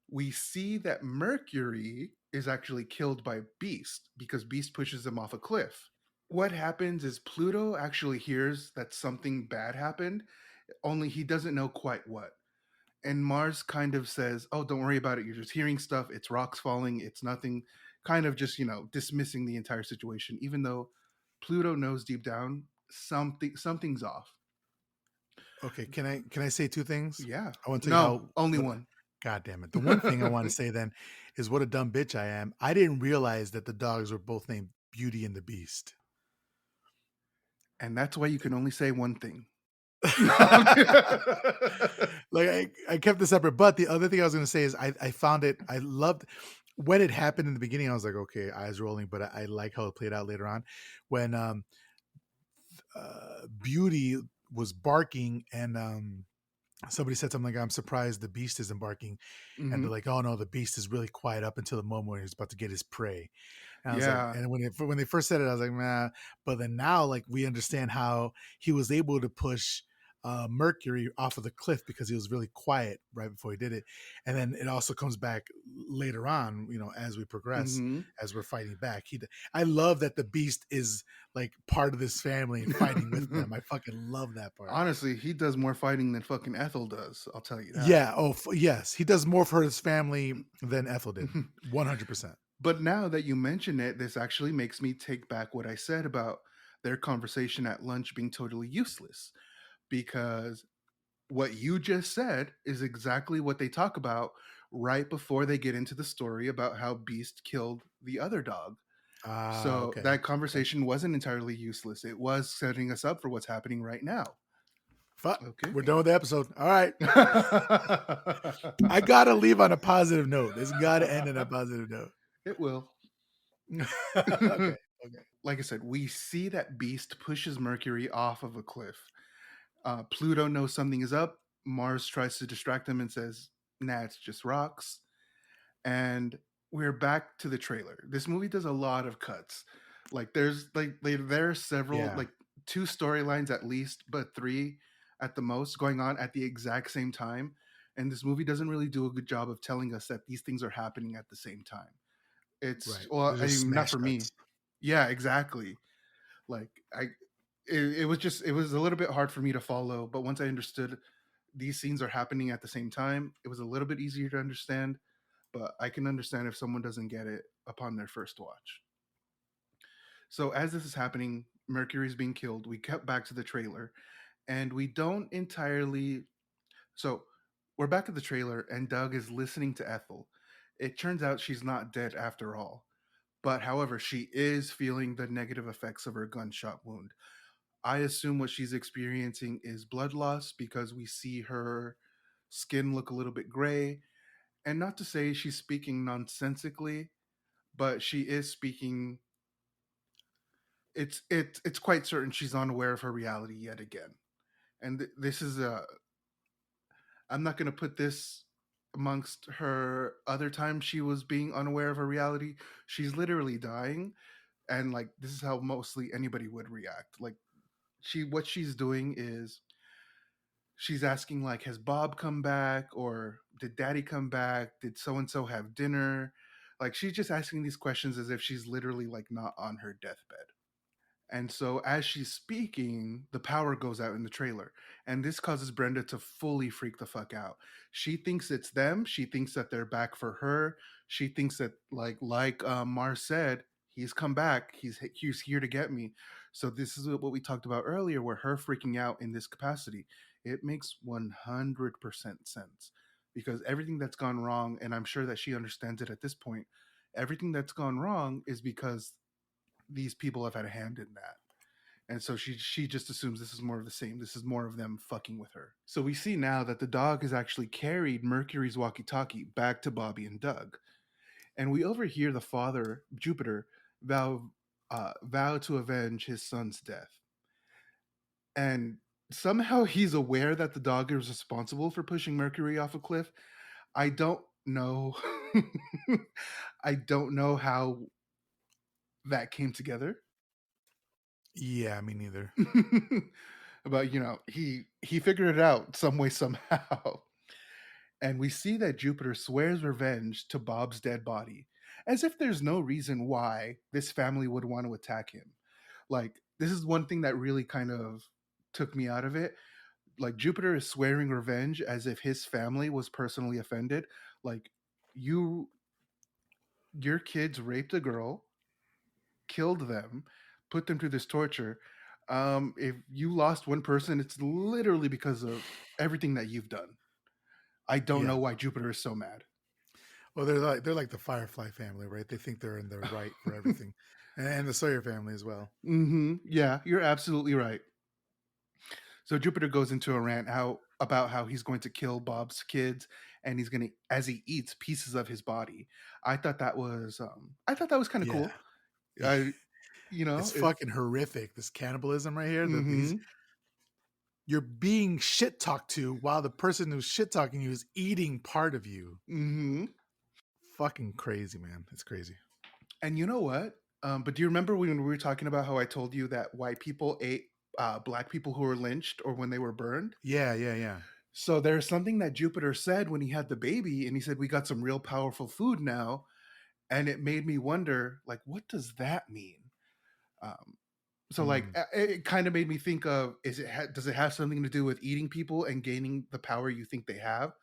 we see that Mercury is actually killed by Beast because Beast pushes him off a cliff. What happens is Pluto actually hears that something bad happened, only he doesn't know quite what. And Mars kind of says, "Oh, don't worry about it. You're just hearing stuff. It's rocks falling. It's nothing." Kind of just, dismissing the entire situation, even though Pluto knows deep down something's off. Okay, can I say two things? Yeah. I want to tell you No, how only what one. God damn it. The one thing I want to say then is what a dumb bitch I am. I didn't realize that the dogs were both named Beauty and the Beast. And that's why you can only say one thing. Like I kept this separate. But the other thing I was gonna say is I found it, I loved when it happened in the beginning, I was like, okay, eyes rolling, but I like how it played out later on. When Beauty was barking and somebody said something like, I'm surprised the beast isn't barking. And they're Hmm. like, oh no, the beast is really quiet up until the moment where he's about to get his prey. And I was like, Yeah. and when they first said it, I was like, nah. But then now, like, we understand how he was able to push Mercury off of the cliff because he was really quiet right before he did it. And then it also comes back later on, as we progress, Hmm. as we're fighting back. I love that the beast is like part of this family and fighting with them. I fucking love that part. Honestly, he does more fighting than fucking Ethel does. I'll tell you that. Yeah. Oh, yes. He does more for his family than Ethel did. 100%. But now that you mention it, this actually makes me take back what I said about their conversation at lunch being totally useless. Because what you just said is exactly what they talk about right before they get into the story about how Beast killed the other dog. Ah, So okay. that Okay. conversation wasn't entirely useless. It was setting us up for what's happening right now. Fuck. Okay. We're done with the episode. All right. I gotta leave on a positive note. It's gotta end on a positive note. It will. Okay. Okay. Like I said, we see that Beast pushes Mercury off of a cliff. Pluto knows something is up. Mars tries to distract him and says, "Nah, it's just rocks." And we're back to the trailer. This movie does a lot of cuts. Like there are several, Yeah. like two storylines at least, but three at the most going on at the exact same time. And this movie doesn't really do a good job of telling us that these things are happening at the same time. Right. Well, They're I just mean, not smash for me. cuts. Yeah, exactly. Like it was a little bit hard for me to follow, but once I understood these scenes are happening at the same time, it was a little bit easier to understand. But I can understand if someone doesn't get it upon their first watch. So as this is happening, Mercury's being killed. We cut back to the trailer, and we don't entirely. So we're back at the trailer, and Doug is listening to Ethel. It turns out she's not dead after all. But however, she is feeling the negative effects of her gunshot wound. I assume what she's experiencing is blood loss because we see her skin look a little bit gray. And not to say she's speaking nonsensically, but she is speaking. It's quite certain she's unaware of her reality yet again. And this is a. I'm not going to put this amongst her other times she was being unaware of her reality. She's literally dying, and like this is how mostly anybody would react. Like what she's doing is she's asking like, has Bob come back, or did Daddy come back, did so and so have dinner. Like she's just asking these questions as if she's literally like not on her deathbed. And so as she's speaking, the power goes out in the trailer. And this causes Brenda to fully freak the fuck out. She thinks it's them. She thinks that they're back for her. She thinks that Mars said, he's come back. He's here to get me. So this is what we talked about earlier, where her freaking out in this capacity. It makes 100% sense because everything that's gone wrong, and I'm sure that she understands it at this point, everything that's gone wrong is because these people have had a hand in that. And so she just assumes this is more of the same. This is more of them fucking with her. So we see now that the dog has actually carried Mercury's walkie-talkie back to Bobby and Doug. And we overhear the father, Jupiter, vow to avenge his son's death. And somehow he's aware that the dog is responsible for pushing Mercury off a cliff. I don't know. I don't know how that came together. Yeah, me neither. But he figured it out some way somehow. And we see that Jupiter swears revenge to Bob's dead body, as if there's no reason why this family would want to attack him. Like, this is one thing that really kind of took me out of it. Like, Jupiter is swearing revenge as if his family was personally offended. Like, you your kids raped a girl, killed them, put them through this torture. If you lost one person, it's literally because of everything that you've done. I don't Yeah. know why Jupiter is so mad. Well, they're like the Firefly family, right? They think they're in the right for everything, and the Sawyer family as well. Yeah, you're absolutely right. So Jupiter goes into a rant about how he's going to kill Bob's kids, and he's going to, as he eats pieces of his body. I thought that was kind of Yeah, cool. I you it's know it. fucking horrific. This cannibalism right here. That these Mm-hmm. you're being shit talked to while the person who's shit talking you is eating part of you. Mm-hmm. Fucking crazy, man. It's crazy. And you know what? But do you remember when we were talking about how I told you that white people ate black people who were lynched or when they were burned? Yeah, yeah, yeah. So there's something that Jupiter said when he had the baby, and he said, "We got some real powerful food now." And it made me wonder, like, what does that mean? Um, so, like, Mm. it kind of made me think of, does it have something to do with eating people and gaining the power you think they have?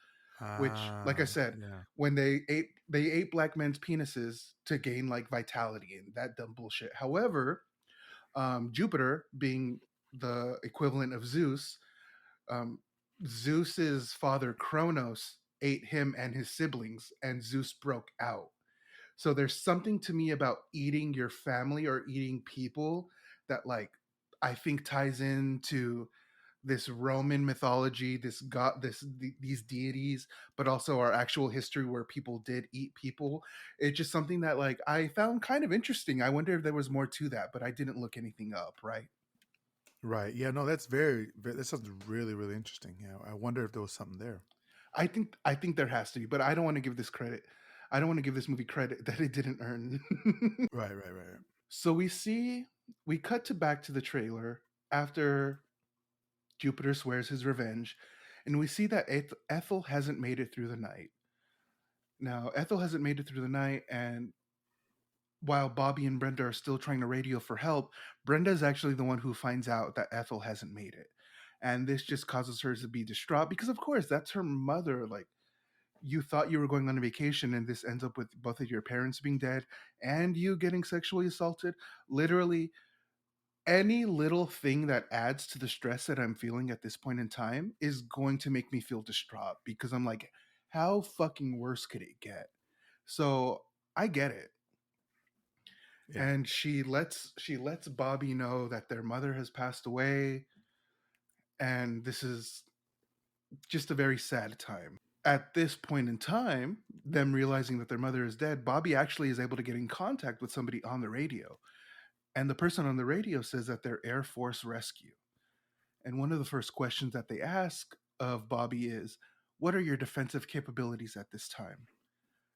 Which, like I said, Yeah. when they ate black men's penises to gain like vitality and that dumb bullshit. However, Jupiter being the equivalent of Zeus, um, Zeus's father Kronos ate him and his siblings, and Zeus broke out. So there's something to me about eating your family or eating people that, like, I think ties into this Roman mythology, this god, these deities, but also our actual history where people did eat people. It's just something that, like, I found kind of interesting. I wonder if there was more to that, but I didn't look anything up. Right? Right. Yeah. No, that's very. That sounds really, really interesting. Yeah. I wonder if there was something there. I think there has to be, but I don't want to give this credit. I don't want to give this movie credit that it didn't earn. Right. Right. Right. So we cut to back to the trailer after Jupiter swears his revenge, and we see that Ethel hasn't made it through the night. Now, Ethel hasn't made it through the night, and while Bobby and Brenda are still trying to radio for help, Brenda is actually the one who finds out that Ethel hasn't made it. And this just causes her to be distraught because, of course, that's her mother. Like, you thought you were going on a vacation, and this ends up with both of your parents being dead and you getting sexually assaulted. Literally, any little thing that adds to the stress that I'm feeling at this point in time is going to make me feel distraught because I'm like, how fucking worse could it get? So I get it. Yeah. And she lets Bobby know that their mother has passed away, and this is just a very sad time. At this point in time, them realizing that their mother is dead, Bobby actually is able to get in contact with somebody on the radio. And the person on the radio says that they're Air Force rescue. And one of the first questions that they ask of Bobby is, "What are your defensive capabilities at this time?"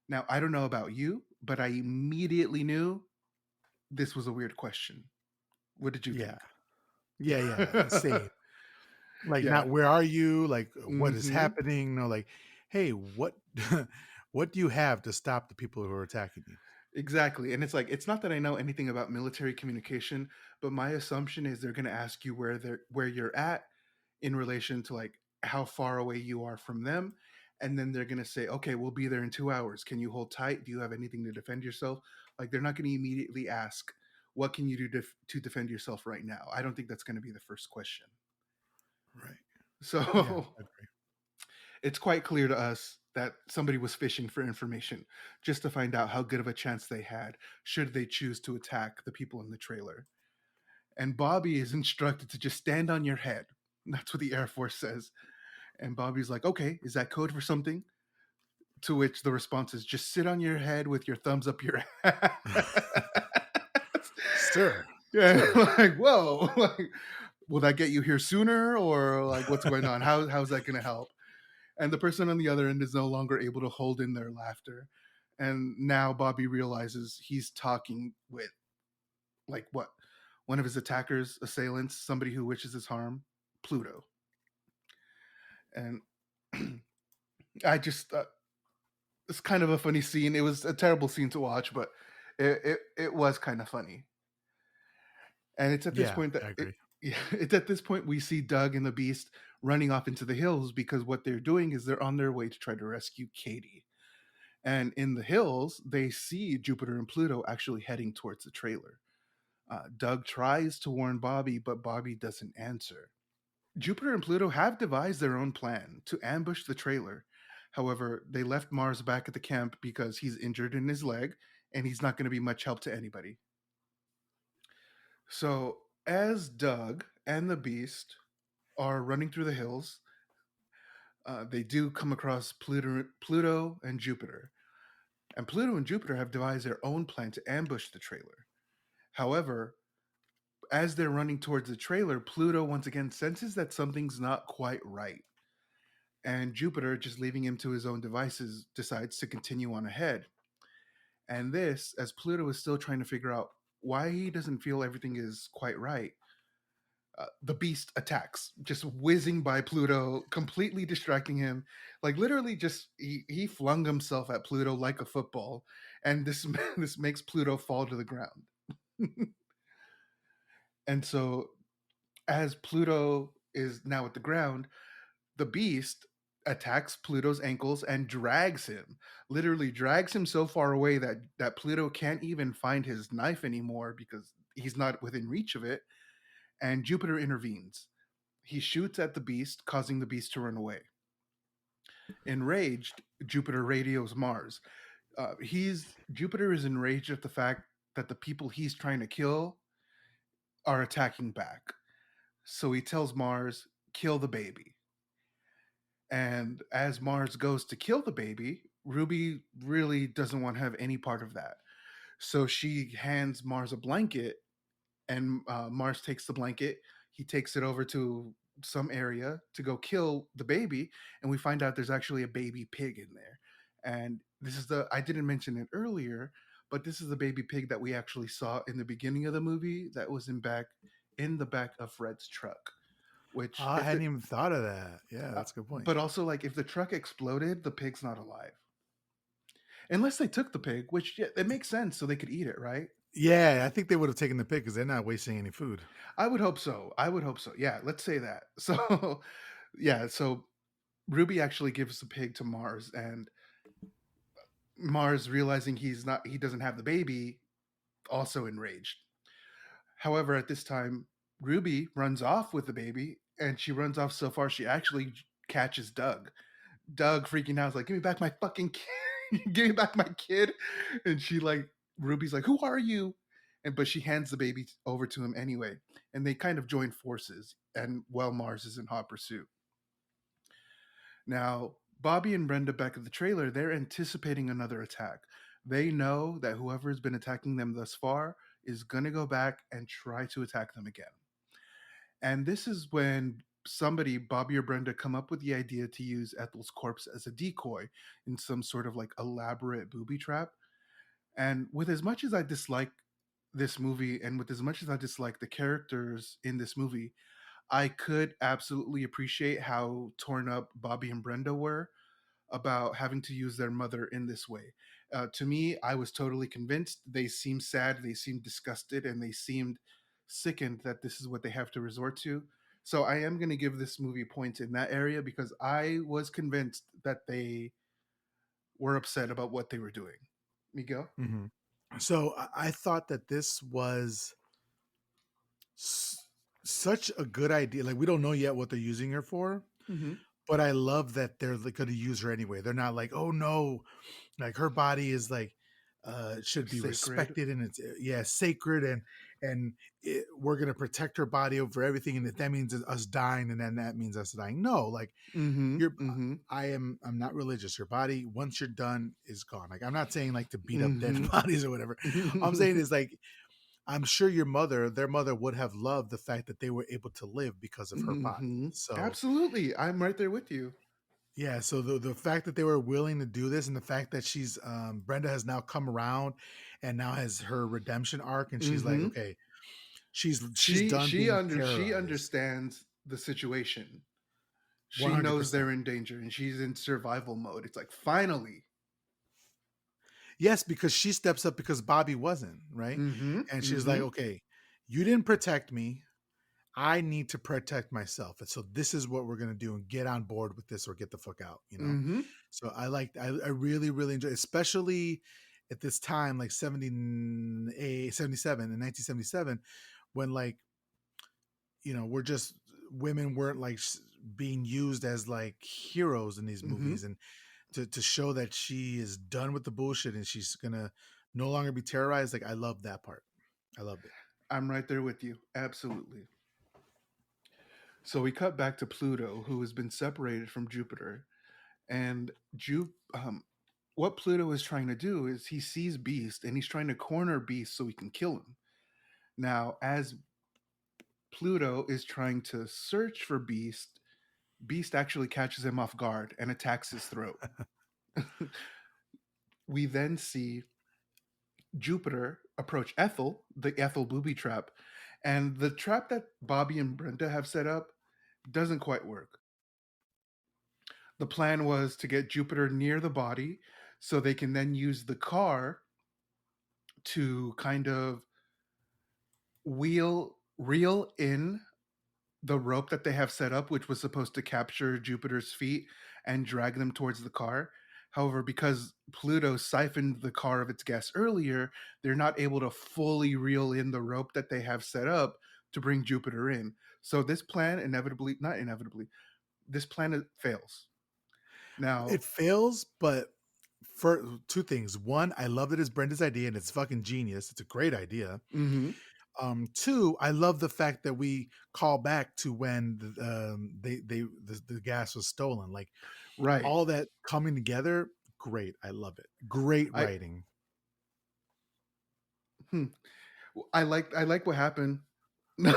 Now, I don't know about you, but I immediately knew this was a weird question. What did you Yeah. think? Yeah. Yeah. Same. Like, Yeah. not where are you? Like, what is Hmm. happening? No, like, hey, what what do you have to stop the people who are attacking you? Exactly. And it's like, it's not that I know anything about military communication, but my assumption is they're going to ask you where you're at in relation to, like, how far away you are from them. And then they're going to say, "Okay, we'll be there in 2 hours. Can you hold tight? Do you have anything to defend yourself?" Like, they're not going to immediately ask, "What can you do to defend yourself right now?" I don't think that's going to be the first question. Right. Yeah. So I agree. it's quite clear to us that somebody was fishing for information just to find out how good of a chance they had should they choose to attack the people in the trailer. And Bobby is instructed to just stand on your head. That's what the Air Force says. And Bobby's like, "Okay, is that code for something?" To which the response is, "Just sit on your head with your thumbs up your ass." Sir. Yeah, Sir. like, whoa, like, will that get you here sooner, or like, what's going on? How's that going to help? And the person on the other end is no longer able to hold in their laughter. And now Bobby realizes he's talking with, like, what, one of his attackers, assailants, somebody who wishes his harm, Pluto. And I just it's kind of a funny scene. It was a terrible scene to watch, but it was kind of funny. And it's at this Yeah, point that I agree. yeah, it's at this point we see Doug and the Beast running off into the hills because what they're doing is they're on their way to try to rescue Katie. And in the hills, they see Jupiter and Pluto actually heading towards the trailer. Doug tries to warn Bobby, but Bobby doesn't answer. Jupiter and Pluto have devised their own plan to ambush the trailer. However, they left Mars back at the camp because he's injured in his leg and he's not going to be much help to anybody. So, as Doug and the Beast are running through the hills, they do come across Pluto and Jupiter. And Pluto and Jupiter have devised their own plan to ambush the trailer. However, as they're running towards the trailer, Pluto once again senses that something's not quite right. And Jupiter, just leaving him to his own devices, decides to continue on ahead. And this, as Pluto is still trying to figure out why he doesn't feel everything is quite right, the Beast attacks, just whizzing by Pluto, completely distracting him. Like literally, just he flung himself at Pluto like a football, and this this makes Pluto fall to the ground. And so, as Pluto is now at the ground, the Beast attacks Pluto's ankles and drags him, literally drags him so far away that Pluto can't even find his knife anymore because he's not within reach of it. And Jupiter intervenes. He shoots at the Beast, causing the Beast to run away. Enraged, Jupiter radios Mars. He's Jupiter is enraged at the fact that the people he's trying to kill are attacking back. So he tells Mars, "Kill the baby." And as Mars goes to kill the baby, Ruby really doesn't want to have any part of that. So she hands Mars a blanket, and Mars takes the blanket. He takes it over to some area to go kill the baby, and we find out there's actually a baby pig in there. And this is I didn't mention it earlier, but this is the baby pig that we actually saw in the beginning of the movie that was in the back of Fred's truck. Oh, Which I if the hadn't even thought of that. Yeah, uh, that's a good point. but also like if the truck exploded, the pig's not alive unless they took the pig, which yeah, it makes sense so they could eat it, right? Yeah, I think they would have taken the pig because they're not wasting any food. I would hope so. I would hope so. Yeah, let's say that. So, yeah, so Ruby actually gives the pig to Mars, and Mars, realizing he doesn't have the baby, also enraged. However, at this time, Ruby runs off with the baby, and she runs off so far she actually catches Doug. Doug freaking out is like, "Give me back my fucking kid! Give me back my kid!" And she like, Ruby's like, "Who are you?" And but she hands the baby over to him anyway, and they kind of join forces. And while Mars is in hot pursuit, now Bobby and Brenda back at the trailer, they're anticipating another attack. They know that whoever has been attacking them thus far is gonna go back and try to attack them again. And this is when somebody, Bobby or Brenda, come up with the idea to use Ethel's corpse as a decoy in some sort of like elaborate booby trap. And with as much as I dislike this movie and with as much as I dislike the characters in this movie, I could absolutely appreciate how torn up Bobby and Brenda were about having to use their mother in this way. To me, I was totally convinced. They seemed sad, they seemed disgusted, and they seemed sickened that this is what they have to resort to. So I am going to give this movie points in that area because I was convinced that they were upset about what they were doing. Miguel? Hmm. So I thought that this was such a good idea. Like we don't know yet what they're using her for, Mm-hmm. but I love that they're going to use her anyway. They're not like, oh no, like her body is like should be Sacred. respected and it's yeah sacred and we're going to protect her body over everything and if that means us dying and then that means us dying. No, like Mm-hmm. you're Mm-hmm. I'm not religious. Your body once you're done is gone. Like I'm not saying like to beat up dead Mm-hmm. bodies or whatever. All I'm saying is like I'm sure their mother would have loved the fact that they were able to live because of her body. Mm-hmm. So Absolutely. I'm right there with you. yeah, so the fact that they were willing to do this and the fact that she's Brenda has now come around and now has her redemption arc and she's like, Mm-hmm. okay, She's done being She terrorized. understands the situation. One She hundred knows percent. they're in danger and she's in survival mode. It's like finally. Yes, because she steps up because Bobby wasn't, right? Mm-hmm. And she's like, Mm-hmm. okay, you didn't protect me. I need to protect myself. And so this is what we're gonna do and get on board with this or get the fuck out, you know? Mm-hmm. So I really, really enjoy, especially at this time, like 77 in 1977, when like, we're just women weren't like being used as like heroes in these Mm-hmm. movies, and to show that she is done with the bullshit and she's gonna no longer be terrorized. Like I love that part. I loved it. I'm right there with you. Absolutely. So we cut back to Pluto, who has been separated from Jupiter, and what Pluto is trying to do is he sees Beast and he's trying to corner Beast so he can kill him. Now, as Pluto is trying to search for Beast, Beast actually catches him off guard and attacks his throat. We then see Jupiter approach Ethel, the Ethel booby trap, and the trap that Bobby and Brenda have set up doesn't quite work. The plan was to get Jupiter near the body so they can then use the car to kind of reel in the rope that they have set up, which was supposed to capture Jupiter's feet and drag them towards the car. However, because Pluto siphoned the car of its gas earlier, they're not able to fully reel in the rope that they have set up to bring Jupiter in. So this plan not inevitably, this plan fails. Now, It fails, but for two things. One, I love that it's Brenda's idea and it's fucking genius. It's a great idea. mm-hmm, Two, I love the fact that we call back to when the gas was stolen. Like right. all that coming together, great. I love it. Great I writing. hmm, I like what happened. No,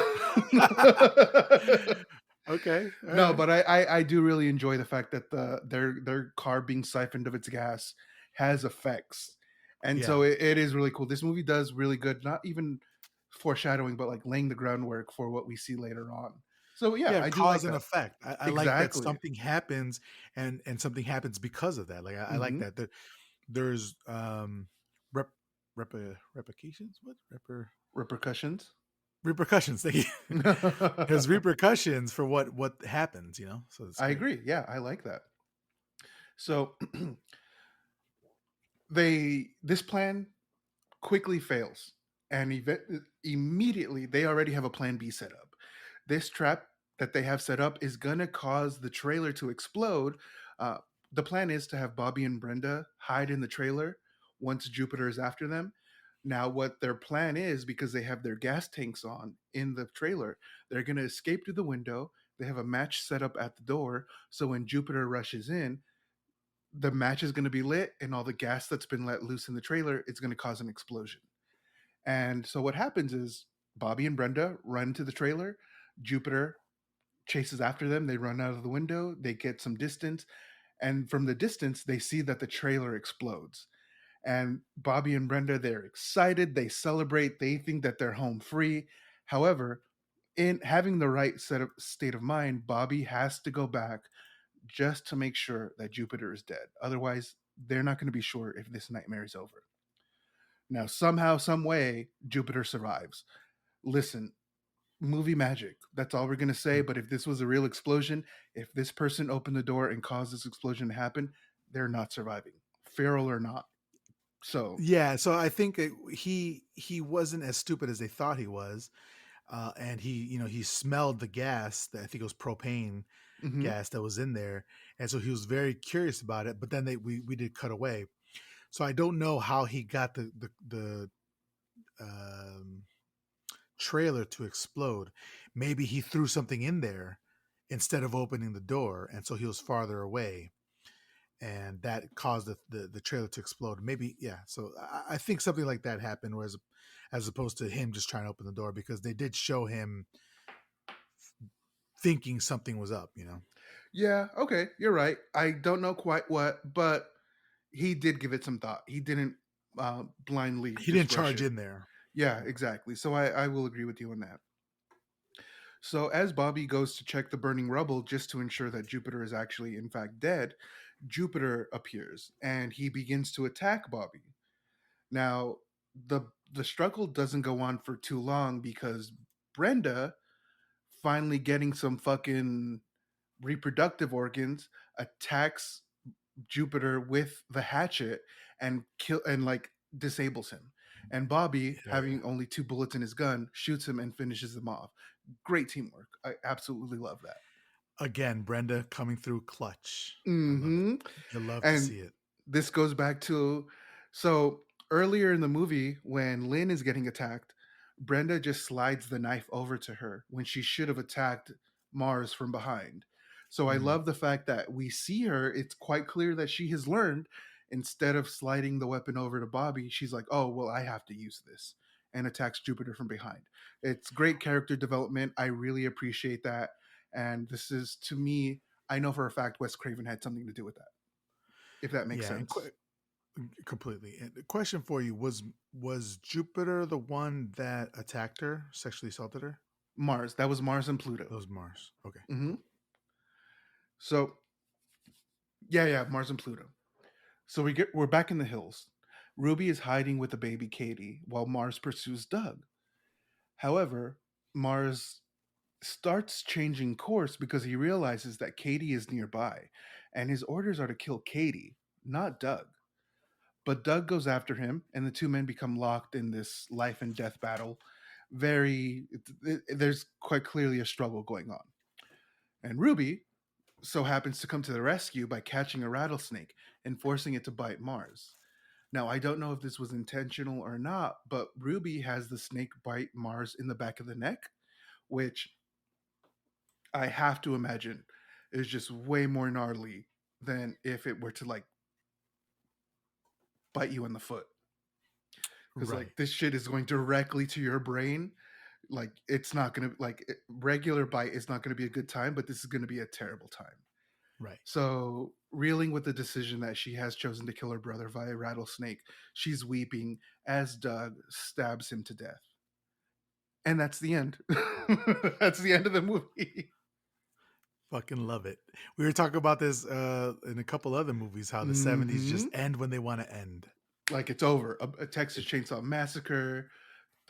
Okay, all no, right. but I do really enjoy the fact that their car being siphoned of its gas has effects, and so Yeah. it is really cool. This movie does really good, not even foreshadowing, but like laying the groundwork for what we see later on. So yeah, Yeah, I do cause like and that. effect. I like that Exactly. something happens and something happens because of that. Like I like Hmm. that. There's rep, replications. What Repercussions. repercussions? Thank you. There's repercussions for what happens. So it's I great. agree. Yeah, I like that. So they this plan quickly fails, and immediately they already have a plan B set up. This trap that they have set up is gonna cause the trailer to explode. Uh, the plan is to have Bobby and Brenda hide in the trailer once Jupiter is after them. Now, what their plan is, because they have their gas tanks on in the trailer, they're gonna escape through the window. They have a match set up at the door, so when Jupiter rushes in, the match is going to be lit and all the gas that's been let loose in the trailer, it's going to cause an explosion. And so what happens is Bobby and Brenda run to the trailer. Jupiter chases after them. They run out of the window. They get some distance. And from the distance, they see that the trailer explodes. And Bobby and Brenda, they're excited. They celebrate. They think that they're home free. However, in having the right state of mind, Bobby has to go back just to make sure that Jupiter is dead. Otherwise, they're not going to be sure if this nightmare is over. Now, somehow, some way, Jupiter survives. Listen, movie magic. That's all we're going to say. But if this was a real explosion, if this person opened the door and caused this explosion to happen, they're not surviving, feral or not. So, Yeah, so I think he wasn't as stupid as they thought he was, and he smelled the gas. That I think it was propane mhm. gas that was in there, and so he was very curious about it. But then we did cut away, so I don't know how he got the um, trailer to explode. Maybe he threw something in there instead of opening the door, and so he was farther away, and that caused the trailer to explode. Maybe, yeah. So I think something like that happened, whereas as opposed to him just trying to open the door, because they did show him thinking something was up. Yeah, okay, you're right. I don't know quite what, but he did give it some thought. He didn't blindly He just didn't rush charge it. in there. Yeah, exactly. So I will agree with you on that. So as Bobby goes to check the burning rubble just to ensure that Jupiter is actually in fact dead, Jupiter appears and he begins to attack Bobby. Now, the the struggle doesn't go on for too long because Brenda, finally getting some fucking reproductive organs, attacks Jupiter with the hatchet and kill and like disables him. And Bobby, Yeah. having only 2 bullets in his gun, shoots him and finishes him off. Great teamwork. I absolutely love that. Again, Brenda coming through clutch. I love it. Hmm. You love to And see it. this goes back to, so earlier in the movie when Lynn is getting attacked, Brenda just slides the knife over to her when she should have attacked Mars from behind. So I Mhm. love the fact that we see her, it's quite clear that she has learned. Instead of sliding the weapon over to Bobby, she's like, oh well, I have to use this, and attacks Jupiter from behind. It's great character development. I really appreciate that. And this is, to me, I know for a fact Wes Craven had something to do with that, if that makes Yeah, sense. completely. And the question for you was Jupiter the one that attacked her, sexually assaulted her? Mars, that was Mars and Pluto. That was Mars. Okay, Hmm. cool. So yeah, Mars and Pluto. So we're back in the hills. Ruby is hiding with the baby Katie while Mars pursues Doug. However, Mars starts changing course because he realizes that Katie is nearby, and his orders are to kill Katie, not Doug. But Doug goes after him, and the two men become locked in this life and death battle. There's quite clearly a struggle going on. And Ruby so happens to come to the rescue by catching a rattlesnake and forcing it to bite Mars. Now, I don't know if this was intentional or not, but Ruby has the snake bite Mars in the back of the neck, which I have to imagine is just way more gnarly than if it were to like bite you in the foot. Because like Right, this shit is going directly to your brain. Like it's not gonna regular bite is not gonna be a good time, but this is gonna be a terrible time. right, So, reeling with the decision that she has chosen to kill her brother via rattlesnake, she's weeping as Doug stabs him to death. And that's the end. That's the end of the movie. fucking love it. We were talking about this in a couple other movies, how the 70's just Hmm. end when they want to end. Like it's over. A Texas It, Chainsaw Massacre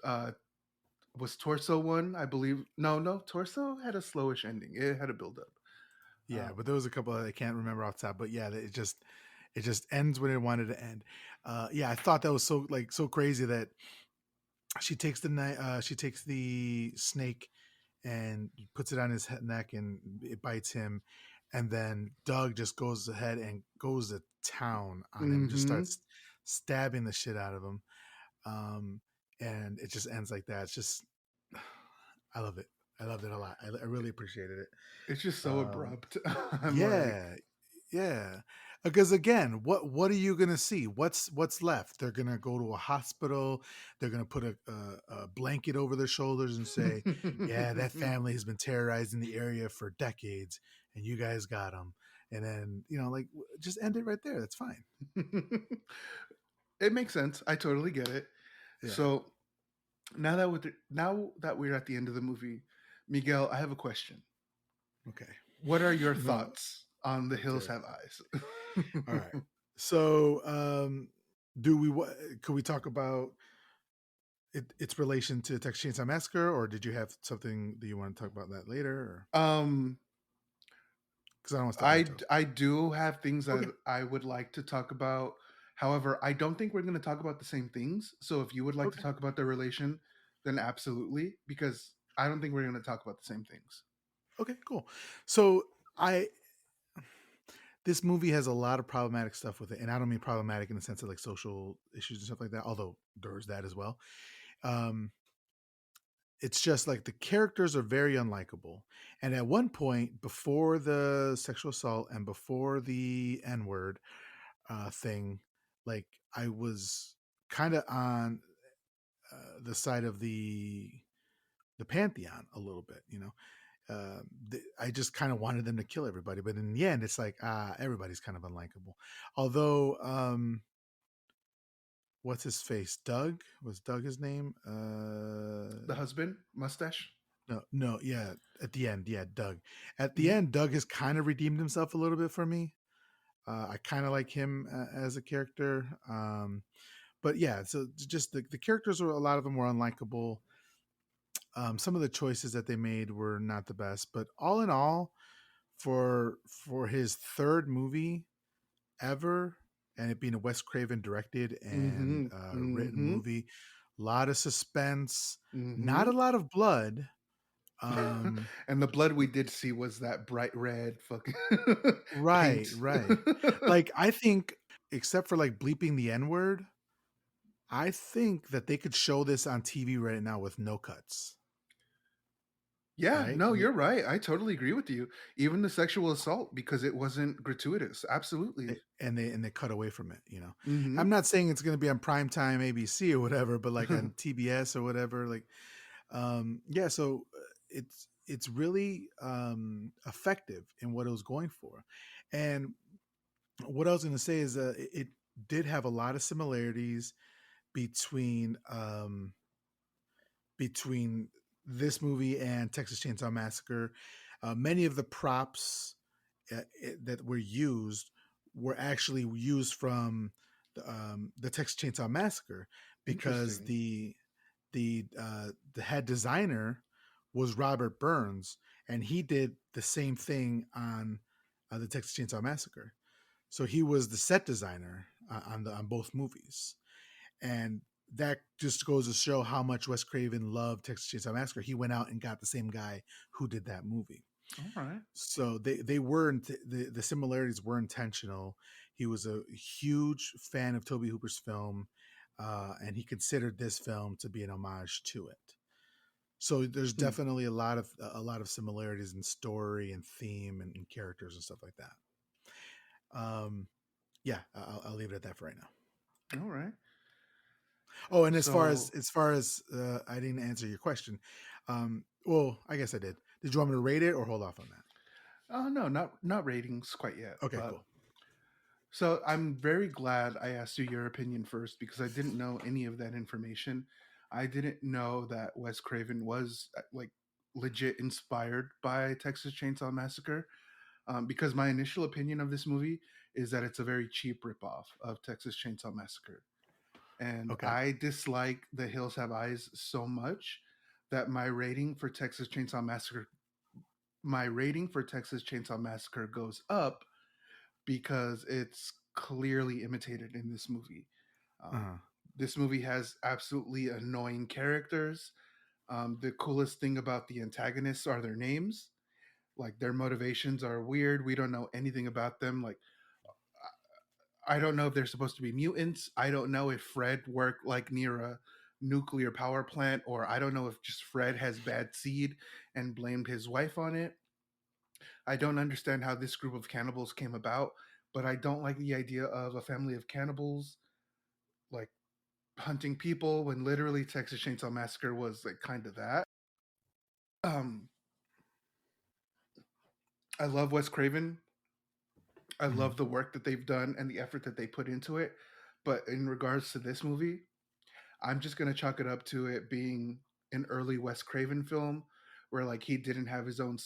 uh, was Torso one, I believe. No, Torso had a slowish ending. It had a build up. yeah, but there was a couple I can't remember off the top, but yeah, it just ends when it wanted to end. Yeah, I thought that was so crazy that she takes the snake and puts it on his neck and it bites him, and then Doug just goes ahead and goes to town on him, just Hmm. starts stabbing the shit out of him, um, and it just ends like that. It's just I love it. I loved it a lot. I really appreciated it. It's just so Um, abrupt. I'm like, yeah, yeah. Because again, what are you gonna see? What's left? They're gonna go to a hospital. They're gonna put a blanket over their shoulders and say, "Yeah, that family has been terrorizing the area for decades, and you guys got them." And then like just end it right there. That's fine. it makes sense. I totally get it. Yeah. So now that we're at the end of the movie, Miguel, I have a question. Okay. What are your No. thoughts on The Hills Okay. Have Eyes? All right. So, do we? Could we talk about its relation to Texas Chainsaw Massacre, or did you have something that you want to talk about that later? Or um, because I don't want to step on your I toes. I do have things that Okay. I would like to talk about. However, I don't think we're going to talk about the same things. So if you would like to Okay. talk about the relation, then absolutely, because I don't think we're going to talk about the same things. Okay. Cool. So I this movie has a lot of problematic stuff with it, and I don't mean problematic in the sense of like social issues and stuff like that. Although there's that as well. Um, it's just like the characters are very unlikable, and at one point before the sexual assault and before the N word thing, like I was kind of on the side of the pantheon a little bit, I just kind of wanted them to kill everybody, but in the end, it's like everybody's kind of unlikable. Although what's his face? Doug? Was Doug his name? The husband, mustache. No, no, yeah. At the end, yeah, Doug. At the Hmm. end, Doug has kind of redeemed himself a little bit for me. I kind of like him as a character. But yeah, so just the characters were, a lot of them were unlikable. Some of the choices that they made were not the best, but all in all, for his third movie ever, and it being a Wes Craven directed and Hmm. written Hmm. movie, a lot of suspense, not Hmm. a lot of blood. Um, And the blood we did see was that bright red fucking right, paint. right. Like I think, except for like bleeping the N word, I think that they could show this on TV right now with no cuts. Yeah, Right? no, you're right. I totally agree with you. Even the sexual assault, because it wasn't gratuitous. Absolutely. And they cut away from it, you know. Hmm. I'm not saying it's going to be on primetime ABC or whatever, but like on TBS or whatever, like yeah, so it's really effective in what it was going for. And what I was going to say is it did have a lot of similarities between between this movie and Texas Chainsaw Massacre. Many of the props that were used were actually used from the Texas Chainsaw Massacre, because Interesting. the head designer was Robert Burns, and he did the same thing on the Texas Chainsaw Massacre. So he was the set designer on both movies, and that just goes to show how much Wes Craven loved Texas Chainsaw Massacre. He went out and got the same guy who did that movie. All right. So they weren't, the similarities were intentional. He was a huge fan of Tobe Hooper's film, and he considered this film to be an homage to it. So there's Hmm. definitely a lot of similarities in story and theme and characters and stuff like that. Yeah, I'll leave it at that for right now. All right. Oh, and So, as far as I didn't answer your question. Well, I guess I did. Did you want me to rate it or hold off on that? no, not ratings quite yet, Okay, but cool. so I'm very glad I asked you your opinion first because I didn't know any of that information. I didn't know that Wes Craven was like legit inspired by Texas Chainsaw Massacre. Because my initial opinion of this movie is that it's a very cheap ripoff of Texas Chainsaw Massacre, and Okay. I dislike The Hills Have Eyes so much that my rating for Texas Chainsaw Massacre goes up because it's clearly imitated in this movie. Um, Uh-huh. this movie has absolutely annoying characters. The coolest thing about the antagonists are their names. Like their motivations are weird. We don't know anything about them. Like I don't know if they're supposed to be mutants. I don't know if Fred worked like near a nuclear power plant, or I don't know if just Fred has bad seed and blamed his wife on it. I don't understand how this group of cannibals came about, but I don't like the idea of a family of cannibals like hunting people when literally Texas Chainsaw Massacre was like kind of that. Um, I love Wes Craven. I Mhm. love the work that they've done and the effort that they put into it. But in regards to this movie, I'm just gonna chalk it up to it being an early Wes Craven film where like he didn't have his own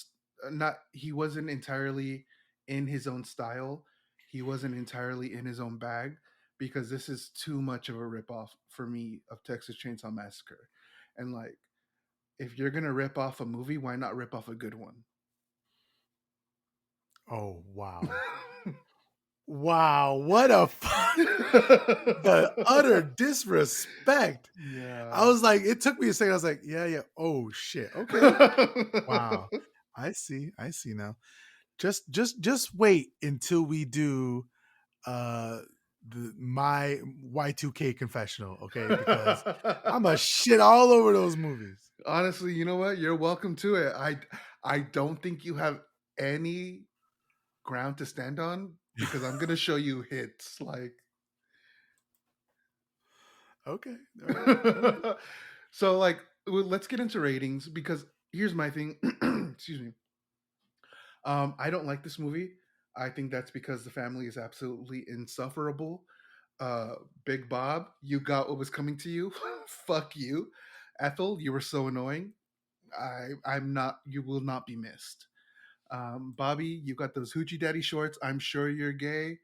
not he wasn't entirely in his own style. He wasn't entirely in his own bag because this is too much of a ripoff for me of Texas Chainsaw Massacre. And like if you're gonna rip off a movie, why not rip off a good one? Oh, wow. Wow, what a the utter disrespect. I Yeah. was like, it took me a second. I was like, yeah, yeah. Oh shit. Okay. Wow. I see. I see now. Just wait until we do uh my Y2K confessional, okay? Because I'm a shit all over those movies. Honestly, you know what? You're welcome to it. I don't think you have any ground to stand on because I'm gonna show you hits. Like Okay. All right. All right. so like let's get into ratings because here's my thing. Excuse me. I don't like this movie. I think that's because the family is absolutely insufferable. Uh, Big Bob, you got what was coming to you. Fuck you. Ethel, you were so annoying. I'm not. You will not be missed. Bobby, you got those hoochie daddy shorts. I'm sure you're gay.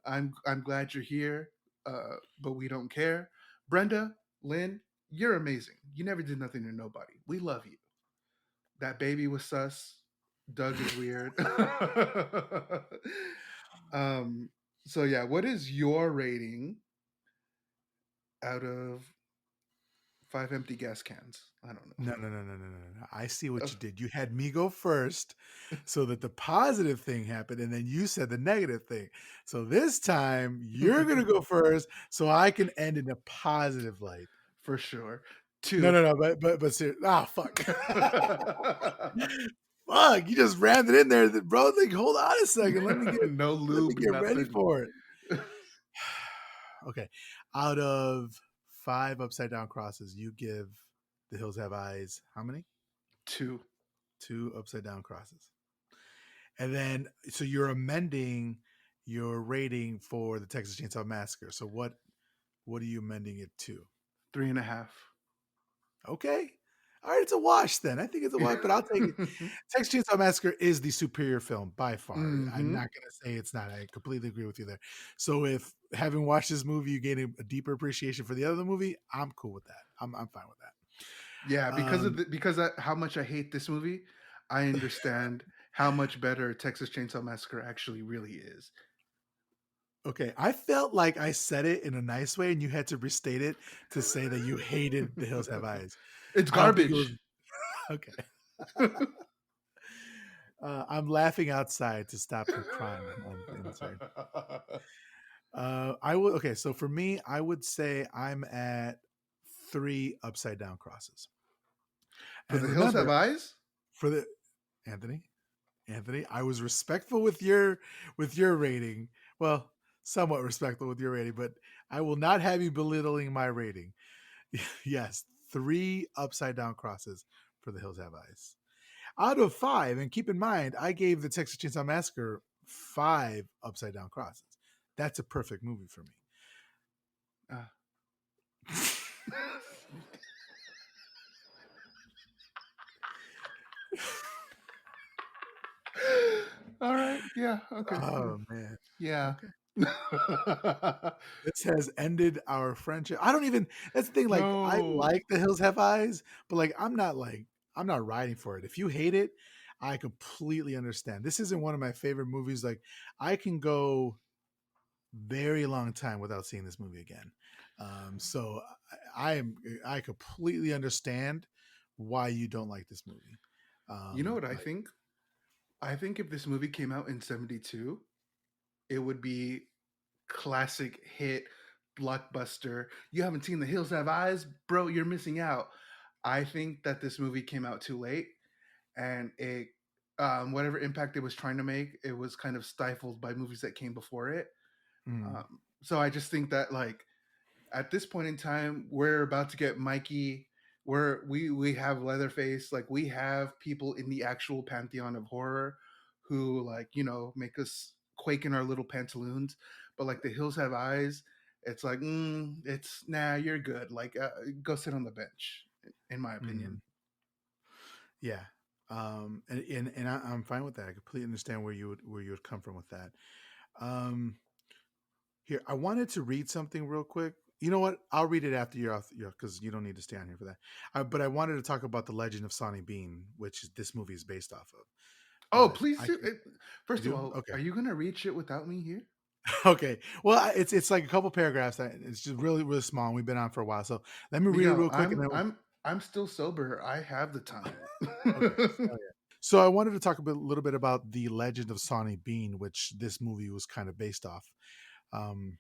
I'm glad you're here, but we don't care. Brenda, Lynn, you're amazing. You never did nothing to nobody. We love you. That baby was sus. Doug is weird. um, so yeah, what is your rating out of five empty gas cans? I don't No, no, no, no, no, no, no. I see know. what you did. You had me go first so that the positive thing happened, and then you said the negative thing. So this time you're gonna go first so I can end in a positive light. For sure. No, Two. no, no, but fuck. Fuck, you just rammed it in there, bro. Like, hold on a second. No Let me lube, get ready nothing. for it. Okay. Out of 5 upside down crosses, you give The Hills Have Eyes how many? Two. 2 upside down crosses. And then so you're amending your rating for the Texas Chainsaw Massacre. So what are you amending it to? 3.5. Okay. All right, it's a wash then. I think it's a wash, but I'll take it. Texas Chainsaw Massacre is the superior film by far. I'm Mm-hmm. not going to say it's not. I completely agree with you there. So if having watched this movie, you gain a deeper appreciation for the other movie, I'm cool with that. I'm fine with Yeah, that. because how much I hate this movie, I understand how much better Texas Chainsaw Massacre actually really is. Okay, I felt like I said it in a nice way, and you had to restate it to say that you hated The Hills Have Eyes. It's I don't think it was garbage. okay. I'm laughing outside to stop from crying inside. I would okay. So for me, I would say I'm at 3 upside down crosses. For And the Hills Have remember, Eyes? for the Anthony, Anthony, I was respectful with your rating. Well, somewhat respectful with your rating, but I will not have you belittling my rating. Yes, 3 upside down crosses for The Hills Have Eyes. Out of 5, and keep in mind, I gave the Texas Chainsaw Massacre 5 upside down crosses. That's a perfect movie for me. Uh. All right. Yeah. Okay. Oh man. Yeah. Okay. This has ended our friendship. I don't even that's the thing, like, I No. like The Hills Have Eyes, but, like, I'm not riding for it. If you hate it, I completely understand. This isn't one of my favorite movies, like, I can go very long time without seeing this movie again. So I completely understand why you don't like this movie. You know what I Like, think? I think if this movie came out in 72, it would be classic hit blockbuster. You haven't seen The Hills Have Eyes? Bro, you're missing out. I think that this movie came out too late and it whatever impact it was trying to make, it was kind of stifled by movies that came before it. mm, So I just think that like at this point in time, we're about to get Mikey. We have Leatherface. Like we have people in the actual pantheon of horror who like make us quake in our little pantaloons. But like The Hills Have Eyes, it's like it's nah, you're good. Like go sit on the bench, in my opinion. mm, yeah. I'm fine with that. I completely understand where you would come from with that. Um, Here, I wanted to read something real quick. You know what? I'll read it after you're off, because you don't need to stay on here for that. But I wanted to talk about the Legend of Sonny Bean, which this movie is based off of. Oh, But please I do. can you First of do all, okay, are you gonna read shit without me here? okay. Well, it's like a couple paragraphs. It's just really really small. And we've been on for a while, so let me read it Miguel, real quick, and then I'm still sober. I have the time. okay. Oh, yeah. So I wanted to talk a little bit about the Legend of Sonny Bean, which this movie was kind of based off. Um,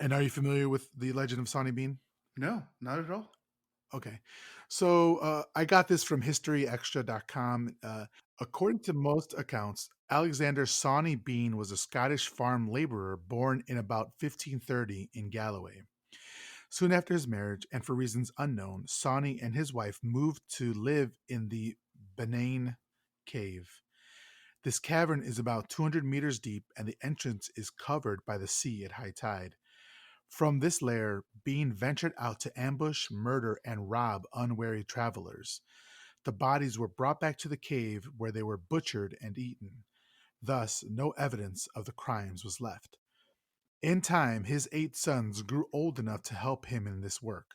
and are you familiar with the Legend of Sonny Bean? No, not at all. Okay. So I got this from historyextra.com. According to most accounts, Alexander Sawney Bean was a Scottish farm laborer born in about 1530 in Galloway. Soon after his marriage, and for reasons unknown, Sawney and his wife moved to live in the Benane Cave. This cavern is about 200 meters deep, and the entrance is covered by the sea at high tide. From this lair, Bean ventured out to ambush, murder, and rob unwary travelers. The bodies were brought back to the cave where they were butchered and eaten. Thus, no evidence of the crimes was left. In time, his 8 sons grew old enough to help him in this work.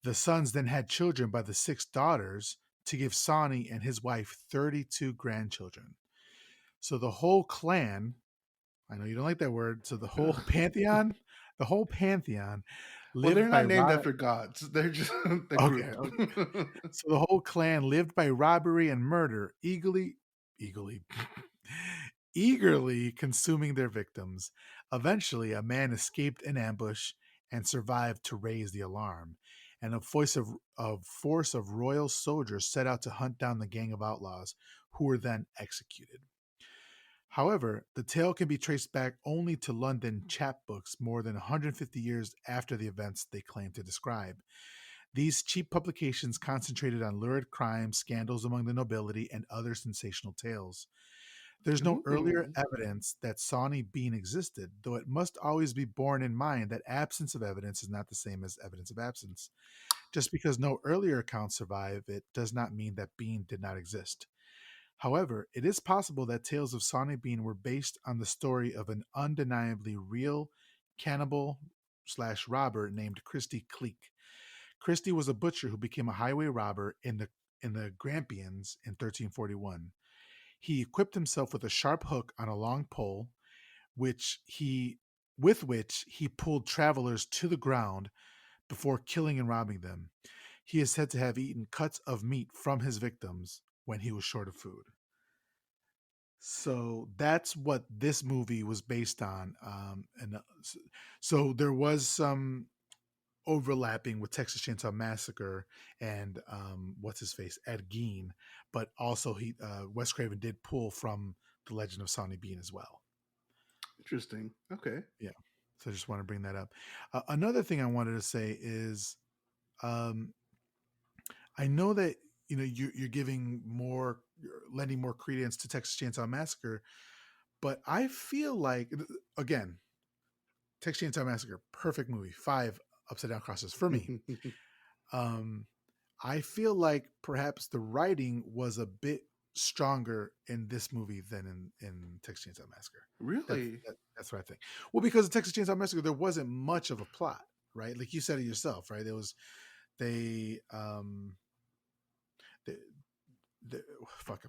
The sons then had children by the 6 daughters to give Sani and his wife 32 grandchildren. So the whole clan, I know you don't like that word, so the whole pantheon Well, they're lived by not named after gods. They're just the okay, group. okay. So the whole clan lived by robbery and murder, eagerly eagerly consuming their victims. Eventually, a man escaped an ambush and survived to raise the alarm, and a force of royal soldiers set out to hunt down the gang of outlaws, who were then executed. However, the tale can be traced back only to London chapbooks more than 150 years after the events they claim to describe. These cheap publications concentrated on lurid crimes, scandals among the nobility, and other sensational tales. There's no earlier Ooh. evidence that Sawney Bean existed, though it must always be borne in mind that absence of evidence is not the same as evidence of absence. Just because no earlier accounts survive, it does not mean that Bean did not exist. However, it is possible that tales of Sawney Bean were based on the story of an undeniably real cannibal slash robber named Christy Cleek. Christie was a butcher who became a highway robber in the Grampians in 1341. He equipped himself with a sharp hook on a long pole, which he with which he pulled travelers to the ground before killing and robbing them. He is said to have eaten cuts of meat from his victims when he was short of food. So that's what this movie was based on, so there was some overlapping with Texas Chainsaw Massacre and what's his face Ed Gein, but also he Wes Craven did pull from the Legend of Sonny Bean as well. Interesting. Okay. Yeah, so I just want to bring that up. Another thing I wanted to say is, um, I know that you're giving more, you're lending more credence to Texas Chainsaw Massacre, but I feel like again, Texas Chainsaw Massacre, perfect movie, 5 upside down crosses for me. Um, I feel like perhaps the writing was a bit stronger in this movie than in Texas Chainsaw Massacre. Really? That's what I think. Well, because of Texas Chainsaw Massacre, there wasn't much of a plot, right? Like you said it yourself, right? There was they they, they fuck.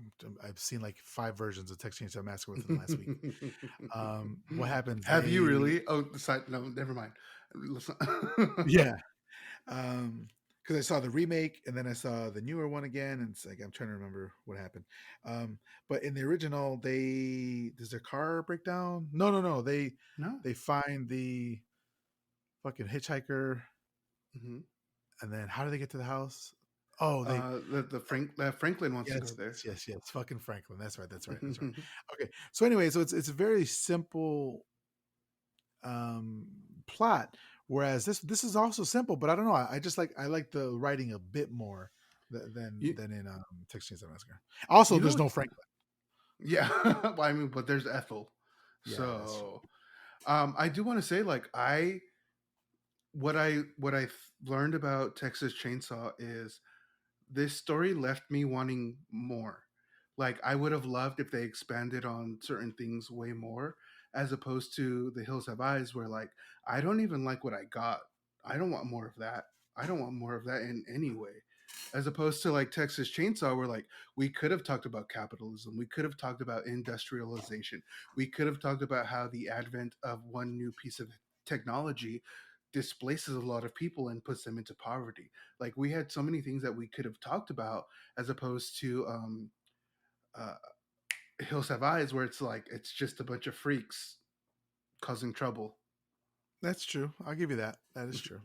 I've seen like 5 versions of Texas Chainsaw Massacre within the last week. What happens? Have you really? Oh, side, no, never mind. Yeah. Because I saw the remake and then I saw the newer one again, and it's like I'm trying to remember what happened. But in the original, does their car break down? No. No. They find the fucking hitchhiker, Hmm. and then how do they get to the house? Oh, they Franklin wants to go yes, there. yes. Fucking Franklin. That's right. Okay. So anyway, so it's a very simple um plot, whereas this is also simple, but I don't know, I just I like the writing a bit more you, than in Texas Chainsaw Massacre. Also, you know there's what? no Franklin. Yeah. Well, I mean, but there's Ethel. Yeah, that's true. So, I do want to say, like, what I learned about Texas Chainsaw is this story left me wanting more. Like, I would have loved if they expanded on certain things way more, as opposed to The Hills Have Eyes, where, like, I don't even like what I got. I don't want more of that. I don't want more of that in any way. As opposed to like Texas Chainsaw, where like we could have talked about capitalism, we could have talked about industrialization, we could have talked about how the advent of one new piece of technology displaces a lot of people and puts them into poverty. Like we had so many things that we could have talked about, as opposed to uh, Hills Have Eyes, where it's like it's just a bunch of freaks causing trouble. That's true. I'll give you that. That is true.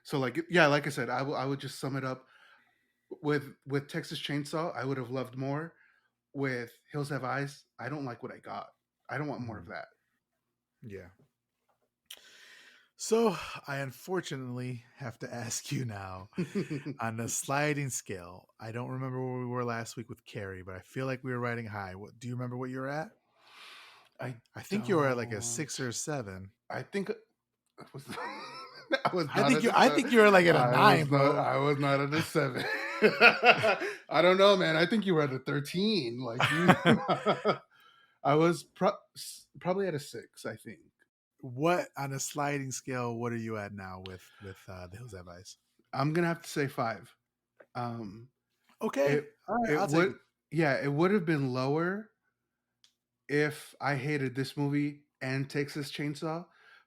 So like yeah, like I said, I would just sum it up with Texas Chainsaw. I would have loved more. With Hills Have Eyes, I don't like what I got. I don't want more of Mhm. that. Yeah. So I unfortunately have to ask you now, on the sliding scale. I don't remember where we were last week with Carrie, but I feel like we were riding high. What do you remember what you were at? I I think you were at like a don't. 6 or a 7. I think. I was, I was I not think at you. a I seven. think you're like at a I nine, was not. bro. I was not at a seven. I don't know, man. I think you were at a 13. Like you, I was probably at a six. I think. What on a sliding scale? What are you at now with the Hills Have Eyes? I'm gonna have to say five. Um, Okay, it all right, it I'll take would it. yeah, it would have been lower if I hated this movie and Texas Chainsaw,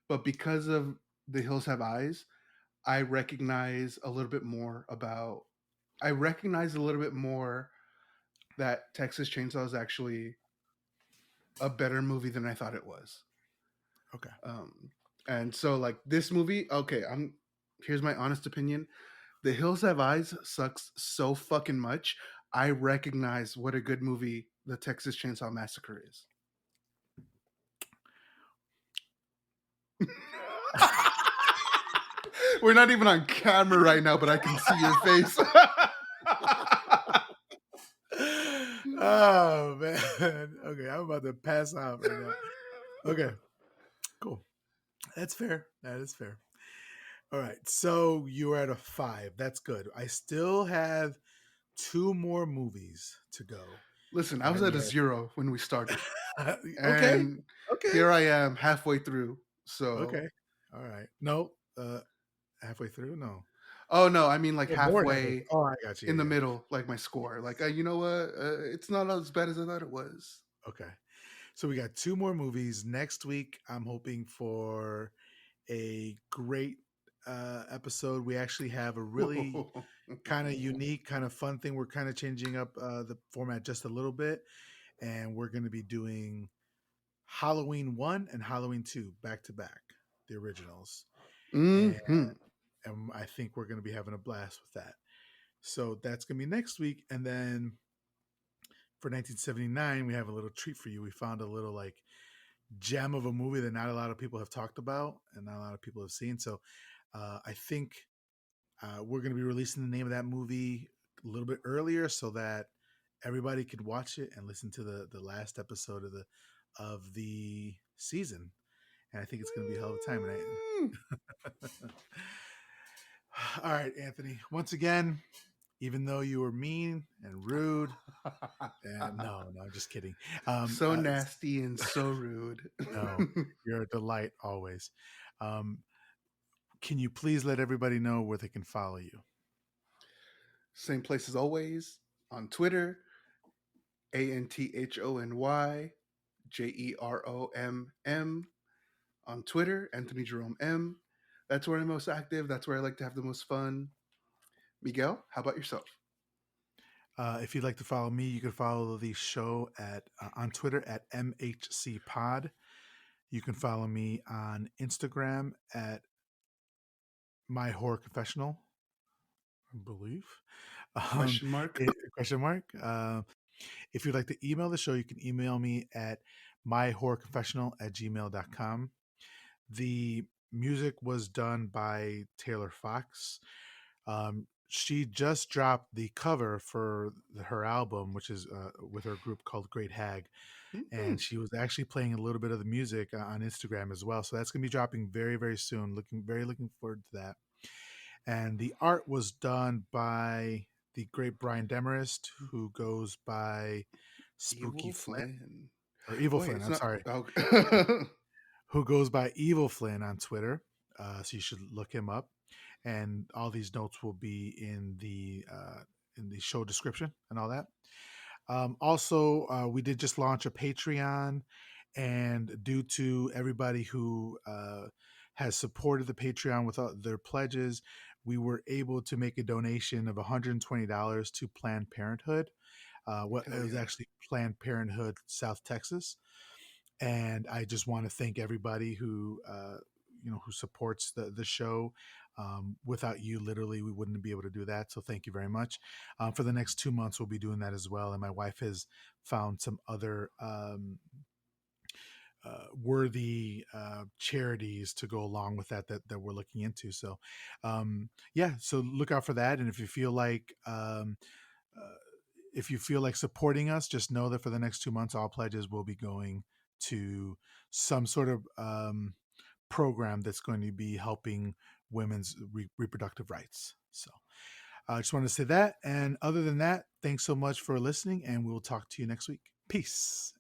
but because of The Hills Have Eyes, I recognize a little bit more about. I recognize a little bit more that Texas Chainsaw is actually a better movie than I thought it was. Okay, Um, and so, like this movie, okay, here's my honest opinion. The Hills Have Eyes sucks so fucking much. I recognize what a good movie The Texas Chainsaw Massacre is. We're not even on camera right now, but I can see your face. oh man. Okay, I'm about to pass out right now. Okay, cool. That's fair. That is fair. All right, so you're at a five. That's good. I still have two more movies to go. Listen, I was And at a zero when we started, okay, and okay, here I am halfway through. So, okay. All right. No, halfway through. No, oh no, I mean like oh, more than halfway. halfway Oh, I got you. in the Yeah, middle, like my score. Like, you know what? It's not as bad as I thought it was. yeah. Okay. So we got two more movies next week. I'm hoping for a great episode. We actually have a really kind of unique, kind of fun thing. We're kind of changing up the format just a little bit, and we're going to be doing Halloween 1 and Halloween 2 back to back, the originals. And, Hmm. and I think we're going to be having a blast with that. So that's going to be next week. And then for 1979, we have a little treat for you. We found a little like gem of a movie that not a lot of people have talked about and not a lot of people have seen. So I think we're going to be releasing the name of that movie a little bit earlier so that everybody could watch it and listen to the last episode of the season. And I think it's going to be a hell of a time. All right, Anthony. Once again, even though you were mean and rude, no, I'm just kidding. Um, So uh, nasty and so rude. no, you're a delight always. Um, can you please let everybody know where they can follow you? Same place as always on Twitter, AnthonyJeromm. On Twitter, Anthony Jerome M. That's where I'm most active. That's where I like to have the most fun. Miguel, how about yourself? If you'd like to follow me, you can follow the show at on Twitter at MHC Pod. You can follow me on Instagram at My Horror Confessional, I believe. Um, Question mark. question mark. If you'd like to email the show, you can email me at myhorrorconfessional@gmail.com. The music was done by Taylor Fox. She just dropped the cover for her album, which is with her group called Great Hag. And Mhm. she was actually playing a little bit of the music on Instagram as well. So that's going to be dropping very, very soon. Looking forward to that. And the art was done by the great Brian Demarest, who goes by Spooky Evil Flynn Flynn. or Evil Wait, Flynn. it's I'm not. sorry, Okay. who goes by Evil Flynn on Twitter. So you should look him up. And all these notes will be in the show description and all that. Also, we did just launch a Patreon, and due to everybody who has supported the Patreon with their pledges, we were able to make a donation of $120 to Planned Parenthood. It Hell was yeah. actually Planned Parenthood South Texas, and I just want to thank everybody who who supports the show. Without you, literally, we wouldn't be able to do that. So thank you very much. For the next 2 months, we'll be doing that as well. And my wife has found some other worthy charities to go along with that we're looking into. So yeah, so look out for that. And uh, if you feel like supporting us, just know that for the next 2 months, all pledges will be going to some sort of program that's going to be helping women's reproductive rights. So I just wanted to say that. And other than that, thanks so much for listening, and we'll talk to you next week. Peace.